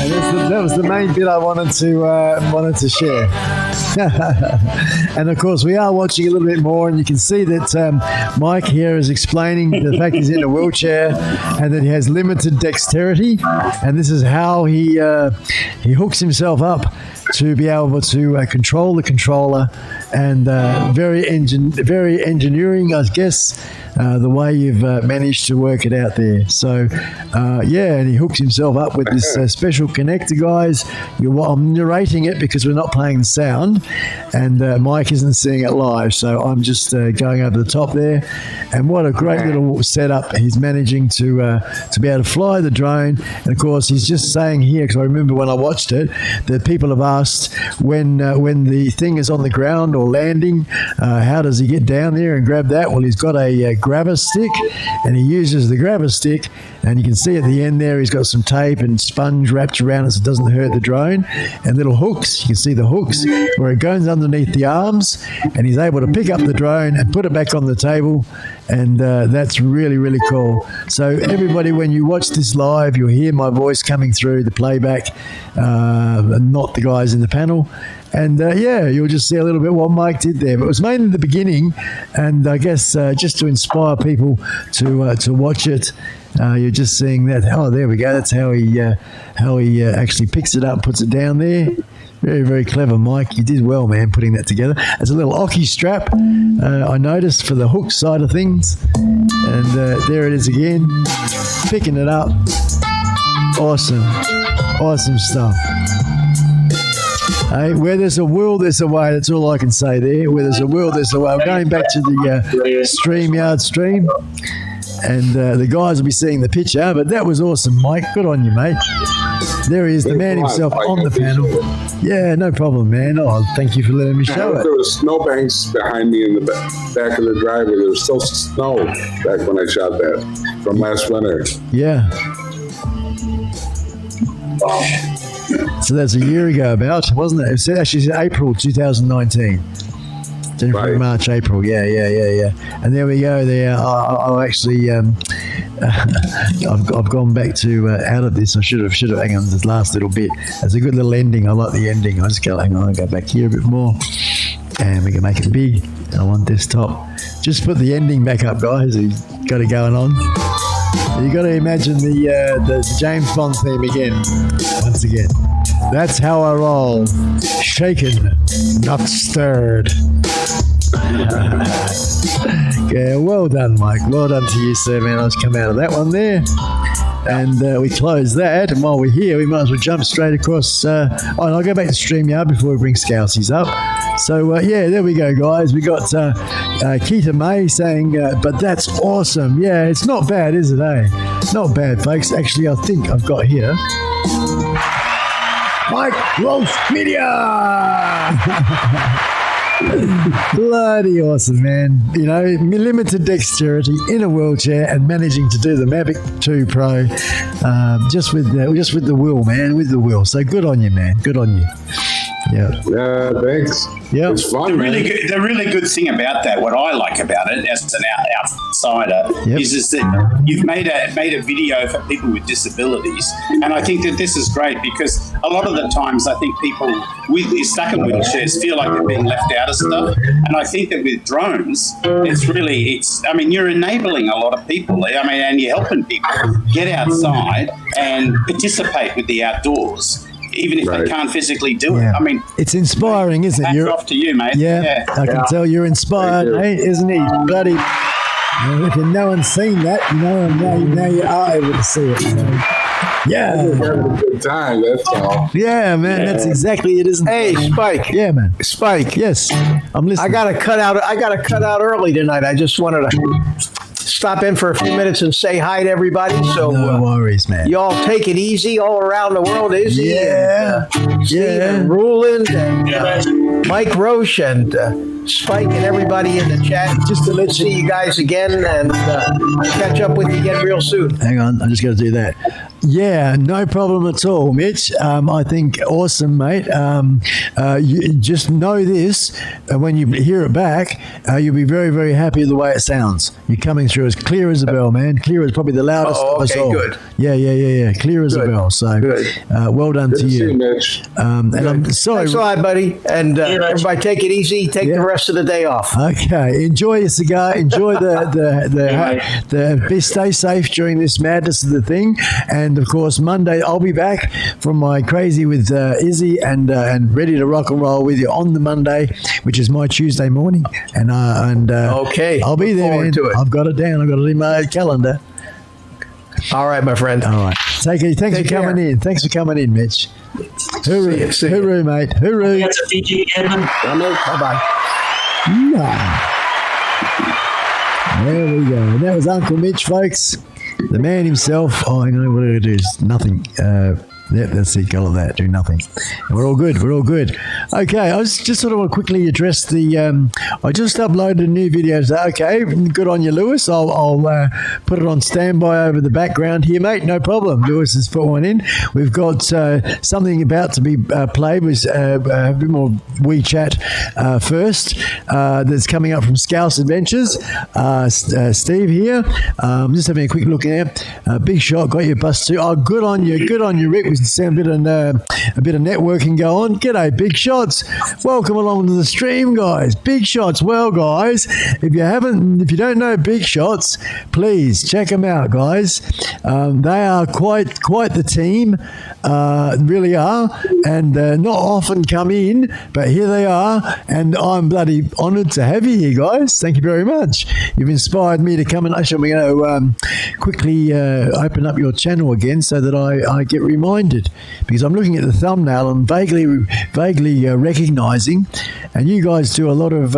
And that was the main bit I wanted to share. And of course, we are watching a little bit more, and you can see that Mike here is explaining the fact he's in a wheelchair and that he has limited dexterity, and this is how he hooks himself up to be able to control the controller, and very engineering, I guess, the way you've managed to work it out there. So, and he hooks himself up with this special connector, guys. I'm narrating it because we're not playing the sound, and Mike isn't seeing it live, so I'm just going over the top there. And what a great little setup he's managing to be able to fly the drone. And of course, he's just saying here, because I remember when I watched it, that people have asked when the thing is on the ground or landing, how does he get down there and grab that? Well, he's got a grabber stick, and he uses the grabber stick, and you can see at the end there he's got some tape and sponge wrapped around it so it doesn't hurt the drone, and little hooks. You can see the hooks where it goes underneath the arms, and he's able to pick up the drone and put it back on the table, and that's really, really cool. So everybody, when you watch this live, you'll hear my voice coming through the playback, not the guys in the panel. And you'll just see a little bit what Mike did there. But it was mainly the beginning, and I guess just to inspire people to watch it. You're just seeing that. Oh, there we go. That's how he actually picks it up, puts it down there. Very, very clever, Mike. You did well, man, putting that together. It's a little Oki strap, I noticed, for the hook side of things. And there it is again, picking it up. Awesome. Awesome stuff. Hey, where there's a will, there's a way. That's all I can say there. Where there's a will, there's a way. I'm going back to the StreamYard stream, and the guys will be seeing the picture. But that was awesome, Mike. Good on you, mate. There he is, the man himself on the panel. Yeah, no problem, man. Oh, thank you for letting me show it. There was snowbanks behind me in the back of the driveway. There was still snow back when I shot that from last winter. Yeah. So that's a year ago about, wasn't it? It was actually April 2019. January, March, April. Yeah. And there we go. There, I'll actually, I've gone back to out of this. I should have. Hang on, this last little bit. It's a good little ending. I like the ending. I just go. Hang on, I'll go back here a bit more, and we can make it big. I want desktop. Just put the ending back up, guys. You've got it going on. You got to imagine the James Bond theme again. Once again, that's how I roll. Shaken, not stirred. Yeah, well done, Mike. Well done to you, sir, man. Let's come out of that one there. And we close that. And while we're here, we might as well jump straight across. And I'll go back to StreamYard before we bring Scousies up. So, there we go, guys. We got Keita May saying, but that's awesome. Yeah, it's not bad, is it, eh? Not bad, folks. Actually, I think I've got here Mike Rolf Media. Bloody awesome, man. You know, limited dexterity in a wheelchair and managing to do the Mavic 2 Pro just with the wheel, man, with the wheel. So good on you, man. Good on you. Yeah. Yeah, thanks. Yeah. It's fun. The really good thing about that, what I like about it as an outsider, is that you've made a video for people with disabilities, and I think that this is great because a lot of the times I think people stuck in wheelchairs feel like they're being left out of stuff, and I think that with drones, you're enabling a lot of people. And you're helping people get outside and participate with the outdoors, even if they can't physically do it. It's inspiring, isn't it? Hats off to you, mate. Yeah, I can tell you're inspired, mate, isn't he? Bloody. If no one's seen that, and now you are able to see it. So. Yeah. Having a good time, that's all. Yeah, man, that's exactly it, isn't it? Hey, Spike. Yeah, man. Spike. Yes, I'm listening. I gotta cut out early tonight. I just wanted to stop in for a few minutes and say hi to everybody. So no worries, man. Y'all take it easy all around the world, Izzy. Yeah. And Ruland and Mike Roche and Spike and everybody in the chat. Just to let see you guys again and catch up with you again real soon. Hang on, I just got to do that. Yeah, no problem at all, Mitch. I think awesome, mate. You just know this, when you hear it back, you'll be very, very happy with the way it sounds. You're coming through as clear as a bell, man. Clear as probably the loudest of us all. Good. Yeah. Clear as a bell. So, well done to you. See you, Mitch. And I'm sorry. Thanks a lot, buddy. And everybody take it easy. Take the rest of the day off. Okay. Enjoy your cigar. Enjoy the stay safe during this madness of the thing. And And of course, Monday I'll be back from my crazy with Izzy and ready to rock and roll with you on the Monday, which is my Tuesday morning. Okay, I'll be look there. forward Man. to it. I've got it down. I've got it in my calendar. All right, my friend. All right. Take it. Thanks Take for coming care. in. Thanks for coming in, Mitch. Hooroo, See ya. hooroo, mate. Hooroo. That's a Fiji Edmund. Bye-bye. Yeah. There we go. And that was Uncle Mitch, folks. The man himself. Oh, hang on. What do I do? It's nothing. That's the colour of that. Do nothing. And we're all good. We're all good. Okay. I was just sort of want to quickly address the. I just uploaded a new video. So, okay. Good on you, Lewis. I'll put it on standby over the background here, mate. No problem. Lewis has put one in. We've got something about to be played with a bit more WeChat first. That's coming up from Scouse Adventures. Steve here. Just having a quick look there. Big shot. Got your bus too. Oh, good on you. Good on you, Rick. We can see a bit of networking go on. G'day, Big Shots. Welcome along to the stream, guys. Big Shots. Well, guys, if you don't know Big Shots, please check them out, guys. They are quite the team. Really are, and not often come in, but here they are, and I'm bloody honoured to have you here, guys. Thank you very much. You've inspired me to come and actually, we're going to quickly open up your channel again so that I get reminded, because I'm looking at the thumbnail and vaguely recognising, and you guys do a lot of.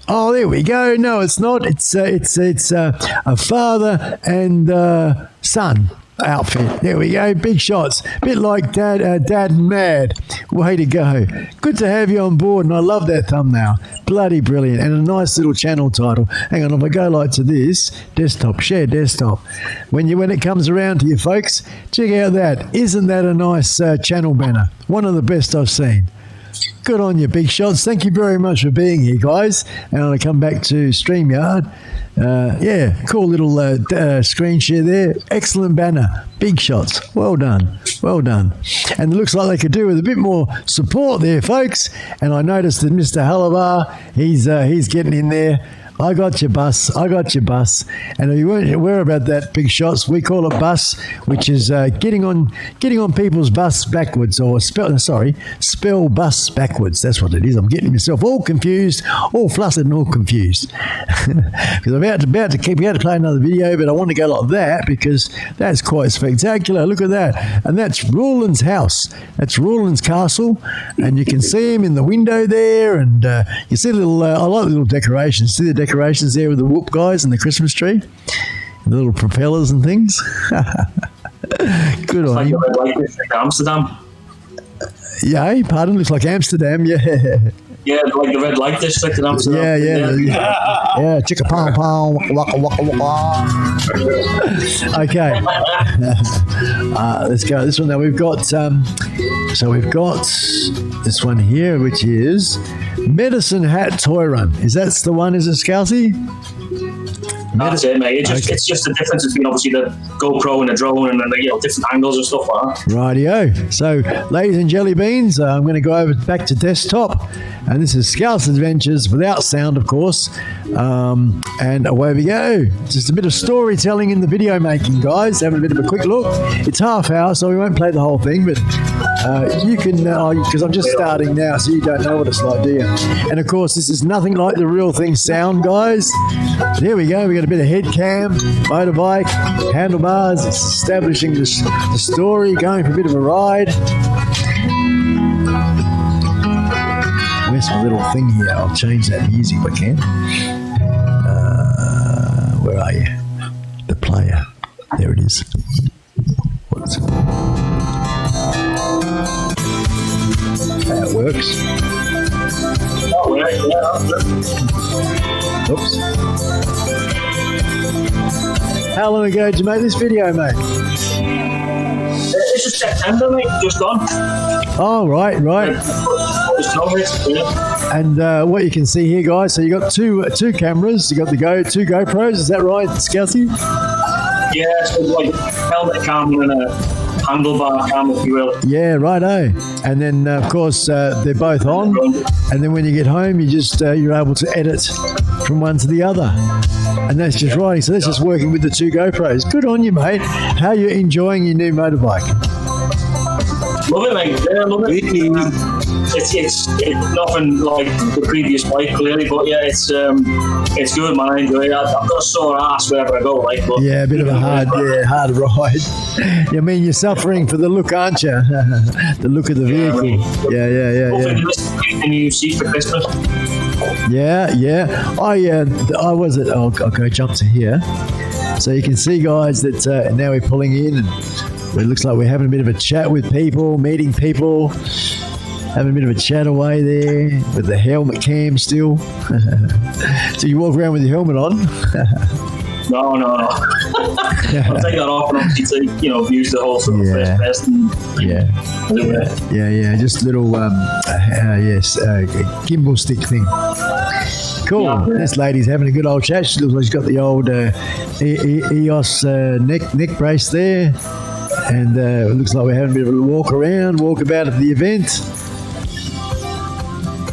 Oh, there we go. No, it's not. It's a father and son outfit. There we go. Big Shots. Bit like Dad and Mad. Way to go. Good to have you on board, and I love that thumbnail. Bloody brilliant. And a nice little channel title. Hang on, if I go like to this, desktop, share desktop. When it comes around to you folks, check out that. Isn't that a nice channel banner? One of the best I've seen. Good on you, Big Shots. Thank you very much for being here, guys. And I'm going to come back to StreamYard. Cool little screen share there. Excellent banner. Big Shots. Well done. Well done. And it looks like they could do with a bit more support there, folks. And I noticed that Mr. Halabar, he's getting in there. I got your bus. And if you weren't aware about that, Big Shots, we call it bus, which is getting on people's bus backwards, or spell bus backwards. That's what it is. I'm getting myself all confused, all flustered and all confused. Because I'm about to play another video, but I want to go like that because that's quite spectacular. Look at that. And that's Roland's house. That's Roland's castle. And you can see him in the window there. And you see I like the little decorations. See the decorations there with the whoop guys and the Christmas tree, the little propellers and things. Good on you. Like Amsterdam. Yeah, pardon. Looks like Amsterdam. Yeah. Yeah, like the red light district in Amsterdam. Yeah. Chicka pong pong, waka waka waka. Okay. Let's go. This one now. We've got this one here, which is Medicine Hat Toy Run. Is that the one? Is it, Scousey? That's it, mate. It's just the difference between obviously the GoPro and the drone, and the different angles and stuff like that. Rightio. So, ladies and jelly beans, I'm going to go back to desktop, and this is Scouse Adventures without sound, of course. And away we go. Just a bit of storytelling in the video making, guys. Having a bit of a quick look. It's half hour, so we won't play the whole thing, but you can, because I'm just starting now, so you don't know what it's like, do you? And of course, this is nothing like the real thing sound, guys. There we go. We got a bit of head cam, motorbike, handlebars. It's establishing the story, going for a bit of a ride. Where's my little thing here? I'll change that music if I can. Where are you? The player. There it is. What's it? That works. Oh, yeah. Oops. How long ago did you make this video, mate? This is September, mate. Just gone. Oh, right. And what you can see here, guys, so you got two cameras. You got two GoPros. Is that right, Scousey? Yeah, so like helmet cam and a handlebar cam, if you will. Yeah, righto. And then, of course, they're both on. And then when you get home, you're able to edit from one to the other. And that's just riding. So that's just working with the 2 GoPros. Good on you, mate. How are you enjoying your new motorbike? Love it, mate. Yeah, love it. It's nothing like the previous bike, clearly, but yeah, it's good, man. I enjoy it. I've got a sore ass wherever I go, right? But yeah, a bit of a hard ride. I mean, you're suffering for the look, aren't you? The look of the vehicle. Yeah. Hopefully, you listen to the new seat for Christmas. Yeah. I was at. I'll go jump to here, so you can see, guys, that now we're pulling in, and it looks like we're having a bit of a chat with people, meeting people. Having a bit of a chat away there with the helmet cam still. So you walk around with your helmet on? No. I'll take that off and obviously use the whole sort of first person. Yeah. Just little, gimbal stick thing. Cool. Yeah. This lady's having a good old chat. She looks like she's got the old EOS neck brace there. And it looks like we're having a bit of a walk about at the event.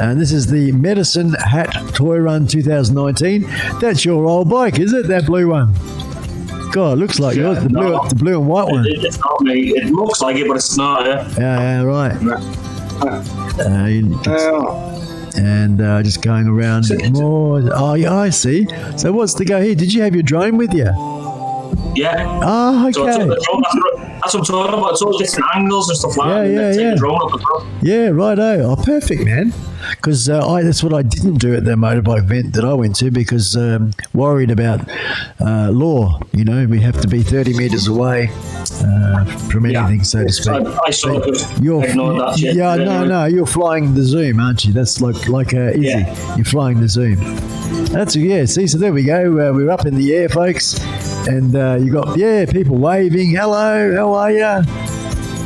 And this is the Medicine Hat Toy Run 2019. That's your old bike, is it? That blue one? God, it looks like yours. The blue and white one. It's not me. It looks like it, but it's not. Yeah, right. And just going around more. Oh, yeah, I see. So what's the go here? Did you have your drone with you? Yeah. Oh, okay. So that's what I'm talking about. It's all different angles and stuff like that. Take the drone up as well. Yeah, righto. Oh, perfect, man. Because that's what I didn't do at the motorbike event that I went to, because worried about law. We have to be 30 meters away from anything, so to speak. I sort of ignored that shit. Yeah, no, you're flying the Zoom, aren't you? That's like easy. Yeah. You're flying the Zoom. See, so there we go. We're up in the air, folks. And you got people waving, hello, how are you?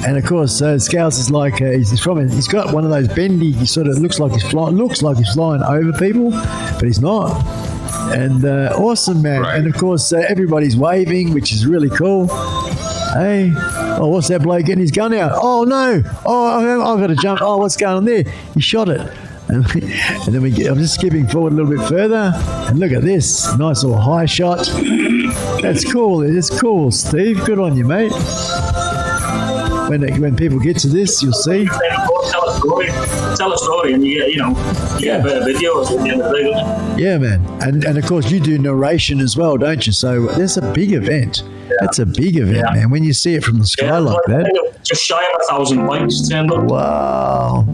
And of course, Scouts is like he's got one of those bendy. He sort of looks like he's flying over people, but he's not. And awesome, man. Right. And of course, everybody's waving, which is really cool. Hey, what's that bloke getting his gun out? Oh no! I've got to jump. Oh, what's going on there? He shot it. And then I'm just skipping forward a little bit further, and look at this nice little high shot. That's cool. It's cool, Steve. Good on you, mate. When people get to this, you'll see. Tell a story, and you get a bit of video at the end of the day. Yeah, man. And of course, you do narration as well, don't you? So there's a big event. Yeah. That's a big event, man. When you see it from the sky like that. Just shy of 1,000 bikes turned up. Wow.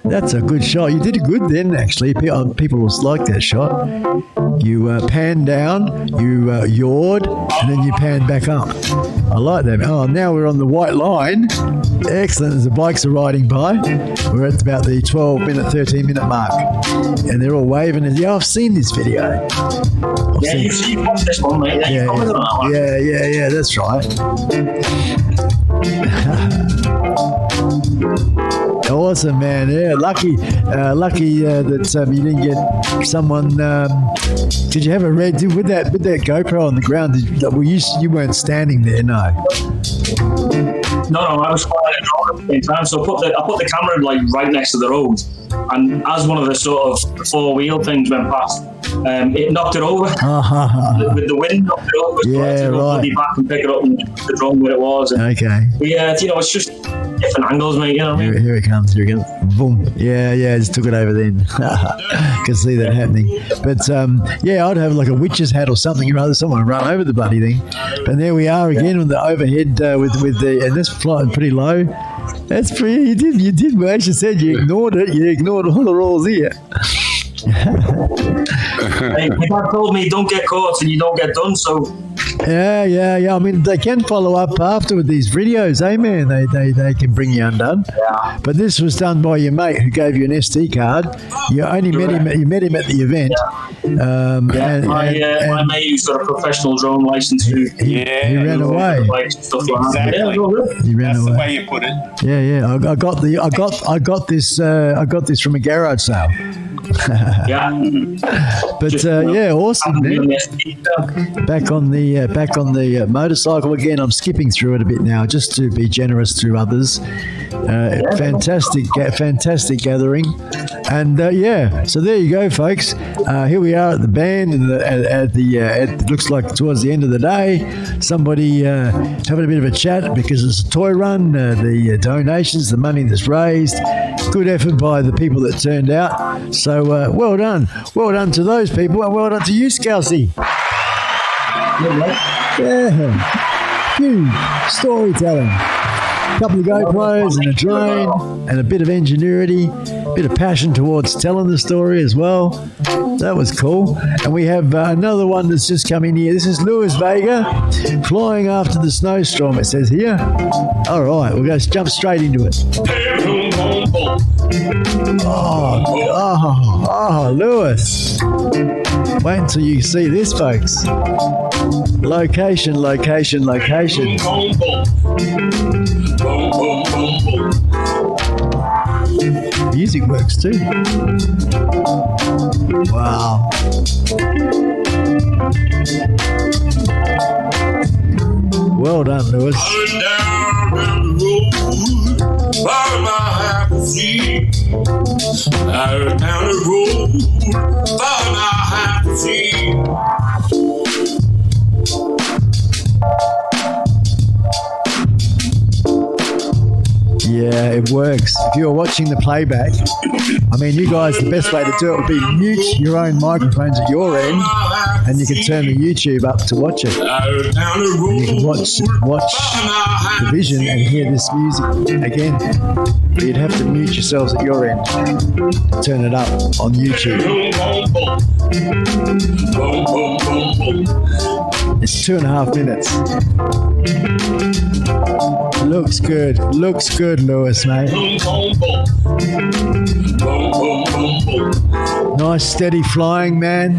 That's a good shot. You did good then, actually. People will like that shot. You pan down, you yawed, and then you pan back up. I like that. Oh, now we're on the white line. Excellent. As the bikes are riding by, we're at about the 13-minute mark. And they're all waving. And I've seen this video. You've watched this one, mate. Yeah, that's right. Awesome, man. Yeah, lucky that you didn't get someone. Did you have a red with that GoPro on the ground? You weren't standing there, no. No, I was flying a drone at the same time. So I put the camera right next to the road, and as one of the sort of 4-wheel things went past, it knocked it over. With the wind, knocked it over. So I had to go back and pick it up and the drone where it was. And it's just different angles, mate. You know what I mean? Here it comes. Boom. Yeah. Just took it over then. Can see that happening. But I'd have like a witch's hat or something. Rather someone run over the bloody thing. But there we are again on the overhead with the, and this flying pretty low. That's pretty. You did. Well, as you said, you ignored it. You ignored all the rules here. Hey, my dad told me don't get caught and you don't get done. So. Yeah. I mean, they can follow up after with these videos, man. They can bring you undone. Yeah. But this was done by your mate who gave you an SD card. You only met him. You met him at the event. Yeah. My mate who's got a professional drone license. He ran away. Stuff like that. He ran away. That's the way you put it. Yeah. I got this from a garage sale. But awesome, man. Back on the motorcycle again. I'm skipping through it a bit now just to be generous to others. Fantastic gathering. And so there you go, folks. Here we are at the band, and it looks like towards the end of the day, somebody having a bit of a chat because it's a toy run. The donations, the money that's raised, good effort by the people that turned out. So well done to those people, and well done to you, Skully. Yeah, huge storytelling. A couple of GoPros and a drone and a bit of ingenuity, a bit of passion towards telling the story as well. That was cool. And we have another one that's just come in here. This is Luis Vega flying after the snowstorm, it says here. All right, we'll go jump straight into it. Oh, Luis. Wait until you see this, folks. Location. Music works too. Wow. Well done, Luis. Yeah, it works. If you're watching the playback, I mean, you guys, the best way to do it would be mute your own microphones at your end, and you can turn the YouTube up to watch it. And you can watch the vision and hear this music again. But you'd have to mute yourselves at your end to turn it up on YouTube. It's 2.5 minutes. Looks good, Luis, mate. Nice, steady flying, man.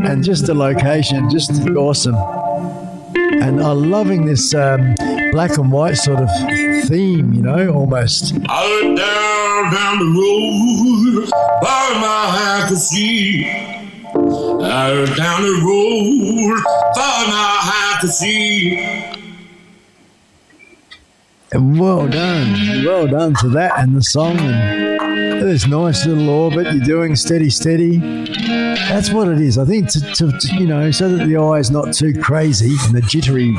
And just the location, just awesome. And I'm loving this black and white sort of theme, you know, almost. I went down the road, by my I could see. I went down the road, by my I could see. And well done to that and the song and this nice little orbit you're doing, steady. That's what it is. I think to you know, so that the eye's not too crazy and the jittery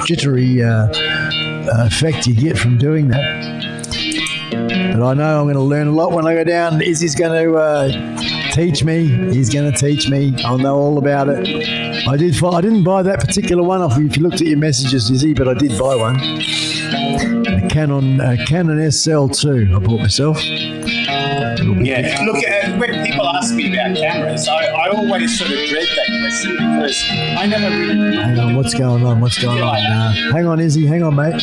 effect you get from doing that. But I know I'm going to learn a lot when I go down. Izzy's going to teach me. He's going to teach me. I'll know all about it. I didn't buy that particular one off you if you looked at your messages, Izzy, but I did buy one. A Canon SL2 I bought myself. Yeah, look, when people ask me about cameras, I always sort of dread that question because I never really... Hang on, what's going on? Hang on, Izzy, hang on, mate.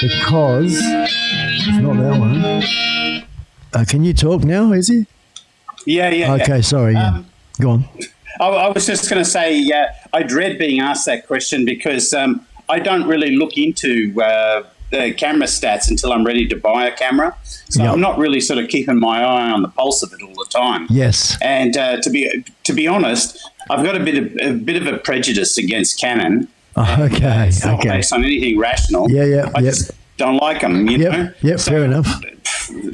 Because it's not that one. Can you talk now, Izzy? Yeah. Okay, sorry, yeah. Go on. I was just going to say, I dread being asked that question because I don't really look into the camera stats until I'm ready to buy a camera. So I'm not really sort of keeping my eye on the pulse of it all the time. Yes. And to be honest, I've got a bit of a prejudice against Canon. Okay. It's not based on anything rational. Yeah. I just don't like them, you know? Yep, fair enough.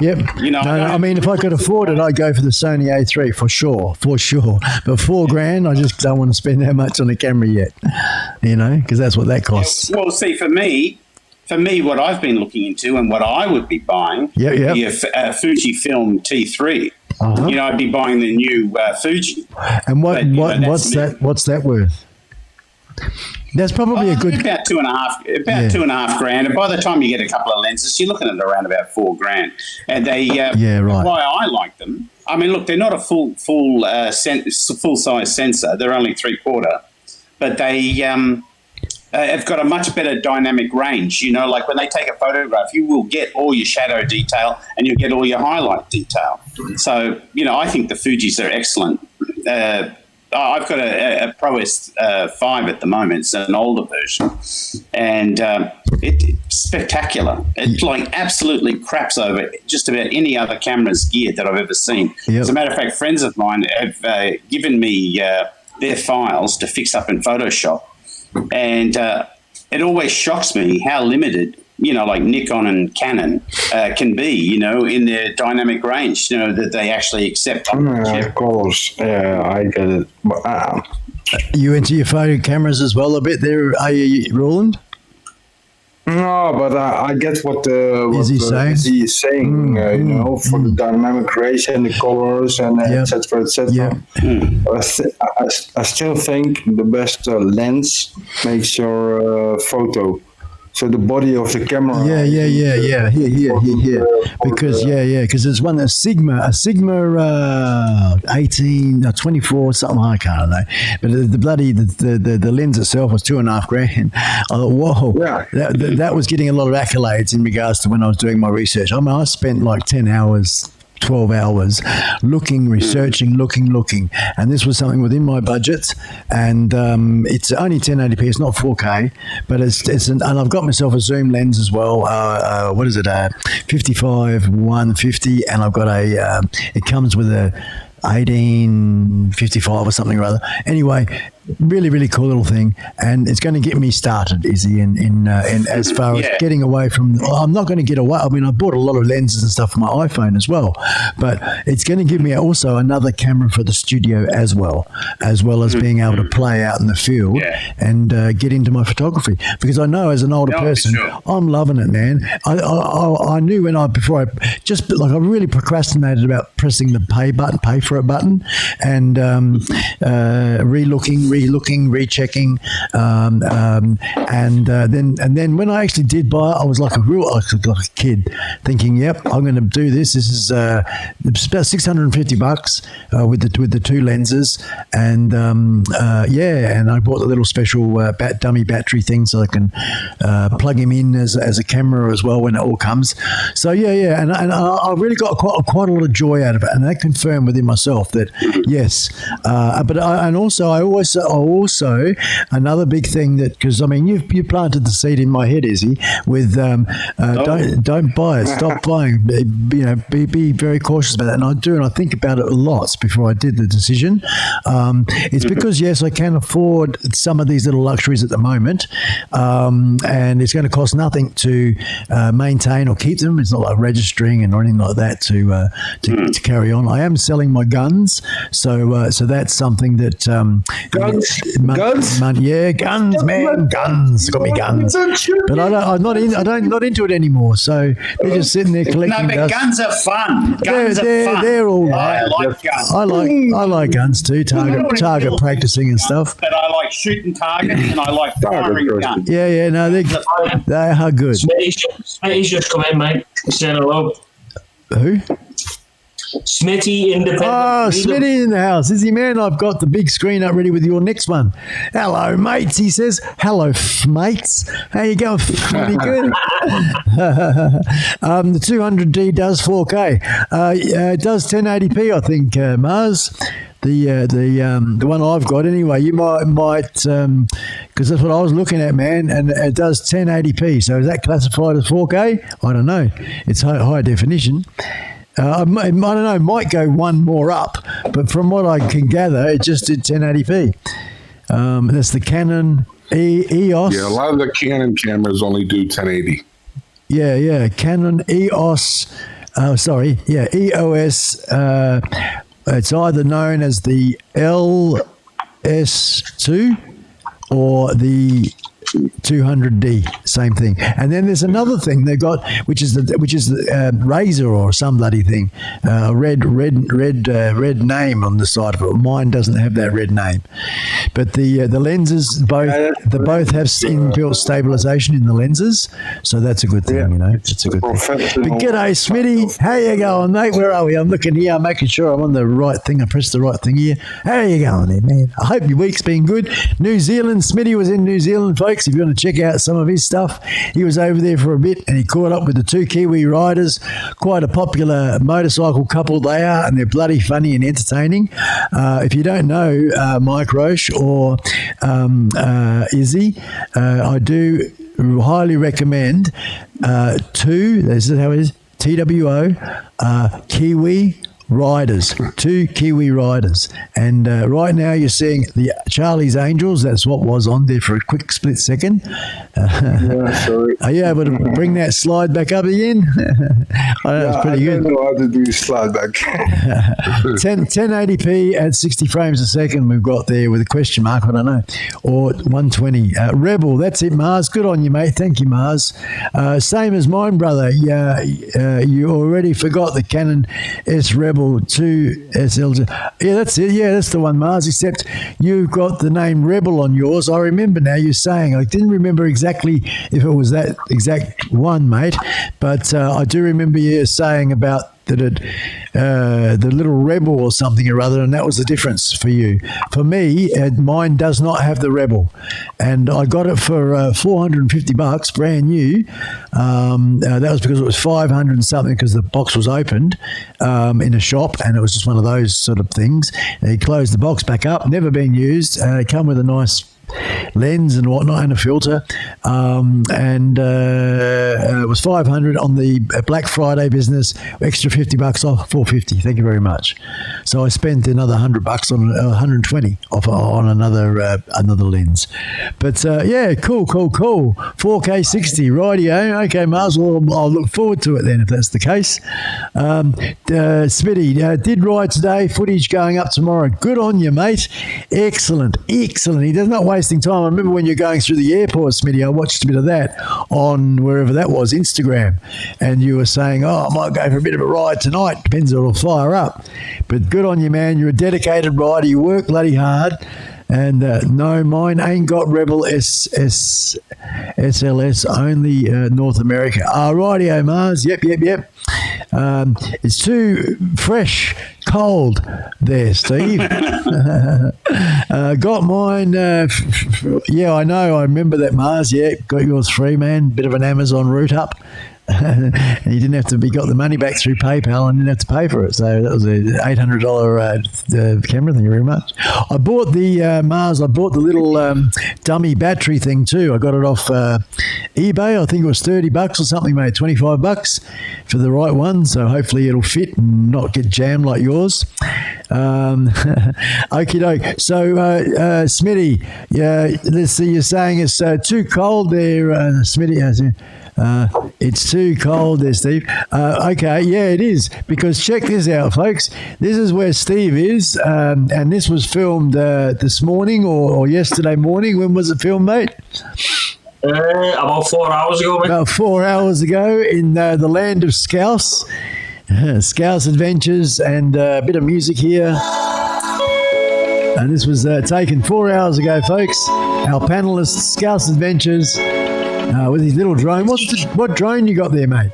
Yep. You know, I mean, if I could afford it, I'd go for the Sony A3 for sure. But $4,000, I just don't want to spend that much on a camera yet, you know, because that's what that costs. Well, see, for me, what I've been looking into and what I would be buying would be a Fujifilm T3. Uh-huh. You know, I'd be buying the new Fuji. And what's that worth? That's probably a good... About $2,500. And by the time you get a couple of lenses, you're looking at around about $4,000. And they... right. Why I like them... I mean, look, they're not a full-size sensor. They're only 3/4. But they have got a much better dynamic range. You know, like when they take a photograph, you will get all your shadow detail and you'll get all your highlight detail. So, you know, I think the Fujis are excellent. I've got a Pro S5 at the moment. It's an older version. And it's spectacular. It like absolutely craps over just about any other camera's gear that I've ever seen. Yep. As a matter of fact, friends of mine have given me their files to fix up in Photoshop. And it always shocks me how limited like Nikon and Canon can be, in their dynamic range, that they actually accept on the chip. Of course, yeah, I get it. But, You into your photo cameras as well a bit there, are you, Roland? no, but I get what Is he saying? Izzy is saying, for the dynamic range and the colors and et cetera, et cetera. I still think the best lens makes your photo. So the body of the camera. Yeah. Here. Because because there's one that's a Sigma 18, 24, something I can't know. But the lens itself was $2,500. I thought, whoa, that was getting a lot of accolades in regards to when I was doing my research. I mean, I spent like 10 hours. 12 hours looking, researching, looking, and this was something within my budget, and it's only 1080p, it's not 4K, but and I've got myself a zoom lens as well. What is it, 55-150, and I've got it comes with a 1855 or something or other. Anyway, really, really cool little thing, and it's going to get me started, Izzy, in as far as getting away from. I'm not going to get away. I mean, I bought a lot of lenses and stuff for my iPhone as well, but it's going to give me also another camera for the studio as well as being able to play out in the field and get into my photography, because I know as an older person, I'm loving it, man. I knew I really procrastinated about pressing the pay for it button, and relooking, rechecking, and then when I actually did buy it, I was like a kid, thinking, "Yep, I'm going to do this. This is about $650 with the two lenses, and and I bought the little special dummy battery thing so I can plug him in as a camera as well when it all comes. So and I really got quite a lot of joy out of it, and that confirmed within myself that yes, but I also another big thing that, because I mean you planted the seed in my head, Izzy, with don't buy it, stop buying, be very cautious about that, and I do, and I think about it lots before I did the decision. It's because yes, I can afford some of these little luxuries at the moment, and it's going to cost nothing to maintain or keep them. It's not like registering and anything like that to carry on. I am selling my guns, so that's something that Guns, man, guns. Got me guns, but I'm not into it anymore. So they're just sitting there collecting. No, but guns are fun. They're all right. I like guns. I like guns too. Target practicing and stuff. But I like shooting targets and I like firing guns. Yeah. No, they are good. Smitty's just come in, mate. Saying hello. Who? Smitty Independent. Oh, Smitty in the house. Izzy, man, I've got the big screen up ready with your next one. Hello, mates, he says. Hello, mates. How you going? Pretty good. The 200D does 4K. It does 1080p, I think, Mars. The one I've got anyway. You might because that's what I was looking at, man, and it does 1080p. So is that classified as 4K? I don't know. It's high definition. I don't know, might go one more up, but from what I can gather, it just did 1080p. That's the Canon EOS. Yeah, a lot of the Canon cameras only do 1080. Yeah, Canon EOS. EOS. It's either known as the LS2 or the 200D, same thing. And then there's another thing they got, which is the Razor or some bloody thing, red name on the side of it. Mine doesn't have that red name, but the lenses both have inbuilt stabilization in the lenses, so that's a good thing. It's a good thing. But g'day, Smitty, how you going, mate? Where are we? I'm looking here. I'm making sure I'm on the right thing. I pressed the right thing here. How you going there, man? I hope your week's been good. New Zealand. Smitty was in New Zealand, folks. If you want to check out some of his stuff, he was over there for a bit and he caught up with the two Kiwi riders. Quite a popular motorcycle couple they are, and they're bloody funny and entertaining. If you don't know Mike Roche or Izzy, I do highly recommend this is how it is, TWO, Kiwi riders, 2 Kiwi riders. And right now you're seeing the Charlie's Angels. That's what was on there for a quick split second. Sorry. Are you able to bring that slide back up again? That's pretty good. I don't know how to do slide back. 1080p at 60 frames a second we've got there with a question mark, I don't know, or 120. Rebel, that's it, Mars. Good on you, mate. Thank you, Mars. Same as mine, brother. You already forgot the Canon S Rebel 2 SL. Yeah, that's it. Yeah, that's the one, Mars, except you've got the name Rebel on yours. I remember now you're saying. I didn't remember exactly if it was that exact one, mate, but I do remember you saying about that the little Rebel or something or other, and that was the difference for you. For me, mine does not have the Rebel, and I got it for $450, brand new. That was because it was 500 and something because the box was opened in a shop, and it was just one of those sort of things. And he closed the box back up, never been used. It come with a nice lens and whatnot and a filter, and it was 500 on the Black Friday business, extra $50 off, 450. Thank you very much. So I spent another $100 on 120 off on another lens. But yeah, cool. 4K 60 rightio. Okay, Mars. Well, I'll look forward to it then if that's the case. Smitty did ride today. Footage going up tomorrow. Good on you, mate. Excellent. He does not wasting time. I remember when you're going through the airport, Smitty, I watched a bit of that on wherever that was, Instagram, and you were saying, I might go for a bit of a ride tonight. Depends if it'll fire up. But good on you, man. You're a dedicated rider. You work bloody hard. And no, mine ain't got Rebel SLS, only North America. Rightio, Mars. Yep. It's too fresh, cold there, Steve. Got mine. Yeah, I know. I remember that, Mars. Yeah, got yours free, man. Bit of an Amazon route up. And you didn't have to got the money back through PayPal and didn't have to pay for it. So that was an $800 camera. Thank you very much. I bought the Mars. I bought the little dummy battery thing too. I got it off eBay. I think it was $30 or something, mate. $25 for the right one. So hopefully it'll fit and not get jammed like yours. Okie doke. So Smitty, let's see. You're saying it's too cold there, Smitty. It's too cold there, Steve. Okay, yeah, it is. Because check this out, folks. This is where Steve is, and this was filmed this morning or yesterday morning. When was it filmed, mate? About 4 hours ago, mate. About 4 hours ago in the land of Scouse. Scouse Adventures and a bit of music here. And this was taken 4 hours ago, folks. Our panelists, Scouse Adventures, with his little drone. What drone you got there, mate?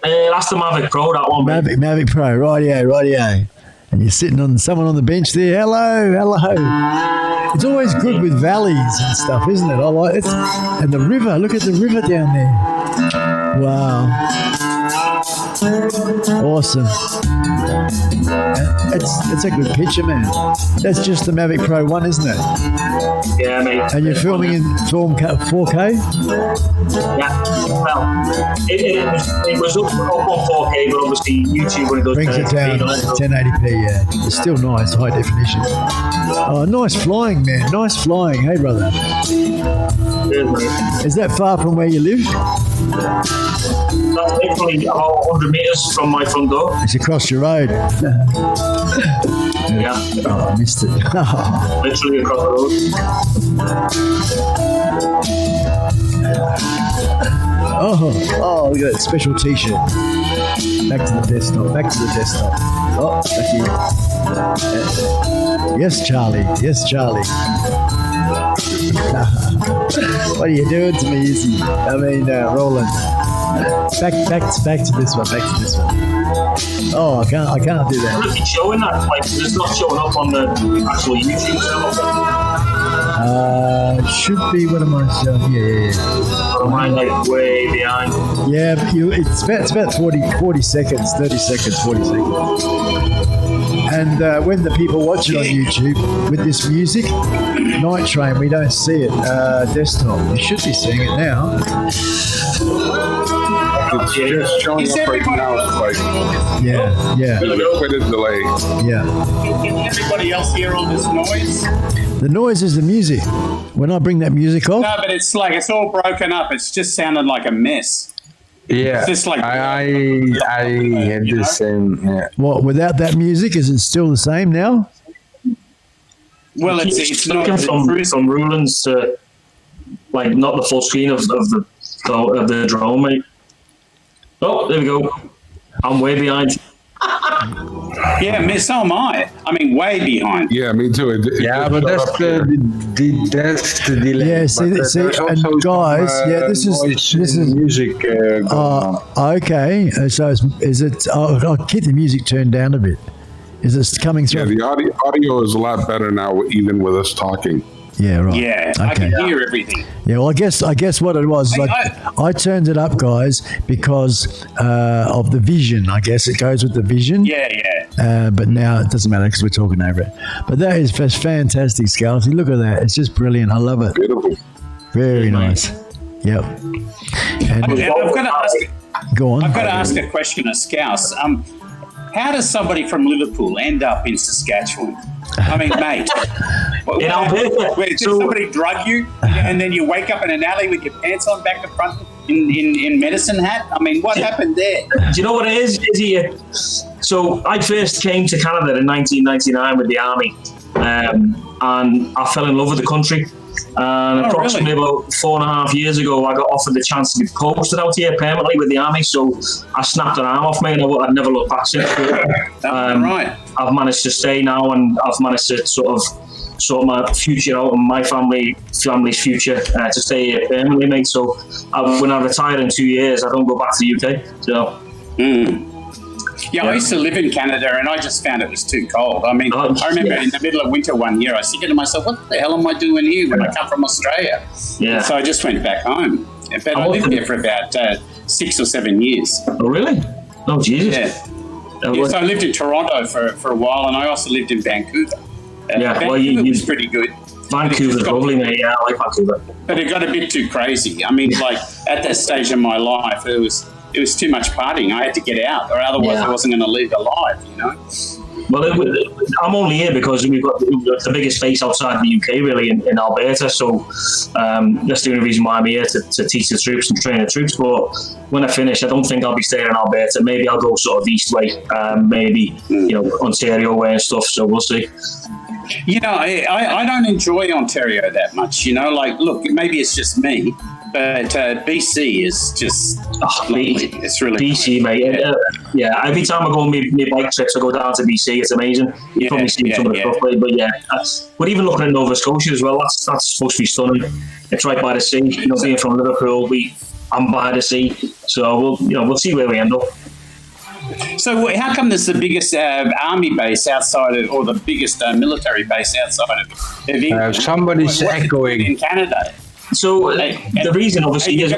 That's the Mavic Pro, that one, mate. Mavic Pro, rightio. And you're sitting on someone on the bench there. Hello. It's always good with valleys and stuff, isn't it? I like it. And the river, look at the river down there. Wow. Awesome. It's a good picture, man. That's just the Mavic Pro 1, isn't it? Yeah, mate. And you're filming in 4K? Yeah. Well, it was up on 4K, but obviously YouTube when it goes brings it down 1080p, yeah. It's still nice, high definition. Oh, nice flying, man. Nice flying. Hey, brother. Cheers, mate. Is that far from where you live? That's literally about 100 metres from my front door. It's across your road. Yeah. Oh, I missed it. Literally across the road. Oh, look at that special t-shirt. Back to the desktop. Oh, thank you. Yes, Charlie. What are you doing to me, Izzy? I mean, Roland. Back to this one. Oh, I can't do that. Is it showing that? Like, it's not showing up on the actual YouTube channel. Should be. What am I showing? Yeah. Or am I like way behind? Yeah, but it's about 40 seconds, 30 seconds, 40 seconds. And when the people watch it on YouTube with this music, Night Train, we don't see it. Desktop, you should be seeing it now. it's just showing up right now. It's like Yeah. there's quite a delay. Yeah. Can everybody else hear all this noise? The noise is the music. When I bring that music off, No, but it's like it's all broken up. It's just sounding like a mess. Yeah, It's just like I had you the know? same. Yeah. what, without that music, is it still the same now? Well, it's not from Rulins to like not the full screen of the drone, mate. Oh, there we go. I'm way behind. Yeah, so am I. I mean, way behind. Yeah, me too. Yeah, but that's that's the delay. Yeah, see, But see, there's and also guys, some, this noise is in music going on. okay. So is it? I'll keep the music turned down a bit. Is this coming Yeah, through? the audio is a lot better now, even with us talking. Yeah, right. Yeah, I Okay. can hear everything. Yeah, well, I guess what it was, like, I turned it up, guys, because of the vision. I guess it goes with the vision. Yeah, yeah. But now it doesn't matter because we're talking over it. But that is just fantastic, Skully. Look at that. It's just brilliant. I love it. Beautiful. Very nice. Yep. And I've got to ask. go on. I've got to ask a question of Scouse. How does somebody from Liverpool end up in Saskatchewan? I mean, mate. In Alberta. Did somebody drug you and then you wake up in an alley with your pants on back to front in medicine hat? I mean, what happened there? Do you know what it is? So I first came to Canada in 1999 with the army, and I fell in love with the country. And approximately about 4.5 years ago, I got offered the chance to be posted out here permanently with the army. So I snapped an arm off me, and I've never looked back since. Right. I've managed to stay now, and I've managed to sort my future out and my family's future to stay here permanently, mate. So when I retire in 2 years, I don't go back to the UK. So. Yeah, I used to live in Canada, and I just found it was too cold. I mean, I remember in the middle of winter one year, I was thinking to myself, what the hell am I doing here when I come from Australia? Yeah. So I just went back home. But I lived there for about 6 or 7 years. Oh, really? Oh, Jesus. Yeah. So I lived in Toronto for a while, and I also lived in Vancouver. Vancouver was pretty good. Vancouver's lovely, mate. Yeah, I like Vancouver. But it got a bit too crazy. I mean, like, at that stage of my life, it was too much partying. I had to get out, or otherwise I wasn't going to leave alive, you know? Well, I'm only here because we've got the biggest base outside the UK, really, in Alberta. So that's the only reason why I'm here, to teach the troops and train the troops. But when I finish, I don't think I'll be staying in Alberta. Maybe I'll go sort of east way, maybe Ontario way and stuff. So we'll see. You know, I don't enjoy Ontario that much. You know, like, look, maybe it's just me, but BC is just lovely. It's really BC, nice. mate. Yeah, every time I go on my bike trips, I go down to BC. It's amazing. You probably see some of the stuff, but we're even looking at Nova Scotia as well. That's supposed to be stunning. It's right by the sea. You know, being from Liverpool, I'm by the sea, so we'll see where we end up. So how come there's the biggest army base outside of, or the biggest military base outside of England? Somebody's echoing in Canada. So the reason, obviously, are you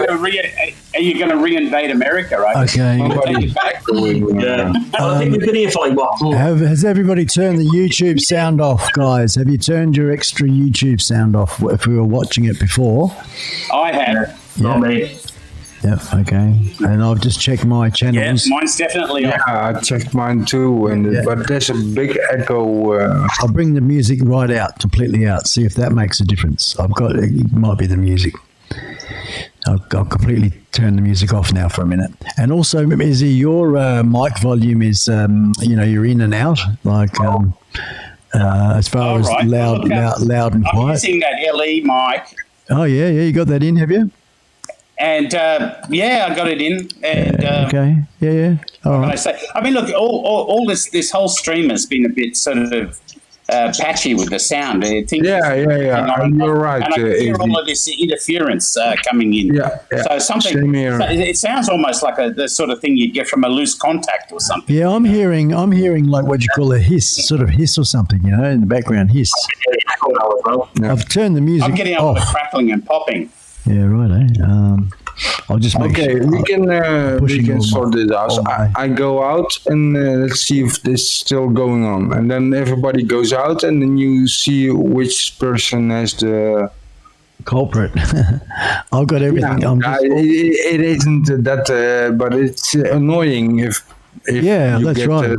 going to reinvade America, right? Okay. Yeah. I think we've been here for like what? Has everybody turned the YouTube sound off, guys? Have you turned your extra YouTube sound off if we were watching it before? I have. Not me. Yep, okay. And I've just checked my channels. Yeah, mine's definitely off. I checked mine too, but there's a big echo. I'll bring the music right out, completely out, see if that makes a difference. It might be the music. I'll completely turn the music off now for a minute. And also, Izzy, your mic volume is, you're in and out, like as far as loud and quiet. I'm using that LE mic. Oh, yeah, you got that in, have you? And I got it in. And okay, yeah. All right. I mean, look, all this whole stream has been a bit sort of patchy with the sound. You're right. And I can hear all of this interference coming in. Yeah. So something. It sounds almost like the sort of thing you'd get from a loose contact or something. Yeah, I'm hearing like what you call a hiss, sort of hiss or something, in the background hiss. I've turned the music I'm getting a lot of crackling and popping. Yeah, right. I'll just make sure. We can sort it out. So I go out and let's see if this is still going on, and then everybody goes out, and then you see which person has the culprit. I've got everything. It isn't that, but it's annoying if yeah, you that's get, right.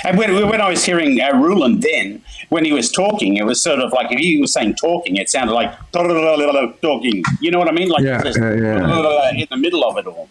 And when I was hearing Roland then, when he was talking, it was sort of like if he was saying talking, it sounded like talking. You know what I mean? Like in the middle of it all.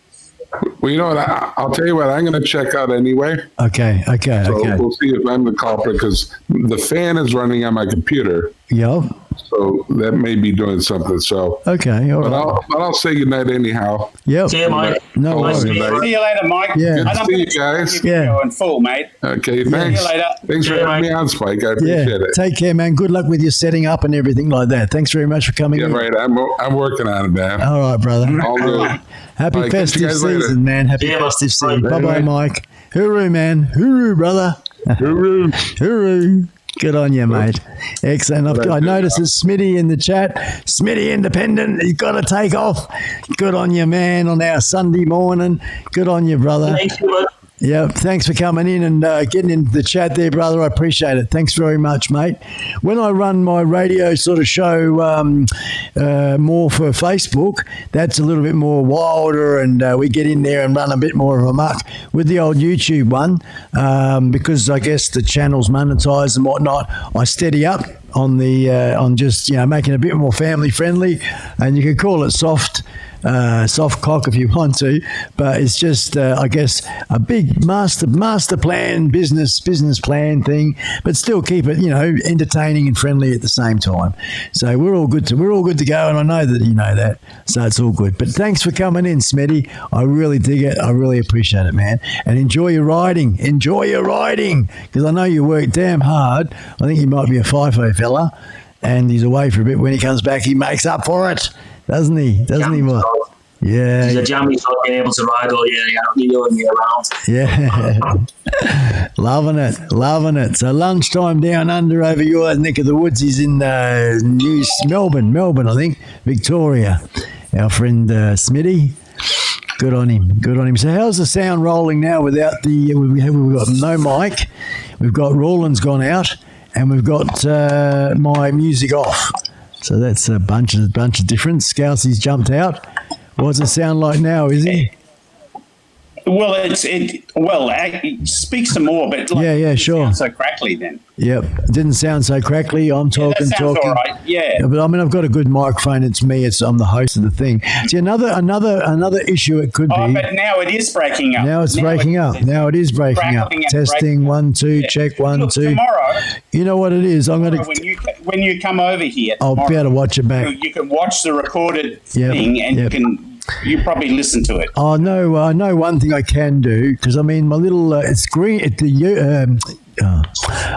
Well, you know what? I'll tell you what. I'm going to check out anyway. Okay. So we'll see if I'm the culprit because the fan is running on my computer. Yep. So that may be doing something. So okay, all right. But I'll say goodnight anyhow. Yep. See you, Mike. No worries. See you later, Mike. Yeah. Good to see you guys. In full, mate. Okay, thanks. See you later. Thanks for having me on, Spike. I appreciate it. Take care, man. Good luck with your setting up and everything like that. Thanks very much for coming in. Yeah, right. I'm working on it, man. All right, brother. All good. Happy All right, festive catch you guys later. season, man. Happy festive season. Bye, Bye-bye, mate. Mike. Hooroo, man. Hooroo, brother. Hooroo. Hooroo. Good on you, mate. Excellent. I noticed there's Smitty in the chat. Smitty Independent, you've got to take off. Good on you, man, on our Sunday morning. Good on you, brother. Thank you. Yeah, thanks for coming in and getting into the chat there, brother. I appreciate it. Thanks very much, mate. When I run my radio sort of show more for Facebook, that's a little bit more wilder and we get in there and run a bit more of a muck with the old YouTube one because I guess the channel's monetized and whatnot. I steady up on the on just, making it a bit more family friendly, and you can call it soft cock if you want to, but it's just I guess a big master plan business plan thing, but still keep it entertaining and friendly at the same time. So we're all good to go, and I know that you know that, so it's all good. But thanks for coming in, Smitty. I really dig it. I really appreciate it, man. And enjoy your riding because I know you work damn hard. I think you might be a FIFO fella, and he's away for a bit. When he comes back, he makes up for it. Doesn't he, Mark? Yeah. He's a jammy not being able to ride all year round. Yeah. Loving it. So lunchtime down under over your neck of the woods. He's in Melbourne, I think. Victoria. Our friend Smitty. Good on him. So how's the sound rolling now without we've got no mic. We've got Roland's gone out and we've got my music off. So that's a bunch of difference. Scousy's jumped out. What does it sound like now, is he? Well, it speaks some more, but sure. Sound so crackly then. Yep, it didn't sound so crackly. I'm talking. That sounds all right. Yeah. But I mean, I've got a good microphone. It's me. I'm the host of the thing. See, another issue it could be. But now it is breaking up. Now it is breaking up. Testing 1 2 check 1 2. Tomorrow. You know what it is? I'm going to. When you come over here, I'll be able to watch it back. You can watch the recorded thing, and you probably listen to it. I know one thing I can do, because I mean my little it's green at the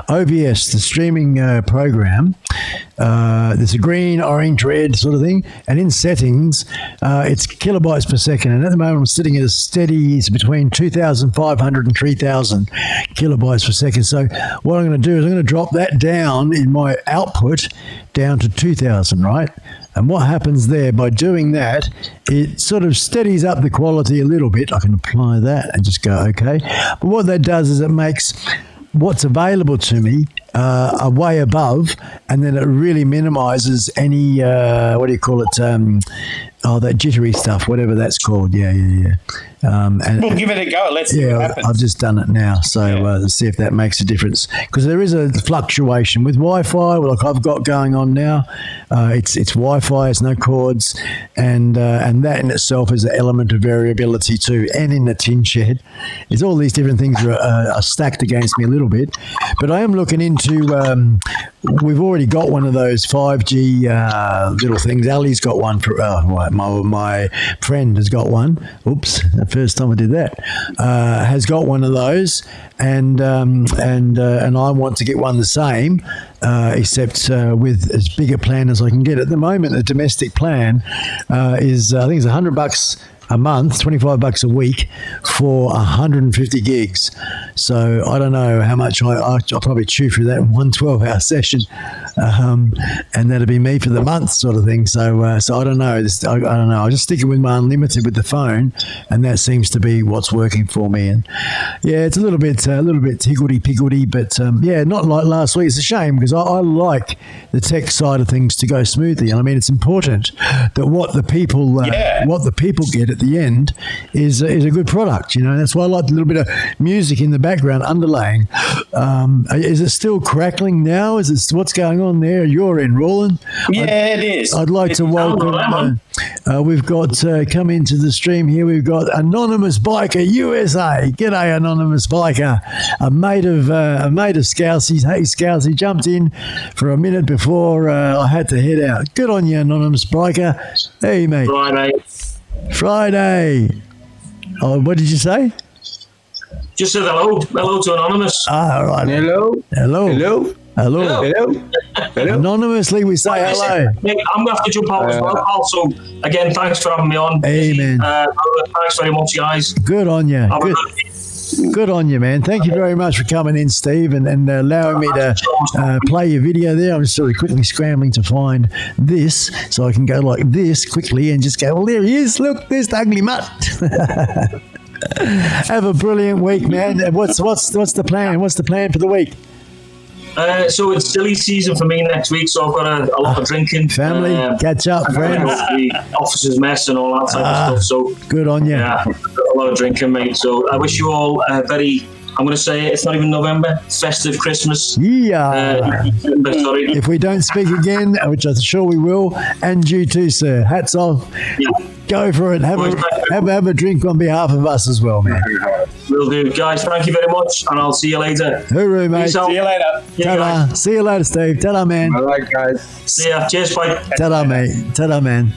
OBS, the streaming program. There's a green, orange, red sort of thing, and in settings it's kilobytes per second, and at the moment I'm sitting at a steady, it's between 2,500 and 3,000 kilobytes per second. So what I'm going to do is I'm going to drop that down in my output down to 2,000, right? And what happens there, by doing that, it sort of steadies up the quality a little bit. I can apply that and just go, okay. But what that does is it makes what's available to me are way above, and then it really minimizes any, that jittery stuff, whatever that's called. Yeah. And we'll give it a go. Let's see what happens. I've just done it now, so let's see if that makes a difference. Because there is a fluctuation with Wi-Fi, like I've got going on now. It's Wi-Fi, it's no cords, and that in itself is an element of variability too. And in the tin shed, it's all these different things are stacked against me a little bit. But I am looking into. We've already got one of those 5G little things. Ali's got one for my friend has got one. Oops, the first time I did that. Has got one of those, and I want to get one the same, except with as big a plan as I can get. At the moment, the domestic plan is I think it's $100 a month, $25 a week for 150 gigs. So I don't know how much I'll probably chew through that in one 12-hour session. and that'd be me for the month, sort of thing. So I don't know. I don't know. I'll just stick it with my unlimited with the phone, and that seems to be what's working for me. And yeah, it's a little bit higgledy-piggledy, but yeah, not like last week. It's a shame because I like the tech side of things to go smoothly, and I mean it's important that what the people get at the end is a good product. You know, that's why I like a little bit of music in the background underlaying. Is it still crackling now? Is it what's going on there? You're in, Roland. Yeah, it is. I'd like to welcome. We've got come into the stream here. We've got Anonymous Biker USA. G'day, Anonymous Biker. A mate of Scousy's. Hey, Scousy jumped in for a minute before I had to head out. Good on you, Anonymous Biker. Hey, mate. Friday. Oh, what did you say? Just said hello. Hello to Anonymous. All right. Hello. Anonymously, we say hello. Mate, I'm going to have to jump out as well, Paul. So, again, thanks for having me on. Amen. Thanks very much, guys. Good on you. Good on you, man. Thank you very much for coming in, Steve, and allowing me to play your video there. I'm just sort of quickly scrambling to find this so I can go like this quickly and just go, well, there he is. Look, there's the ugly mutt. Have a brilliant week, man. What's the plan? What's the plan for the week? So it's silly season for me next week, so I've got a lot of drinking. Family, catch up, friends. The officer's mess and all that type of stuff. So good on you. Yeah, a lot of drinking, mate. So I wish you all a very, I'm going to say it's not even November, festive Christmas. Yeah. Sorry. If we don't speak again, which I'm sure we will, and you too, sir. Hats off. Yeah. Go for it. Have a drink on behalf of us as well, man. Will do. Guys, thank you very much, and I'll see you later. Hooroo, mate. See you later. Ta-da. See you later, Steve. Ta-da, man. All right, guys. See ya. Cheers, bye. Ta-da, mate. Ta-da, man.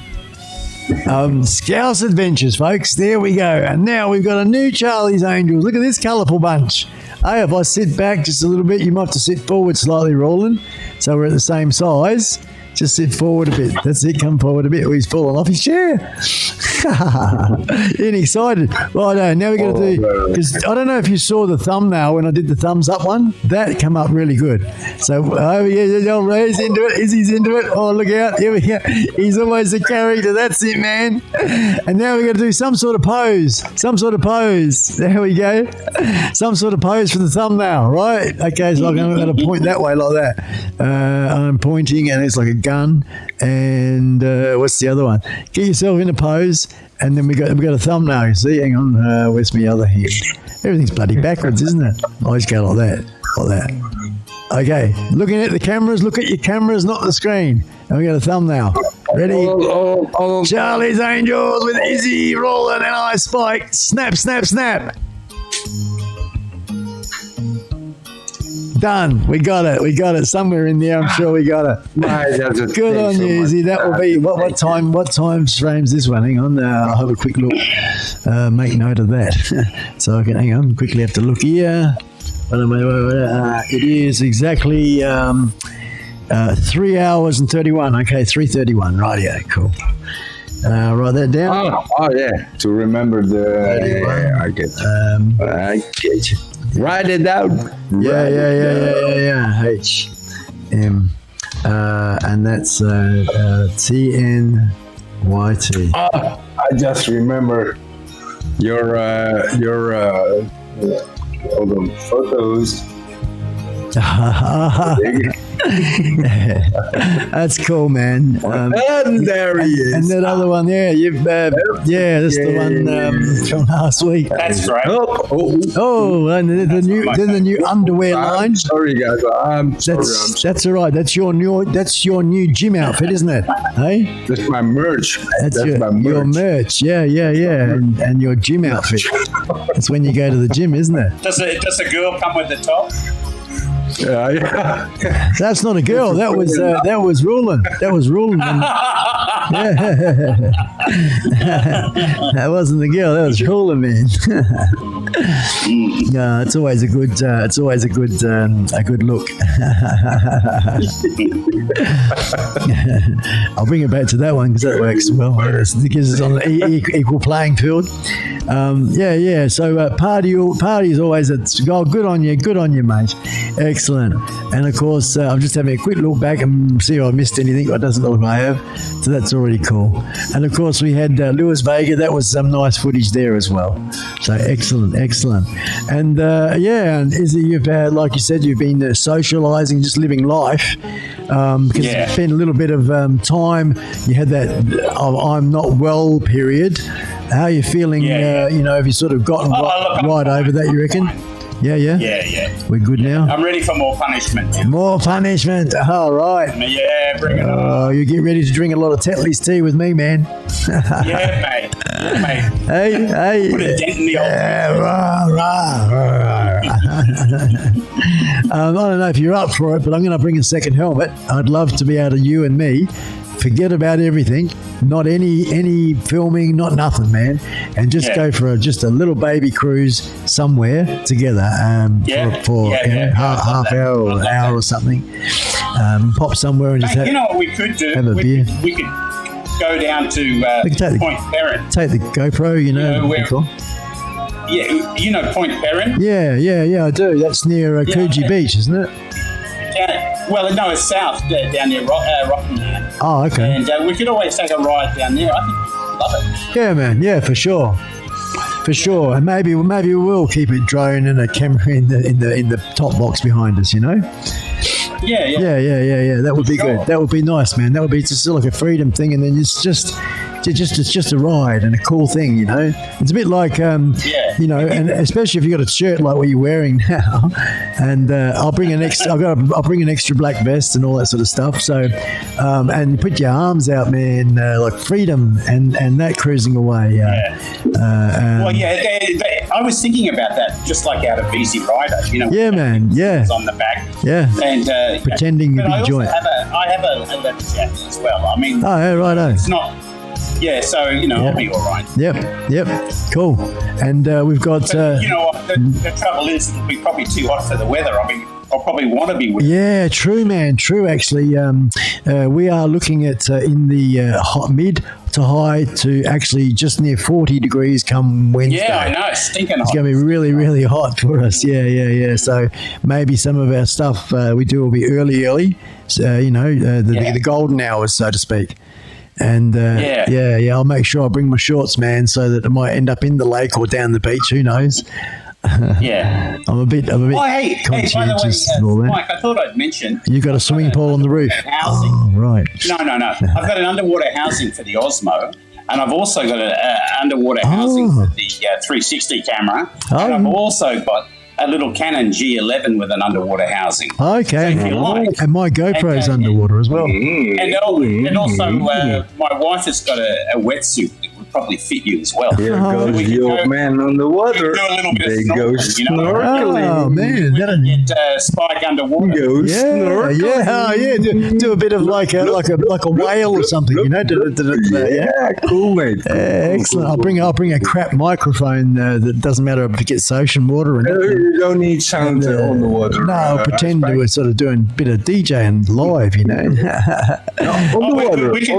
Scouse Adventures, folks. There we go. And now we've got a new Charlie's Angels. Look at this colourful bunch. Hey, if I sit back just a little bit, you might have to sit forward slightly, Roland, so we're at the same size. Just sit forward a bit. That's it. Come forward a bit. Oh, he's fallen off his chair. Getting excited. Right, now we're going to do, because I don't know if you saw the thumbnail when I did the thumbs up one. That came up really good. So, Ray's into it. Izzy's into it. Oh, look out. Here we go. He's always a character. That's it, man. And now we're going to do some sort of pose. There we go. Some sort of pose for the thumbnail, right? Okay, so I'm going to point that way like that. I'm pointing, and it's like a gun. And what's the other one? Get yourself in a pose, and then we got a thumbnail. You see, hang on, where's my other hand? Everything's bloody backwards, isn't it? I always go like that. Okay, looking at the cameras. Look at your cameras, not the screen. And we got a thumbnail. Ready? Charlie's Angels with Izzy, Roland, and iSpike. Snap, snap, snap. Done. We got it. Somewhere in there, I'm sure we got it. Good on you, Izzy. That will be what time frame's this one? Hang on. I'll have a quick look. Make note of that. So I can hang on. Quickly have to look here. It is exactly 3 hours and 31. Okay, 3:31. Right, yeah, cool. Write that down. Oh yeah. To remember the. I get. I get. Write it down. Yeah. H M, and that's TNYT. I just remember your photos. That's cool, man. And there he is. And that other one there, that's the one from last week. That's right. Oh, and the new underwear line. Sorry, guys. That's all right. That's your new gym outfit, isn't it? Hey, that's my merch. That's my merch. Your merch. Yeah. And your gym outfit. That's when you go to the gym, isn't it? Does a girl come with the top? Yeah. That's not a girl. That was Roland. That was Roland. That wasn't the girl. That was Roland, man. It's always a good look. I'll bring it back to that one because that works well. It gives us on an equal playing field. So party is always good on you, mate. Excellent. And of course, I'm just having a quick look back and see if I missed anything. It doesn't look like I have, so that's already cool. And of course, we had Louis Vega. That was some nice footage there as well. So excellent. And and Izzy, you've like you said, you've been socialising, just living life. Because it's been a little bit of time. You had that I'm not well period. How are you feeling? Have you sort of gotten right over that, you reckon? Yeah. We're good now? I'm ready for more punishment. More punishment. All right. Yeah, bring it on. Oh, you get ready to drink a lot of Tetley's tea with me, man. Yeah, mate. Hey. Put a dent in the old. I don't know if you're up for it, but I'm going to bring a second helmet. I'd love to be able to, you and me, forget about everything, not any filming, not nothing, man, and just go for just a little baby cruise somewhere together for half hour or an hour or something. Pop somewhere and just you know what we could do? Have a beer. We could go down to Point Perrin. Take the GoPro, Yeah, you know Point Perrin? Yeah, I do. That's near Coogee Beach, isn't it? Well, no, it's south, down near Rockingham. Oh, okay. And we could always take a ride down there. I think you'd love it. Yeah, man. Yeah, for sure. And maybe we will keep a drone and a camera in the top box behind us. Yeah. That would be good. That would be nice, man. That would be just like a freedom thing, and then it's just a ride and a cool thing, It's a bit like, and especially if you got a shirt like what you're wearing now, and I'll bring an extra black vest and all that sort of stuff. So, and put your arms out, man, like freedom and that cruising away. I was thinking about that, just like out of Easy Rider, Yeah, man. Yeah. On the back. Yeah. And pretending you're big joint. I have a leather jacket as well. I mean, righto. It's not. Yeah, so I'll be all right. Yep. Cool. And we've got. But, the trouble is, it'll be probably too hot for the weather. I mean, I'll probably want to be with. Yeah, true, man. True, actually. We are looking at in the hot mid to high to actually just near 40 degrees come Wednesday. Yeah, I know. Stinking hot. It's going to be really, really hot for us. Yeah. So maybe some of our stuff we do will be early. So, the golden hours, so to speak. And I'll make sure I bring my shorts, man, so that it might end up in the lake or down the beach. Who knows? Yeah, I'm a bit conscientious. By the way, Mike, I thought I'd mention you got a swimming pool on the roof. Oh, right. No. I've got an underwater housing for the Osmo, and I've also got an underwater housing for the 360 camera, and I've also got a little Canon G11 with an underwater housing. Okay. So if you like. And my GoPro's underwater as well. And also, my wife has got a wetsuit that would probably fit you as well. Here goes the old man on the water. Do a little bit of snorkeling, Oh, man. We can get Spike underwater. Do a bit of like a whale or something, Yeah, cool, mate. Excellent. I'll bring a crap microphone that doesn't matter if it gets ocean water or not. You don't need sound on the water. No, pretend we're sort of doing a bit of DJing live, We can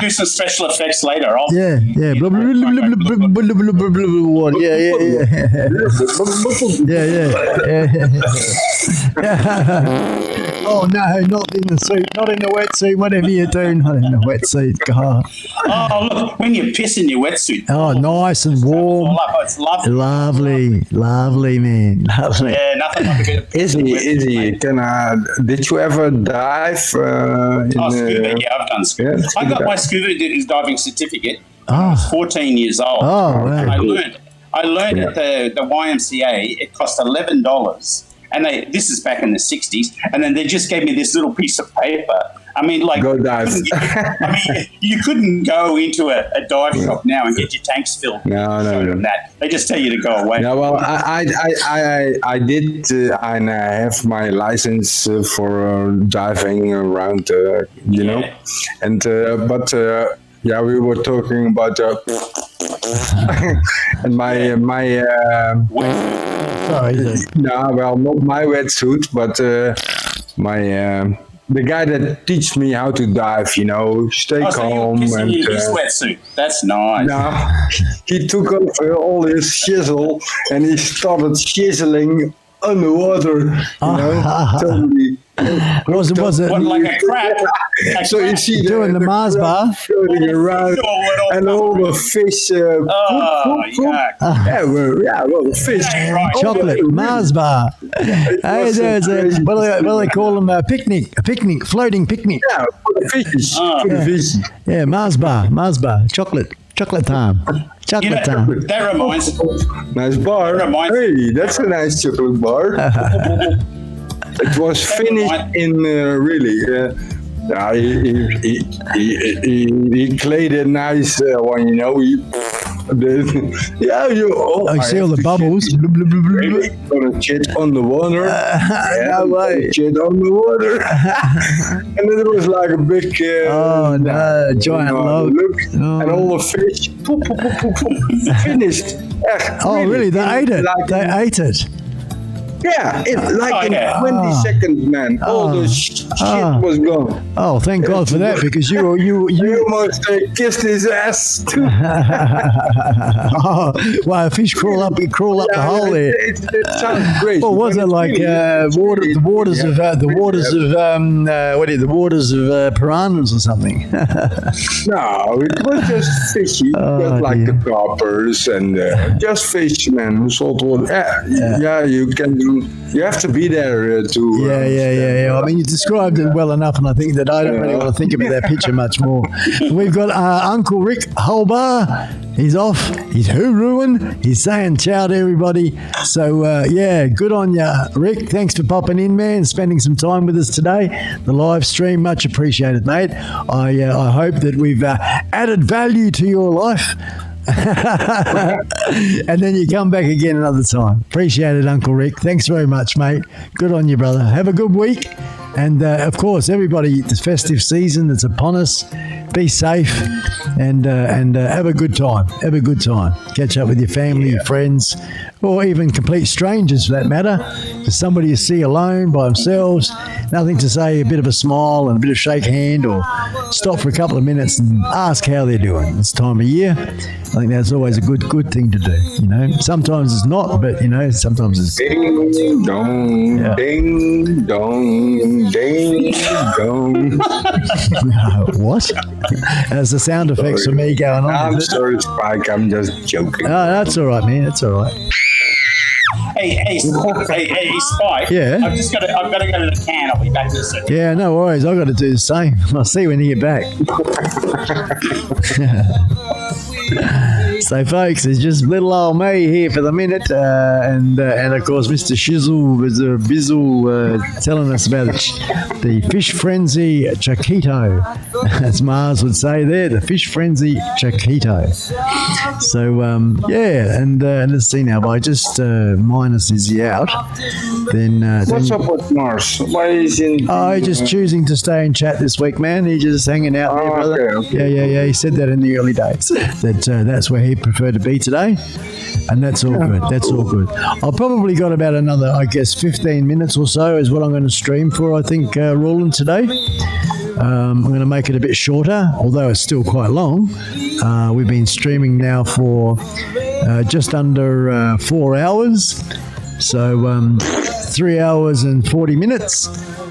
do some special effects later. Yeah. Blah, blah, blah, blah, blah, blah, blah, blah, blah, blah, blah. Yeah. Oh no, not in the suit, not in the wetsuit, whatever you're doing, not in the wetsuit, God. Oh, look, when you piss in your wetsuit. Oh, nice and warm. It's lovely. Lovely, man. Lovely. Yeah, nothing like a bit of Izzy, did you ever dive? Scuba, I've done scuba. Yeah, I got my scuba diving certificate. Oh. I was 14 years old. Oh, wow. I learned at the YMCA. It cost $11, and this is back in the 60s. And then they just gave me this little piece of paper. I mean, like, go dive. You couldn't go into a dive shop now and get your tanks filled. No. That they just tell you to go away. Yeah, well, I did. And I have my license for diving around. And we were talking about and Sorry. not my wetsuit, but the guy that teach me how to dive, stay calm. So you're kissing his sweatsuit. That's nice. No, he took over all his shizzle and he started chiseling underwater, totally. Was it What, like a crab? So you see doing the Mars bar floating around and all the fish. Fish. chocolate Mars bar? Hey, there's what do they call them? A picnic, floating picnic. Yeah, for the fish. Yeah, Mars bar, chocolate time. That reminds me. Nice bar. Hey, that's a nice chocolate bar. It was finished in really. He played a nice one, I see all the bubbles. Gonna jet on the water. No way. Jet on the water. And then it was like a big. Giant log. And all the fish. Finished. Oh, really? They ate it. They ate it. Yeah, in 20 seconds, man. All the shit was gone. Oh, thank God for that, because you almost kissed his ass too. Well, a fish crawl up the hole there. It sounds great. Well, was it like the waters of piranhas or something? No, it was just fishy, just like the carpers and just fish, man. Saltwater. You have to be there to. Yeah. I mean, you described it well enough, and I think that I don't really want to think about that picture much more. We've got Uncle Rick Holbar. He's off. He's hoorooing. He's saying ciao to everybody. So, good on you, Rick. Thanks for popping in, man, spending some time with us today. The live stream, much appreciated, mate. I hope that we've added value to your life. And then you come back again another time. Appreciate it, Uncle Rick. Thanks very much, mate. Good on you, brother. Have a good week. And, of course, everybody, the festive season that's upon us, be safe and have a good time. Have a good time. Catch up with your family, your friends, or even complete strangers for that matter. For somebody you see alone by themselves, nothing to say, a bit of a smile and a bit of shake hand, or stop for a couple of minutes and ask how they're doing. This time of year, I think that's always a good thing to do. Sometimes it's not, but sometimes it's ding dong, ding dong, ding dong. What? That's the sound effects for me going on. I'm sorry, Spike. I'm just joking. Oh, that's all right, man. That's all right. Hey, Spike. Yeah. I've got to go to the can. I'll be back in a second. Yeah, no worries. I've got to do the same. I'll see you when you get back. So, folks, it's just little old me here for the minute, and of course, Mr. Shizzle was a bizzle telling us about the fish frenzy Chiquito, as Mars would say there, the fish frenzy Chiquito. So, and let's see now. If I just minus Izzy out, then what's up with Mars? Why is he? He's just choosing to stay in chat this week, man. He's just hanging out there, brother. Okay. Yeah. He said that in the early days. That's where he preferred to be today, and that's all good. That's all good. I've probably got about another, 15 minutes or so is what I'm going to stream for, I think, Roland, today. I'm going to make it a bit shorter, although it's still quite long. We've been streaming now for just under 4 hours, so 3 hours and 40 minutes.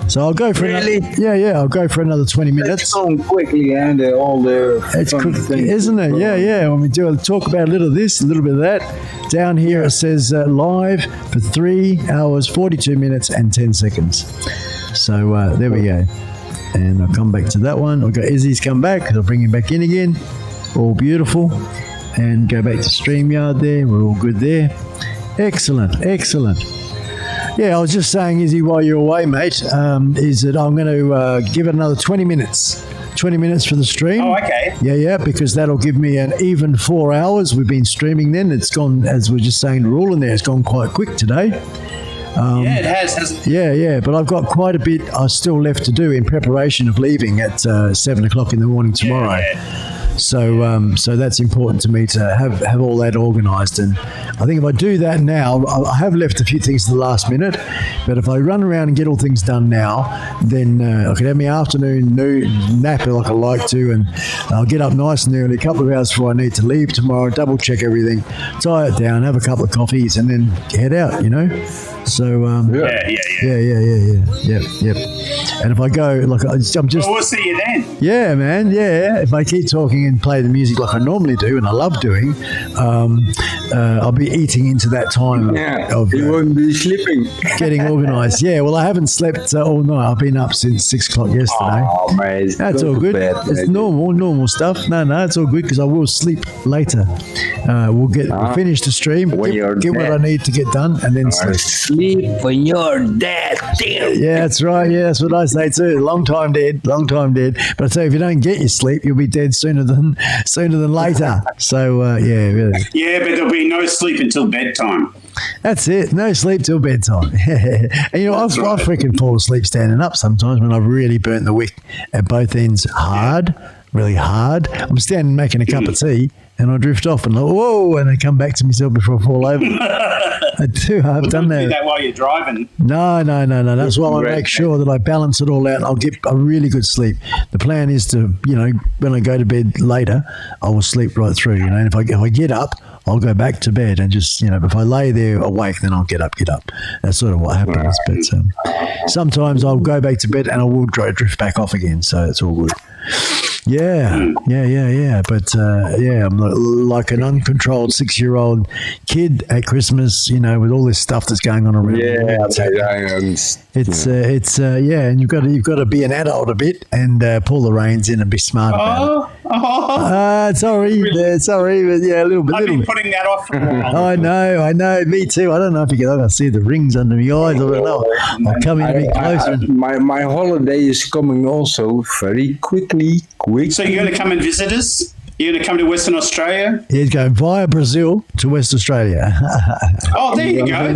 So I'll go for I'll go for another 20 minutes. It's going quickly, and all the it's quick, isn't it? Yeah. When we talk about a little of this, a little bit of that. Down here it says live for 3 hours, 42 minutes and 10 seconds. So there we go. And I'll come back to that one. I've got Izzy's come back. I'll bring him back in again. All beautiful. And go back to StreamYard there. We're all good there. Excellent. Yeah, I was just saying, Izzy, while you're away, mate, is that I'm going to give it another 20 minutes. 20 minutes for the stream. Oh, okay. Yeah, because that'll give me an even 4 hours. We've been streaming then. It's gone, as we're just saying to Roland there, it's gone quite quick today. It has, hasn't it? Yeah, but I've got quite a bit still left to do in preparation of leaving at 7 o'clock in the morning tomorrow. Yeah. So that's important to me to have all that organised. And I think if I do that now, I have left a few things to the last minute, but if I run around and get all things done now, then I could have my afternoon nap like I like to, and I'll get up nice and early, a couple of hours before I need to leave tomorrow, double check everything, tie it down, have a couple of coffees, and then head out, you know? So, Yep. And if I go, like, I'm just... Well, we'll see you then. Yeah, man, yeah. If I keep talking and play the music like I normally do, and I love doing, I'll be eating into that time of you won't be sleeping. getting organised. Yeah, well, I haven't slept all night. I've been up since 6 o'clock yesterday. Oh, man. That's all good. It's normal stuff. No, it's all good because I will sleep later. We'll finish the stream, get what I need to get done, and then Sleep when you're dead. Damn. Yeah, that's right. Yeah, that's what I say too. Long time dead. But I tell you, if you don't get your sleep, you'll be dead sooner than later. So really. Yeah, but there'll be no sleep until bedtime. That's it. No sleep till bedtime. And you know, I freaking fall asleep standing up sometimes when I've really burnt the wick at both ends really hard. I'm standing making a cup of tea and I drift off and whoa, and I come back to myself before I fall over. I do. I've done that. Do that while you're driving. No. That's why I make sure that I balance it all out and I'll get a really good sleep. The plan is to, you know, when I go to bed later, I will sleep right through, you know, and if I get up, I'll go back to bed and just, you know, if I lay there awake, then I'll get up. That's sort of what happens. But sometimes I'll go back to bed and I will drift back off again. So it's all good. Yeah. But I'm like an uncontrolled 6-year-old kid at Christmas, you know, with all this stuff that's going on around. And you've got to be an adult a bit and pull the reins in and be smart about it. Sorry, but yeah, a little bit. I've been putting that off for a while. I know, me too. I don't know if you can see the rings under my eyes. I don't know. I'll come in a bit closer. My holiday is coming also very quickly. So you're going to come and visit us? You're going to come to Western Australia? Yeah, he's going via Brazil to West Australia. Oh, there you go.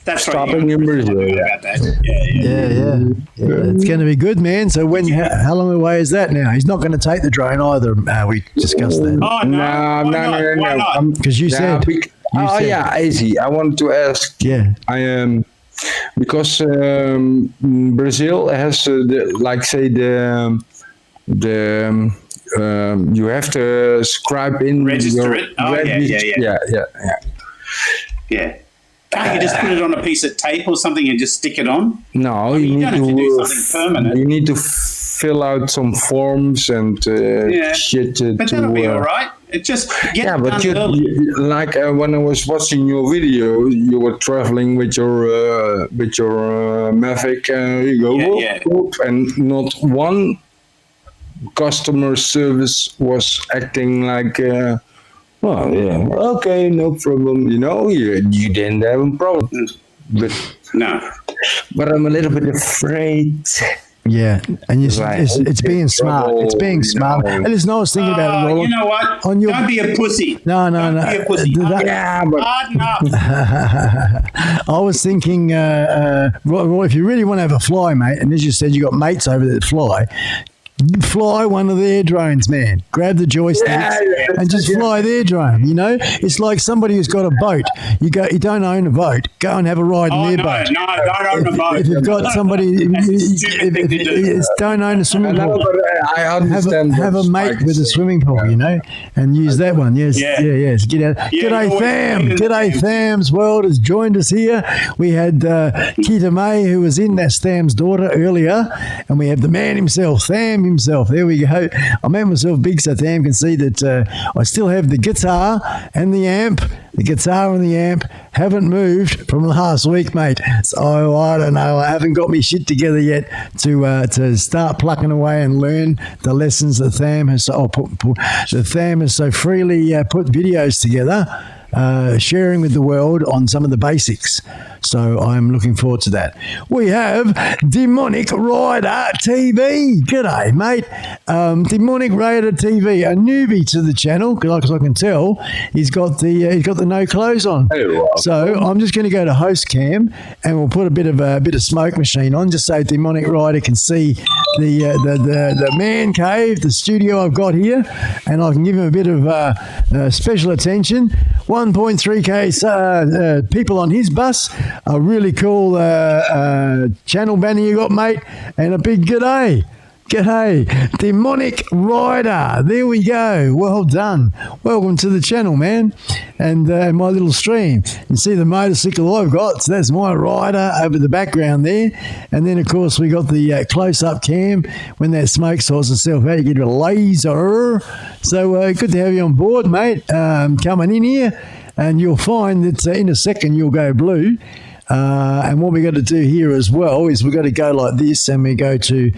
That's stopping in Brazil. About that. Yeah. It's going to be good, man. So how long away is that now? He's not going to take the drone either. We discussed that. Oh, no. Why not? Because you said. Easy. I wanted to ask. Yeah. I am. Because Brazil has you have to scribe in register it. Yeah. Can't you just put it on a piece of tape or something and just stick it on? No, you need to do something permanent. You need to fill out some forms and shit. But that'll be all right. It just when I was watching your video, you were traveling with your Mavic. You go and not one customer service was acting like. Okay, no problem. You know, you didn't have a problem. But I'm a little bit afraid. Yeah, and it's being smart. It's being smart. And listen, I was thinking about it, Roland. You know what? Don't be a pussy. No. Don't be a pussy. I was thinking, Roy, if you really want to have a fly, mate, and as you said, you got mates over there that fly one of their drones, man. Grab the joysticks and just fly their drone. You know, it's like somebody who's got a boat. You don't own a boat. Go and have a ride in their boat. No, don't own a boat. If you've got somebody, don't own a swimming pool. I understand. Have a mate with a swimming pool, you know, and use that one. Yes. Get out. G'day, Tham. G'day, Tham's World has joined us here. We had Kita May, who was in. That's Tham's daughter earlier, and we have the man himself, Tham himself. There we go. I made myself big so Tham can see that I still have the guitar and the amp. The guitar and the amp haven't moved from last week, mate. So I don't know. I haven't got me shit together yet to start plucking away and learn the lessons that Tham has. Tham has so freely put videos together, sharing with the world on some of the basics. So I'm looking forward to that. We have Demonic Rider TV. G'day, mate. Demonic Rider TV, a newbie to the channel, because I can tell he's got the no clothes on. Hey, Rob. So I'm just going to go to host cam and we'll put a bit of smoke machine on just so Demonic Rider can see the man cave, the studio I've got here, and I can give him a bit of special attention. 1.3k people on his bus. A really cool channel banner you got, mate, and a big g'day. G'day, Demonic Rider. There we go. Well done. Welcome to the channel, man. And my little stream. You see the motorcycle I've got. So that's my rider over the background there. And then, of course, we got the close-up cam. When that smoke sorts itself out, you get a laser. So good to have you on board, mate. Coming in here. And you'll find that in a second you'll go blue. And what we got to do here as well is we've got to go like this, and we go to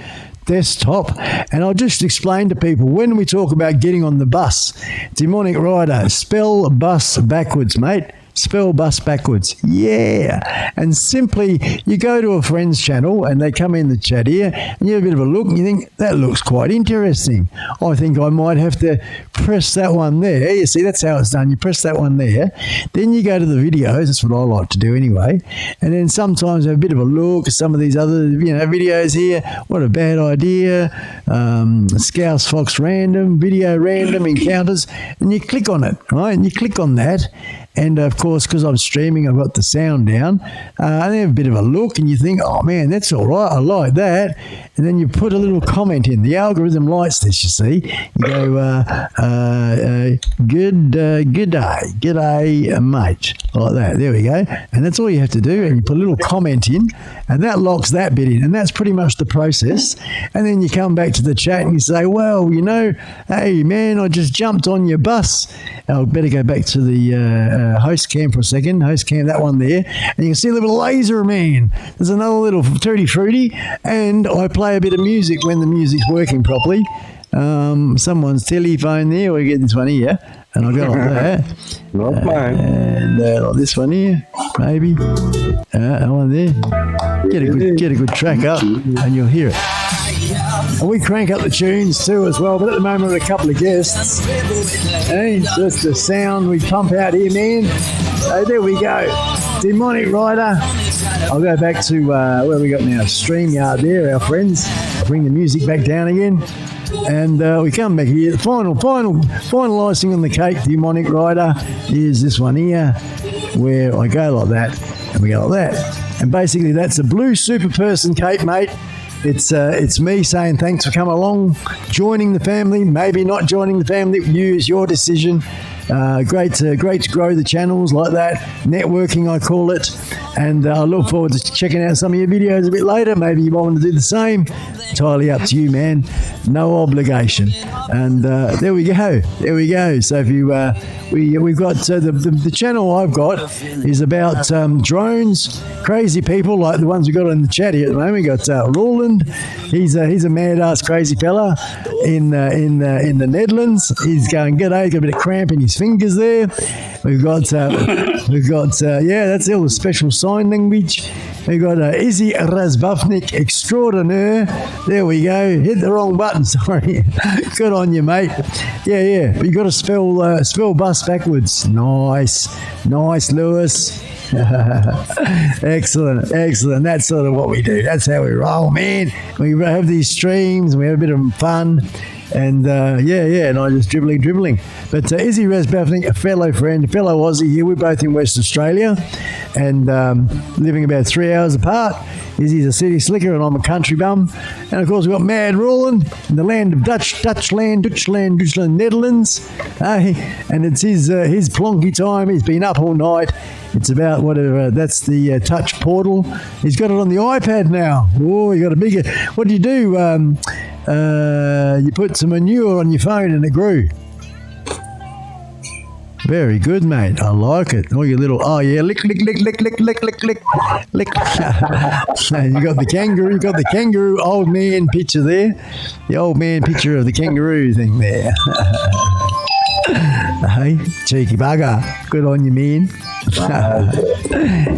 desktop, and I'll just explain to people when we talk about getting on the bus. Demonic Rider, spell bus backwards, mate. Spell bus backwards. Yeah. And simply you go to a friend's channel and they come in the chat here and you have a bit of a look and you think, that looks quite interesting. I think I might have to press that one there. You see, that's how it's done. You press that one there. Then you go to the videos. That's what I like to do anyway. And then sometimes have a bit of a look at some of these other, videos here. What a bad idea. Scouse Fox random, video random encounters. And you click on it, right? And you click on that. And, of course, because I'm streaming, I've got the sound down. And then have a bit of a look and you think, oh, man, that's all right. I like that. And then you put a little comment in. The algorithm likes this, you see. You go, g'day, mate. Like that. There we go. And that's all you have to do. And you put a little comment in. And that locks that bit in. And that's pretty much the process. And then you come back to the chat and you say, well, hey, man, I just jumped on your bus. I'll better go back to the host cam for a second. Host cam, that one there. And you can see a little laser man. There's another little tutti frutti. And I play a bit of music when the music's working properly. Someone's telephone there. We get this one here. And I'll go like that. Not mine. And like this one here, maybe. That one there. Get a good track up and you'll hear it. And we crank up the tunes too as well, but at the moment we're a couple of guests. Hey, just the sound we pump out here, man. So there we go. Demonic Rider. I'll go back to where we got now, StreamYard there, our friends. I'll bring the music back down again. And we come back here. The final icing on the cake, Demonic Rider, is this one here, where I go like that, and we go like that. And basically that's a blue super person cape, mate. It's me saying thanks for coming along, joining the family, maybe not joining the family. It's your decision. Great to grow the channels like that. Networking, I call it. And I look forward to checking out some of your videos a bit later. Maybe you want to do the same. Entirely up to you, man. No obligation. And there we go. So if you we've got the channel I've got is about drones, crazy people like the ones we got in the chat here at the moment. We got Roland. He's a mad ass crazy fella in the Netherlands. He's going g'day. He's got a bit of cramp in his fingers there. We've got that's all the special sign language. We've got Izzy Razbufnik extraordinaire. There we go. Hit the wrong button. Sorry. Good on you, mate. Yeah. But you got to spell bus backwards. Nice, Lewis. Excellent. That's sort of what we do. That's how we roll, man. We have these streams. We have a bit of fun. And and I just dribbling. But Izzy Razbufnik, a fellow friend, a fellow Aussie here. We're both in West Australia and living about 3 hours apart. Izzy's a city slicker and I'm a country bum. And of course we've got Mad Roland in the land of Dutchland, Netherlands. And it's his plonky time. He's been up all night. It's about whatever. That's the touch portal. He's got it on the iPad now. Oh, you got a bigger. What do? You put some manure on your phone and it grew. Very good, mate. I like it. Oh, your little, lick. And you got the kangaroo old man picture there. The old man picture of the kangaroo thing there. Hey, cheeky bugger. Good on you, man.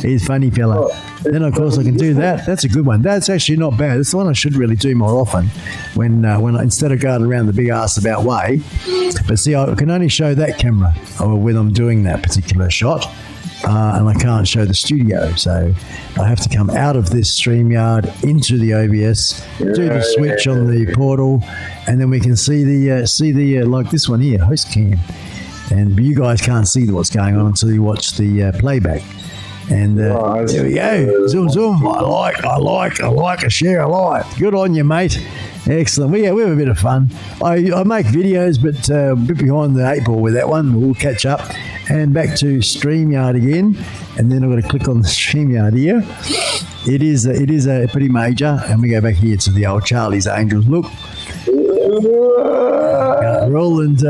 He's a funny fella. Then, of course, I can do that. That's a good one. That's actually not bad. That's the one I should really do more often when instead of going around the big ass about way. But see, I can only show that camera when I'm doing that particular shot. and I can't show the studio, so I have to come out of this StreamYard into the OBS, do the switch on the portal, and then we can see the like this one here, host cam, and you guys can't see what's going on until you watch the playback. And there we go. Zoom, zoom. I like, I share a like. Good on you, mate. Excellent. We have a bit of fun. I make videos, but a bit behind the 8 ball with that one. We'll catch up. And back to StreamYard again. And then I've got to click on the StreamYard here. It is a pretty major. And we go back here to the old Charlie's Angels. Look. Roland's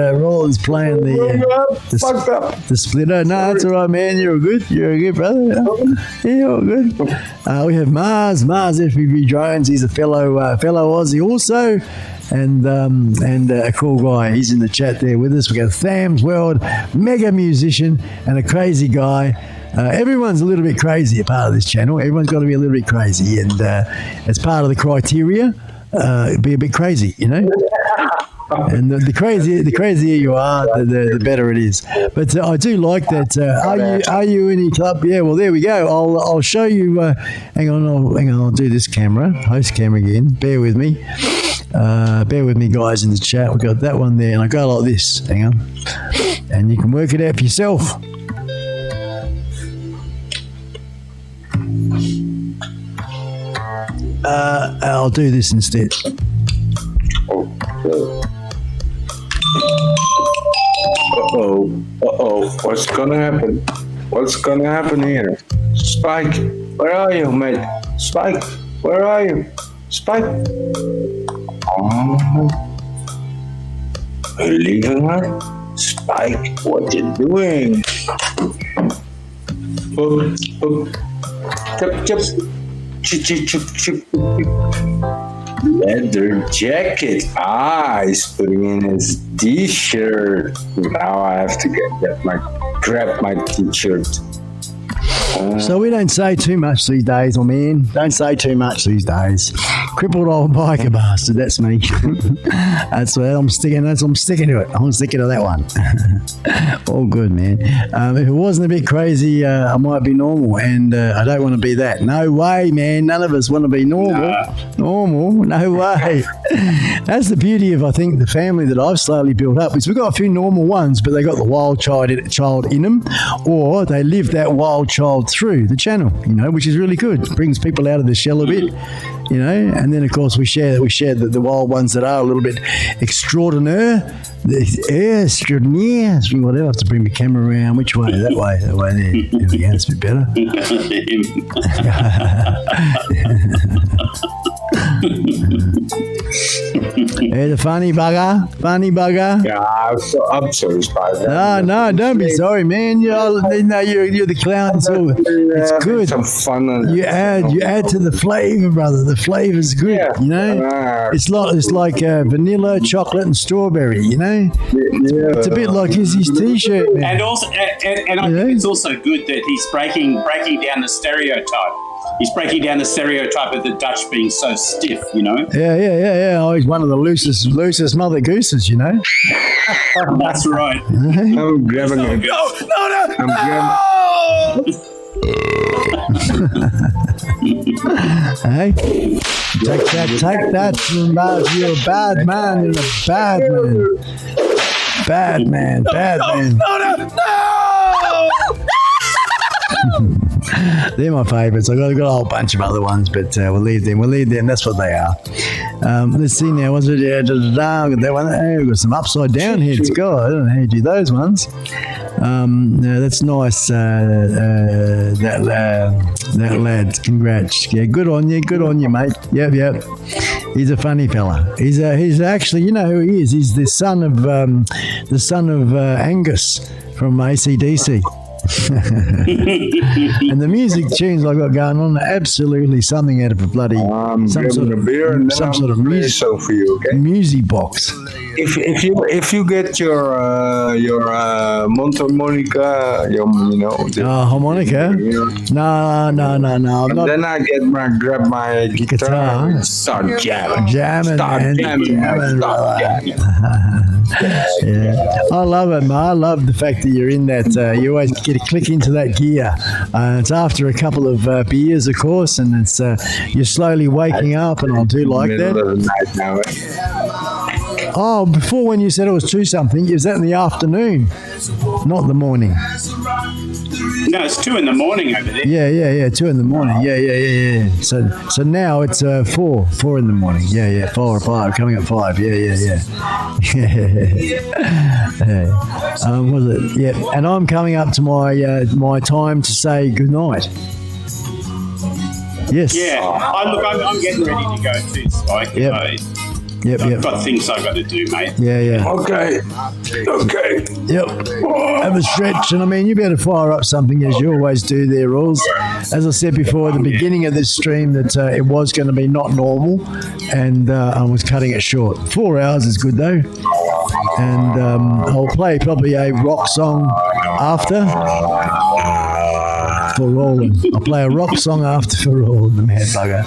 playing the splitter. No, that's all right, man. You're good. You're a good brother. Yeah, all good. We have Mars FPV Drones. He's a fellow Aussie also, and a cool guy. He's in the chat there with us. We got Tham's World, mega musician, and a crazy guy. Everyone's a little bit crazy a part of this channel. Everyone's got to be a little bit crazy, and as part of the criteria, be a bit crazy, you know. And the crazier you are, the better it is. But I do like that. Are you in any club? Yeah. Well, there we go. I'll show you. Hang on. I'll do this camera, host camera again. Bear with me. Guys in the chat. We've got that one there, and I go like this. Hang on, and you can work it out for yourself. I'll do this instead. Uh-oh. What's gonna happen here? Spike, where are you, mate? Spike, where are you? Spike? Oh, are you leaving her? Spike, what you doing? Chip. Leather jacket. He's putting in his t-shirt. Now I have to grab my t-shirt. So we don't say too much these days, oh man. Don't say too much these days. Crippled old biker bastard, that's me. That's what I'm sticking to it. I'm sticking to that one. All good, man. If it wasn't a bit crazy, I might be normal, and I don't want to be that. No way, man. None of us want to be normal. No way. That's the beauty of, I think, the family that I've slowly built up, is we've got a few normal ones, but they got the wild child in them, or they live that wild child through the channel, you know, which is really good. It brings people out of the shell a bit, you know, and then of course we share the wild ones that are a little bit extraordinaire, whatever. I have to bring the camera around. Which way? That way there. There we go, it's a bit better. Hey, the funny bugger. Yeah, I'm sorry, Spider. No, don't be sorry, man. You're the clown. It's good. Some fun. You add to the flavor, brother. The flavor's good. Yeah. You know, it's like vanilla, chocolate, and strawberry. You know, it's a bit like his t-shirt, man. And also, and I think it's also good that he's breaking down the stereotype. He's breaking down the stereotype of the Dutch being so stiff, you know? Yeah. Oh, he's one of the loosest mother gooses, you know? That's right. I'm grabbing it. Hey, take that, you're a bad man. You're a bad man. No! They're my favourites. I've got a whole bunch of other ones, but we'll leave them. That's what they are. Let's see now. What's it? I've got that one. Hey, we've got some upside down heads. God, I don't know how you do those ones. That's nice. That lad. Congrats. Yeah, good on you, mate. Yep. He's a funny fella. He's actually, you know who he is. He's the son of Angus from AC/DC. And the music tunes I've got going on are absolutely something out of a bloody some sort of music box. If you get your Motorbike, harmonica. No. Then I grab my guitar and start jamming. Yeah. I love it, man. I love the fact that you're in that. You always get a click into that gear. It's after a couple of beers, of course, and it's you're slowly waking up, and I do like Middle that. of the night now. Oh, before when you said it was 2-something, is that in the afternoon, not the morning? No, it's 2 in the morning over there. Yeah, 2 in the morning. Yeah. So now it's 4 in the morning. Yeah, 4 or 5, coming at 5. Yeah. Was it? Yeah, and I'm coming up to my time to say goodnight. Yes. Yeah. I'm getting ready to go too, Spike. Yep. I've got things I've got to do, mate. Yeah. Okay. Yep. Have a stretch, and I mean, you better fire up something as you always do there, Rules. As I said before at the beginning of this stream, that it was going to be not normal, and I was cutting it short. 4 hours is good though, and I'll play probably a rock song after for Roland. I'll play a rock song after for Roland, the mad bugger.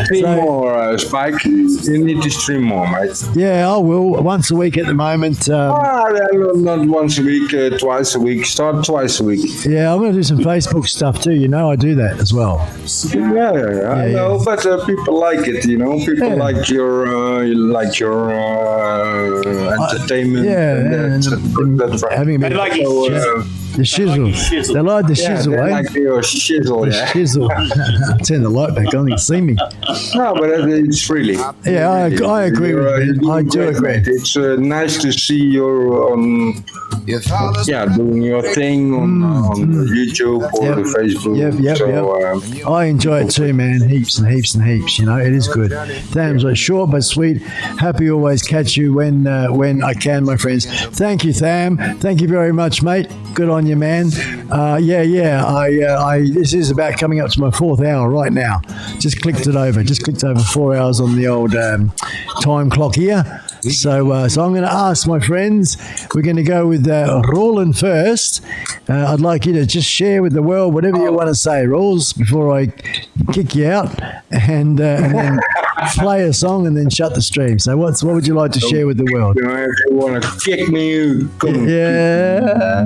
Stream more, Spike. You need to stream more, mate. Yeah, I will. Once a week at the moment. Not once a week, twice a week. Start twice a week. Yeah, I'm going to do some Facebook stuff too. You know, I do that as well. Yeah, I know, but people like it. You know, people like your entertainment. That's right. Having They like the shizzle. They like the shizzle, they eh? like your shizzle, The shizzle. Turn the light back on. You can see me. No, but it's freely. Yeah, I agree with you. I do agree. It's nice to see you doing your thing on YouTube or Facebook. Yep. I enjoy it too, man. Heaps and heaps and heaps. You know, it is good. Tham's like short but sweet. Happy always catch you when I can, my friends. Thank you, Tham. Thank you very much, mate. Good on you, man. I this is about coming up to my 4th hour right now. Just clicked over 4 hours on the old time clock here. So I'm going to ask my friends. We're going to go with Roland first. I'd like you to just share with the world whatever you want to say, Rawls, before I kick you out, and then play a song and then shut the stream. So what would you like to share with the world? You know, if you want to kick me, you come. Yeah.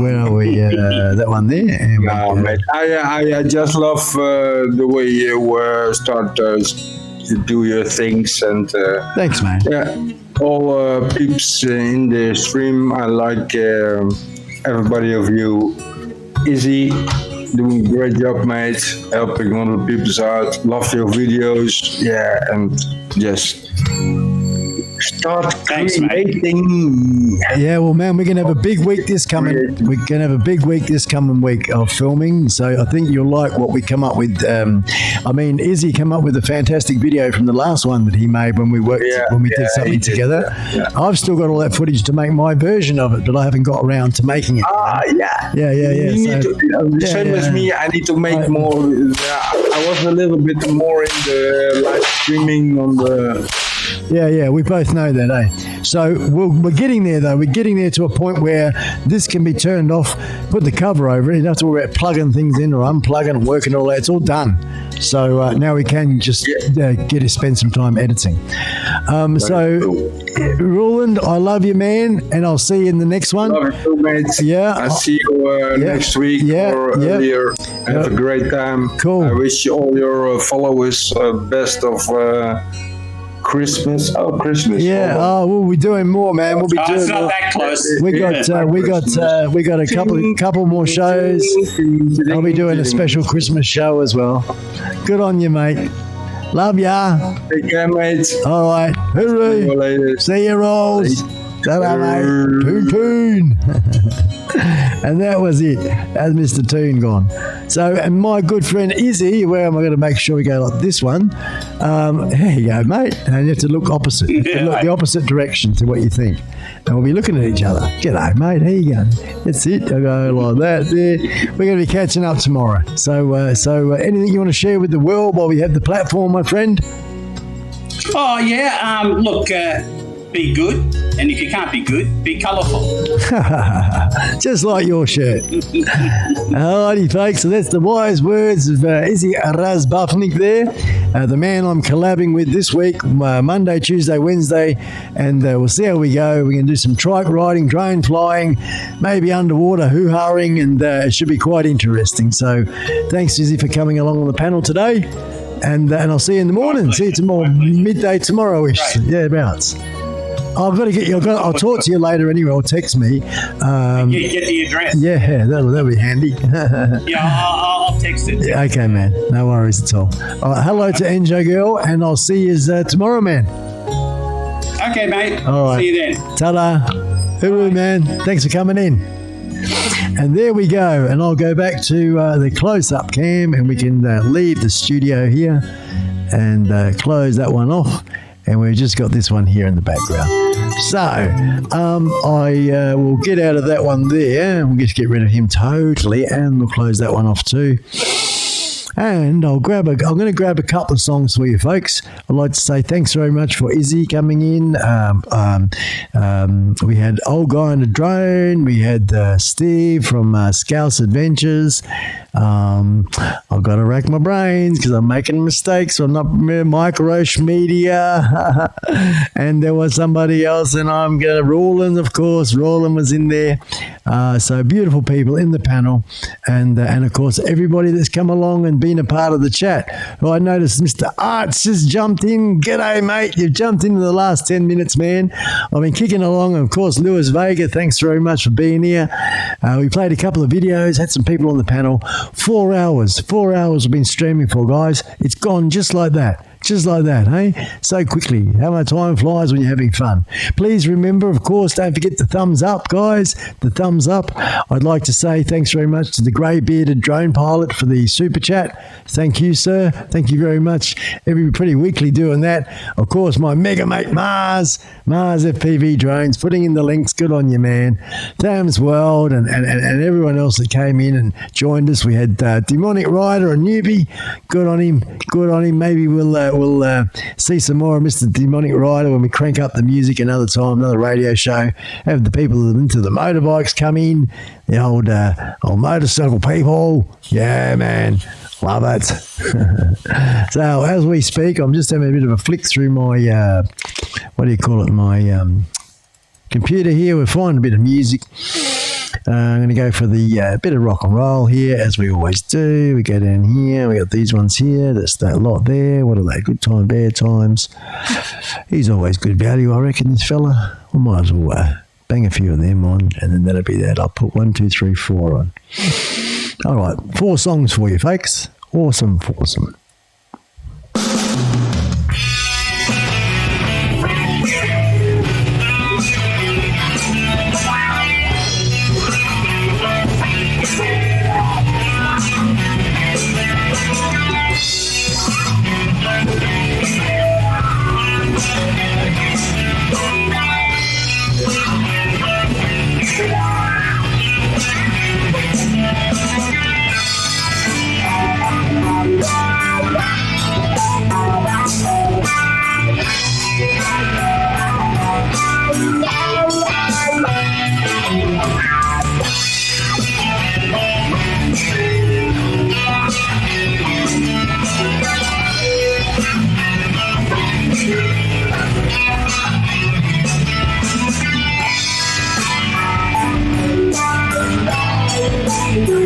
Where are we? That one there. No, mate. I just love the way you start to do your things, and thanks, man. Yeah, all peeps in the stream. I like everybody of you. Izzy, doing a great job, mate. Helping other people out. Love your videos. Yeah, and just start creating. Yeah, well, man, we're gonna have a big week this coming. We're gonna have a big week this coming week of filming. So I think you'll like what we come up with. Izzy came up with a fantastic video from the last one that he made when we worked when we did something together. Yeah. I've still got all that footage to make my version of it, but I haven't got around to making it. Yeah. You need to, same as me. I need to make more. I was a little bit more in the live streaming on the. Yeah, we both know that, eh? So we're getting there, though. We're getting there to a point where this can be turned off, put the cover over it. You don't have to worry about plugging things in or unplugging and working all that. It's all done. So now we can just get to spend some time editing. Roland, I love you, man, and I'll see you in the next one. Love you, mate. Yeah. I'll see you next week or earlier. Have a great time. Cool. I wish all your followers best of Christmas. Oh, Christmas. Yeah. Oh, we'll be doing more, man. We'll be doing it's not more. that close. We got a couple more shows. I'll be doing a special Christmas show as well. Good on you, mate. Love ya. Take care, mate. All right. Hooroo. See you, Rolls. Ta-da, mate. Poon. And that was it. That's Mr. Toon gone. So, and my good friend Izzy, where am I going to make sure we go like this one? There you go, mate. And you have to look opposite. You have to look the opposite direction to what you think. And we'll be looking at each other. G'day, mate. How you going? That's it. I go like that there. We're going to be catching up tomorrow. So anything you want to share with the world while we have the platform, my friend? Oh, yeah. Look, be good, and if you can't be good, be colourful. Just like your shirt. Alrighty, folks. So that's the wise words of Izzy Razbafnik there, the man I'm collabing with this week, Monday, Tuesday, Wednesday, and we'll see how we go. We're going to do some trike riding, drone flying, maybe underwater hoo-haring, and it should be quite interesting. So thanks, Izzy, for coming along on the panel today, and I'll see you in the morning. See you tomorrow, midday tomorrow-ish. Yeah, abouts. I've got to get you. I'll talk to you later anyway. Or text me. Get the address. Yeah, that'll be handy. Yeah, I'll text it. Yeah, okay, man. No worries at all. All right, hello to Enjo Girl, and I'll see you tomorrow, man. Okay, mate. All right. See you then. Ta-da. Hooroo, man. Thanks for coming in. And there we go. And I'll go back to the close-up cam, and we can leave the studio here and close that one off. And we've just got this one here in the background. So I will get out of that one there. We'll just get rid of him totally, and we'll close that one off too. And I'm going to grab a couple of songs for you folks. I'd like to say thanks very much for Izzy coming in. We had Old Guy on a Drone. We had Steve from Scouse Adventures. I've got to rack my brains because I'm making mistakes. So I'm not Mike Roche Media. And there was somebody else, and I'm going to Roland, of course. Roland was in there. So beautiful people in the panel, and of course everybody that's come along and been a part of the chat. Oh, I noticed Mr. Arts just jumped in. G'day, mate. You've jumped into the last 10 minutes, man. I've been kicking along. And of course, Lewis Vega, thanks very much for being here. We played a couple of videos, had some people on the panel. 4 hours. 4 hours we've been streaming for, guys. It's gone just like that. Just like that, hey? So quickly. How much time flies when you're having fun. Please remember, of course, don't forget the thumbs up, guys. The thumbs up. I'd like to say thanks very much to the grey-bearded drone pilot for the super chat. Thank you, sir. Thank you very much. Pretty weekly doing that. Of course, my mega mate Mars FPV drones, putting in the links. Good on you, man. Tham's World and everyone else that came in and joined us. We had Demonic Rider, a newbie. Good on him. Good on him. Maybe we'll see some more of Mr. Demonic Rider when we crank up the music another time, another radio show. Have the people into the motorbikes come in, the old motorcycle people. Yeah, man. Love it. So as we speak, I'm just having a bit of a flick through my, my computer here. We're finding a bit of music. I'm going to go for the bit of rock and roll here, as we always do. We go down here. We got these ones here. That's that lot there. What are they? Good Time, Bad Times. He's always good value, I reckon, this fella. We might as well bang a few of them on, and then that'll be that. I'll put 1, 2, 3, 4 on. All right, 4 songs for you, folks. Awesome.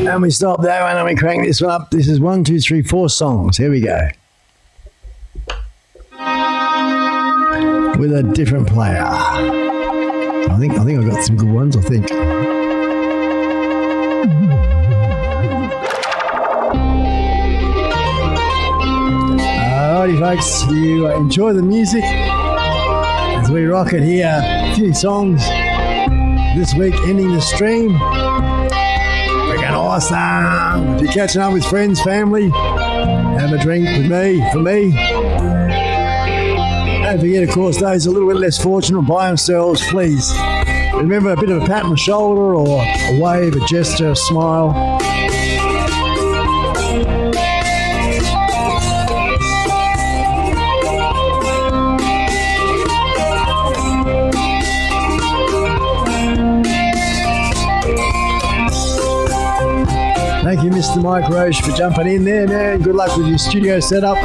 And we stop that one and we crank this one up. This is 1, 2, 3, 4 songs. Here we go. With a different player. I think I've got some good ones, I think. Alrighty, folks. You enjoy the music as we rock it here. A few songs this week, ending the stream. Awesome. If you're catching up with friends, family, have a drink with me, for me. Don't forget, of course, those a little bit less fortunate by themselves, please. Remember a bit of a pat on the shoulder or a wave, a gesture, a smile. you, Mr. Mike Roche, for jumping in there, man. Good luck with your studio setup.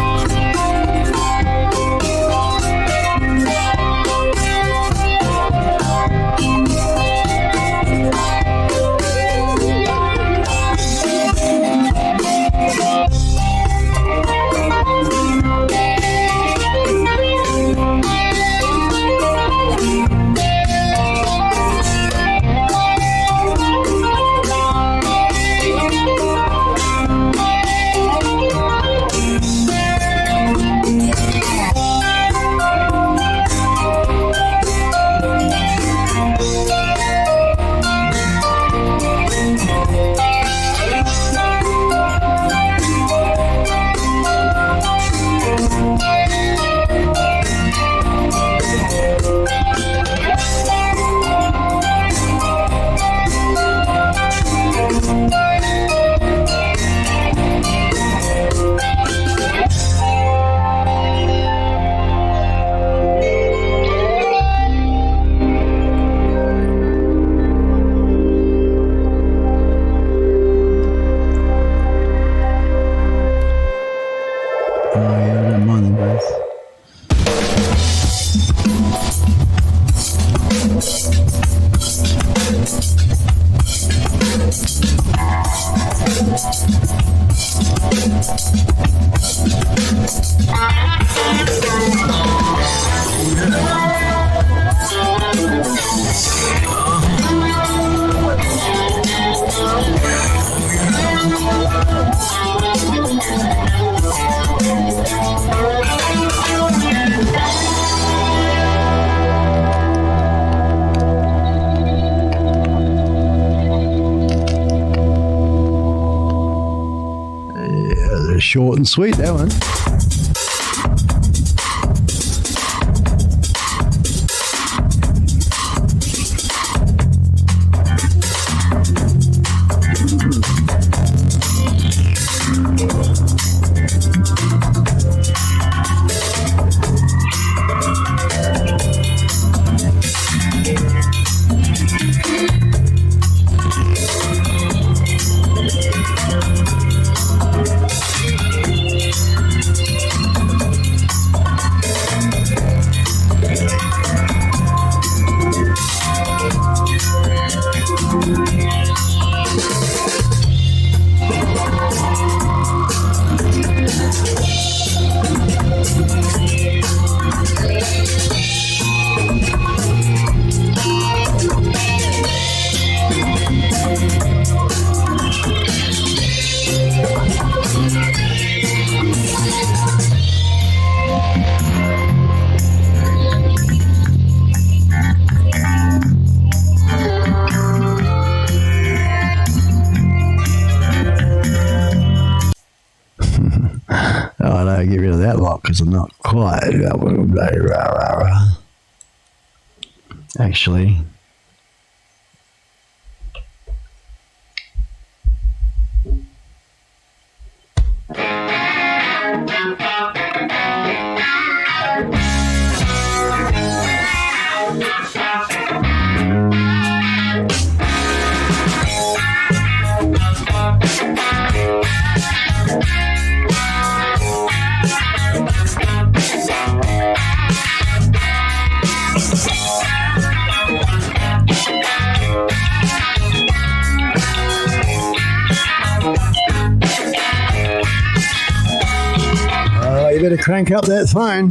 Short and sweet, that one. Get rid of that lot because I'm not quite actually. You better crank up that phone.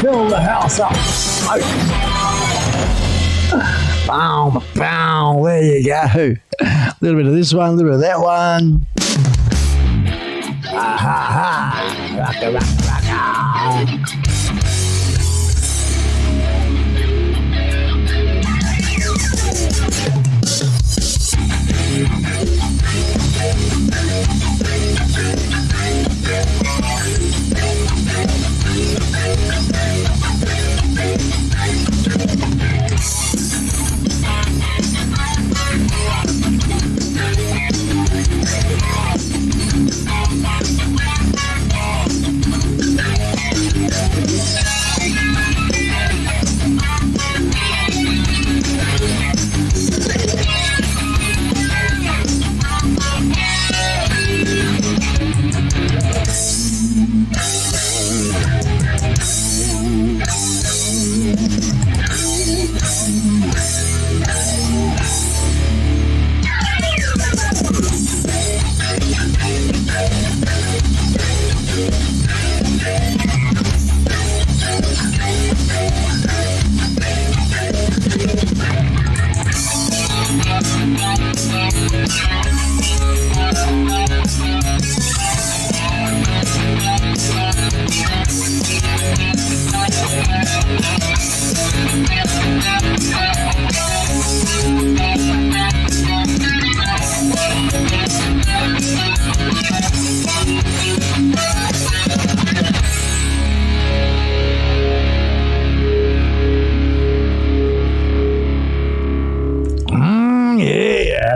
Fill the house up. Boom, boom. There you go. A little bit of this one, a little bit of that one. Ha ha ha. Rocka, rocka, rocka.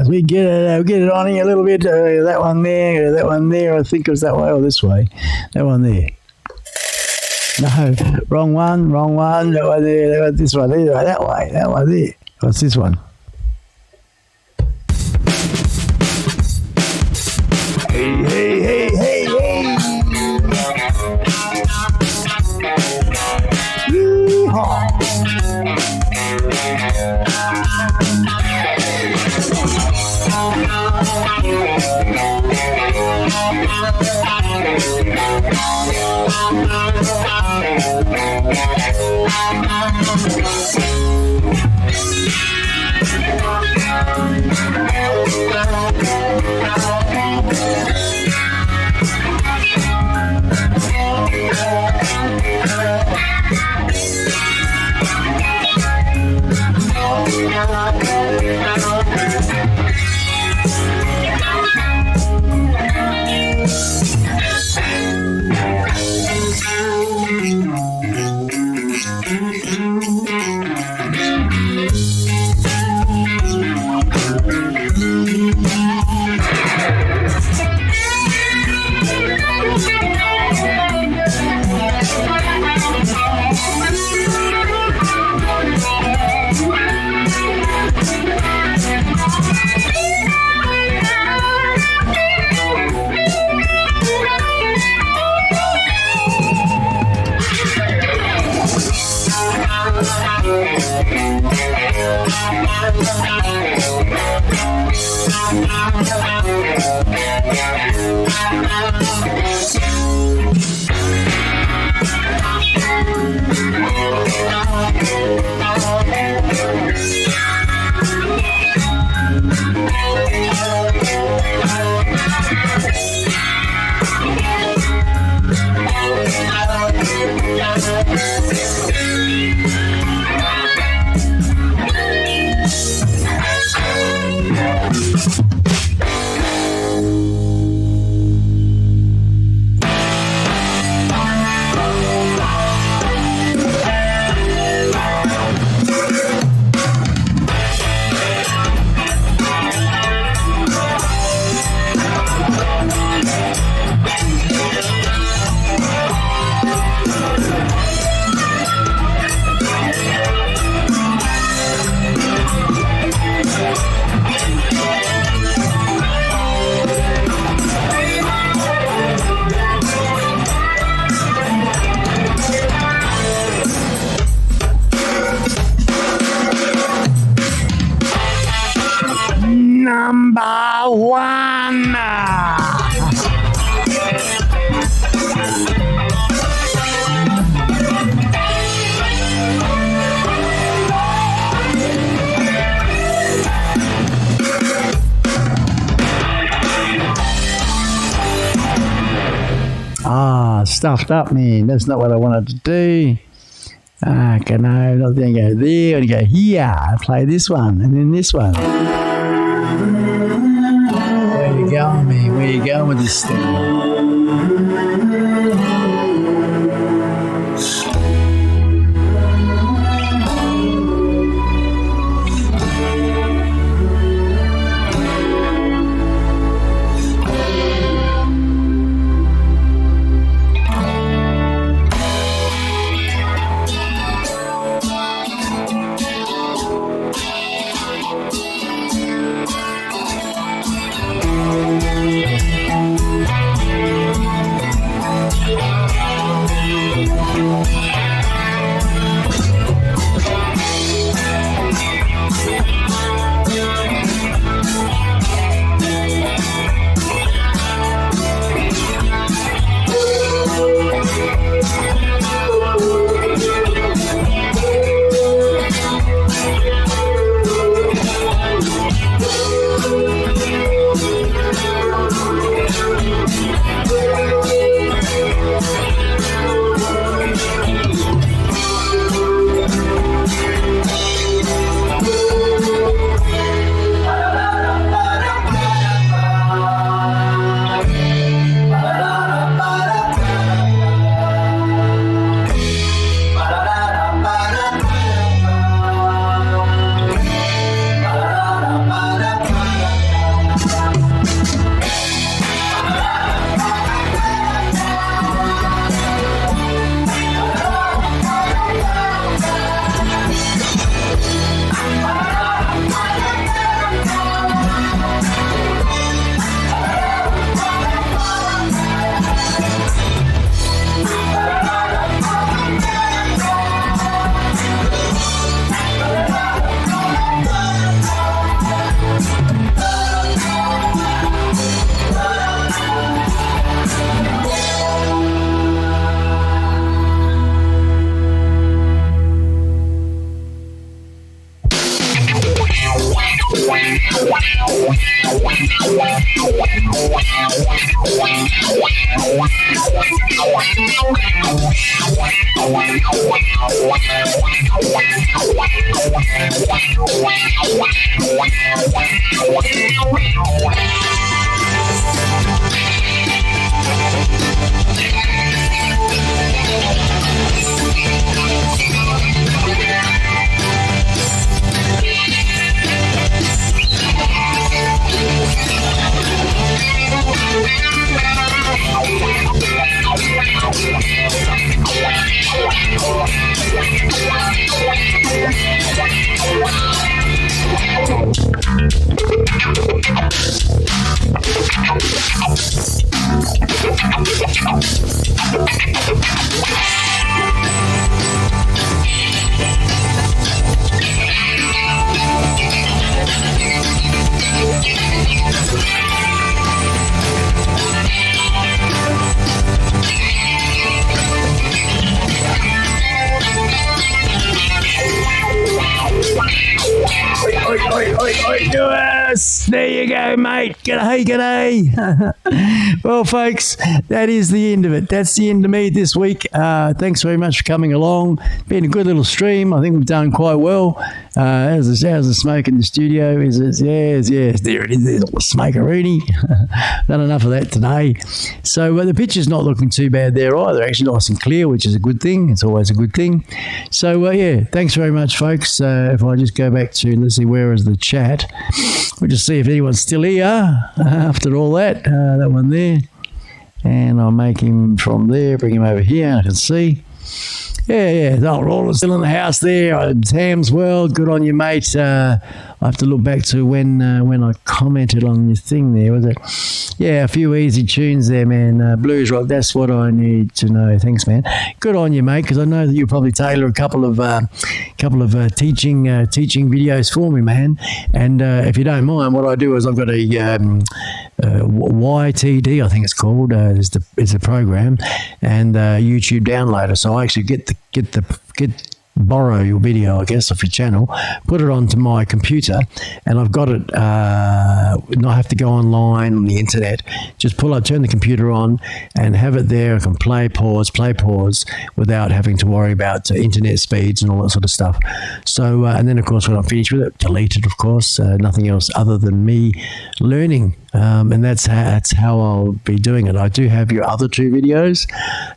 We get it on here a little bit. That one there. I think it was that way or this way. That one there. No, wrong one. That one there. This one there. That way. That one there. What's this one? Hey. Yeehaw. Number one. Stuffed up, man. That's not what I wanted to do. Okay, no, I'm not going to go there. I'm going to go here. I play this one and then this one. Where you going, man? Where you going with this thing? Yes, there you go, mate. G'day. Well, folks, that is the end of it. That's the end of me this week. Thanks very much for coming along. Been a good little stream. I think we've done quite well. How's the smoke in the studio? Is it? Yes. There it is. There's all the smoke-a-rooney. Done enough of that today. So the picture's not looking too bad there either. Actually nice and clear, which is a good thing. It's always a good thing. So, thanks very much, folks. If I just go back to, let's see, where is the chat? We'll just see if anyone's still here after all that. That one there. And I'll make him from there, bring him over here. I can see. Yeah. Roller's still in the house there. Sam's World, good on you, mate. I have to look back to when I commented on your thing there, was it? Yeah, a few easy tunes there, man. Blues rock, that's what I need to know. Thanks, man. Good on you, mate, because I know that you probably tailor a couple of teaching videos for me, man. And if you don't mind, what I do is I've got a YTD, I think it's called. It's a program and YouTube downloader. So I actually borrow your video, I guess, off your channel, put it onto my computer, and I've got it, not have to go online on the internet, just turn the computer on and have it there. I can play, pause without having to worry about internet speeds and all that sort of stuff. So, and then of course when I'm finished with it, delete it, of course, nothing else other than me learning. And that's how I'll be doing it. I do have your other two videos,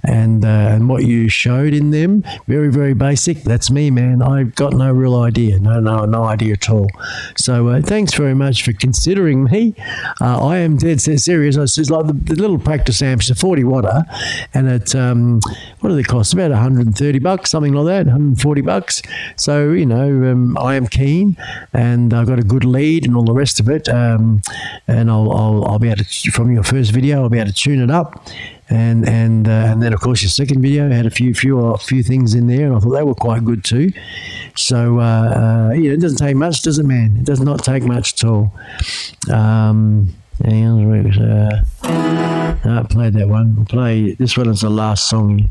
and what you showed in them, very, very basic. That's me, man. I've got no real idea. No idea at all. So thanks very much for considering me. I am dead set serious. It's like the little practice amp. It's a 40 watter, and it what do they cost? About $130, something like that. $140. So I am keen, and I've got a good lead and all the rest of it. And I'll be able to, from your first video, I'll be able to tune it up, and then of course your second video had a few things in there, and I thought they were quite good too. So it doesn't take much, does it, man? It does not take much at all. I played that one. We'll play this one as the last song.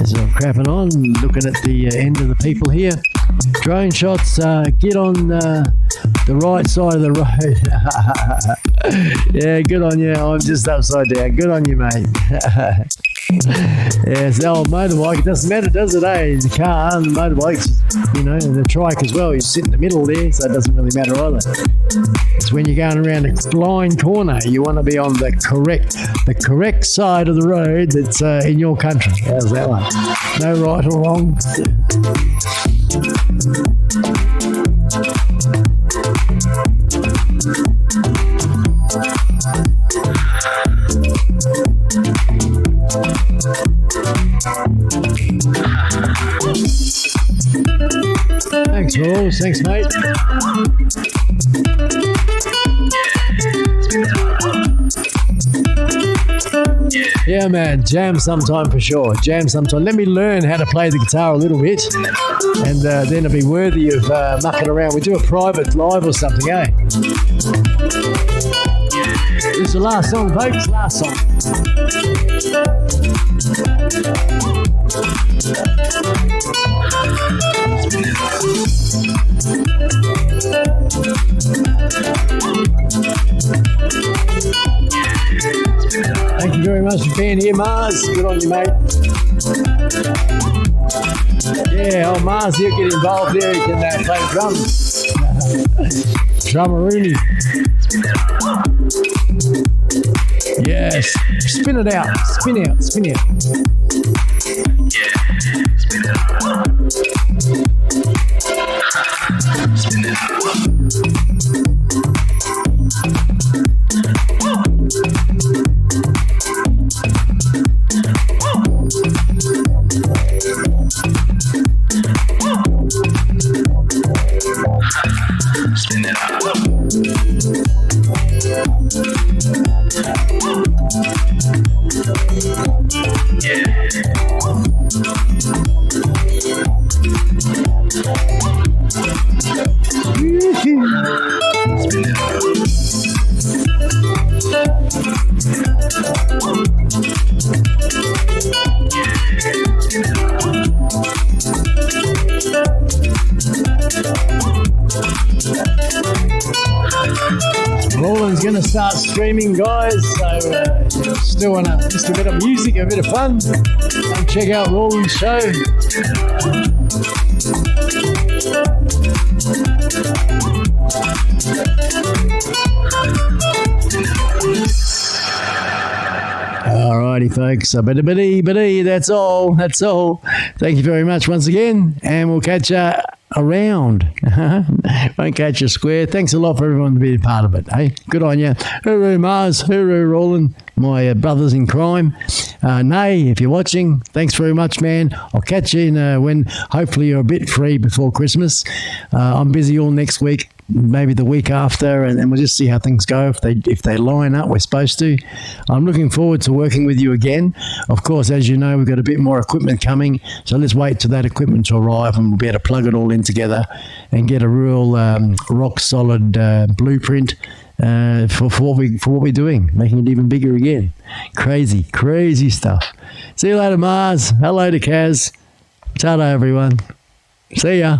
As I'm crapping on, looking at the end of the people here. Drone shots, get on the right side of the road. Yeah, good on you. I'm just upside down. Good on you, mate. Yeah, it's the old motorbike. It doesn't matter, does it, eh? The car and the motorbikes, and the trike as well. You sit in the middle there, so it doesn't really matter either. It's when you're going around a blind corner, you want to be on the correct side of the road that's in your country. How's that one? No right or wrong. Thanks, Rolls. Thanks, mate. Yeah, man. Jam sometime for sure. Jam sometime. Let me learn how to play the guitar a little bit, and then it'll be worthy of mucking around. We do a private live or something, eh? This is the last song, folks. Last song. very much for being here, Mars. Good on you, mate. Yeah, oh, Mars, you get involved there. You can play drums. Drummeroony. Yes. Spin it out. Spin out. Spin out. Yeah, spin it out. Spin it out. Spin it out. Yeah. Spin it out. Roland's going to start streaming, guys. So still want just a bit of music, a bit of fun. Come check out Roland's show. Alrighty, folks. So, that's all. That's all. Thank you very much once again, and we'll catch you around. Won't catch you square. Thanks a lot for everyone to be a part of it. Hey, good on you. Hooroo, Mars. Hooroo, Roland. My brothers in crime. Nay, if you're watching, thanks very much, man. I'll catch you when hopefully you're a bit free before Christmas. I'm busy all next week, maybe the week after, and we'll just see how things go. If they line up, we're supposed to. I'm looking forward to working with you again. Of course, as you know, we've got a bit more equipment coming, so let's wait till that equipment to arrive, and we'll be able to plug it all in together and get a real rock solid blueprint for what we're doing, making it even bigger again. Crazy stuff. See you later, Mars. Hello to Kaz. Ta-da, everyone. See ya.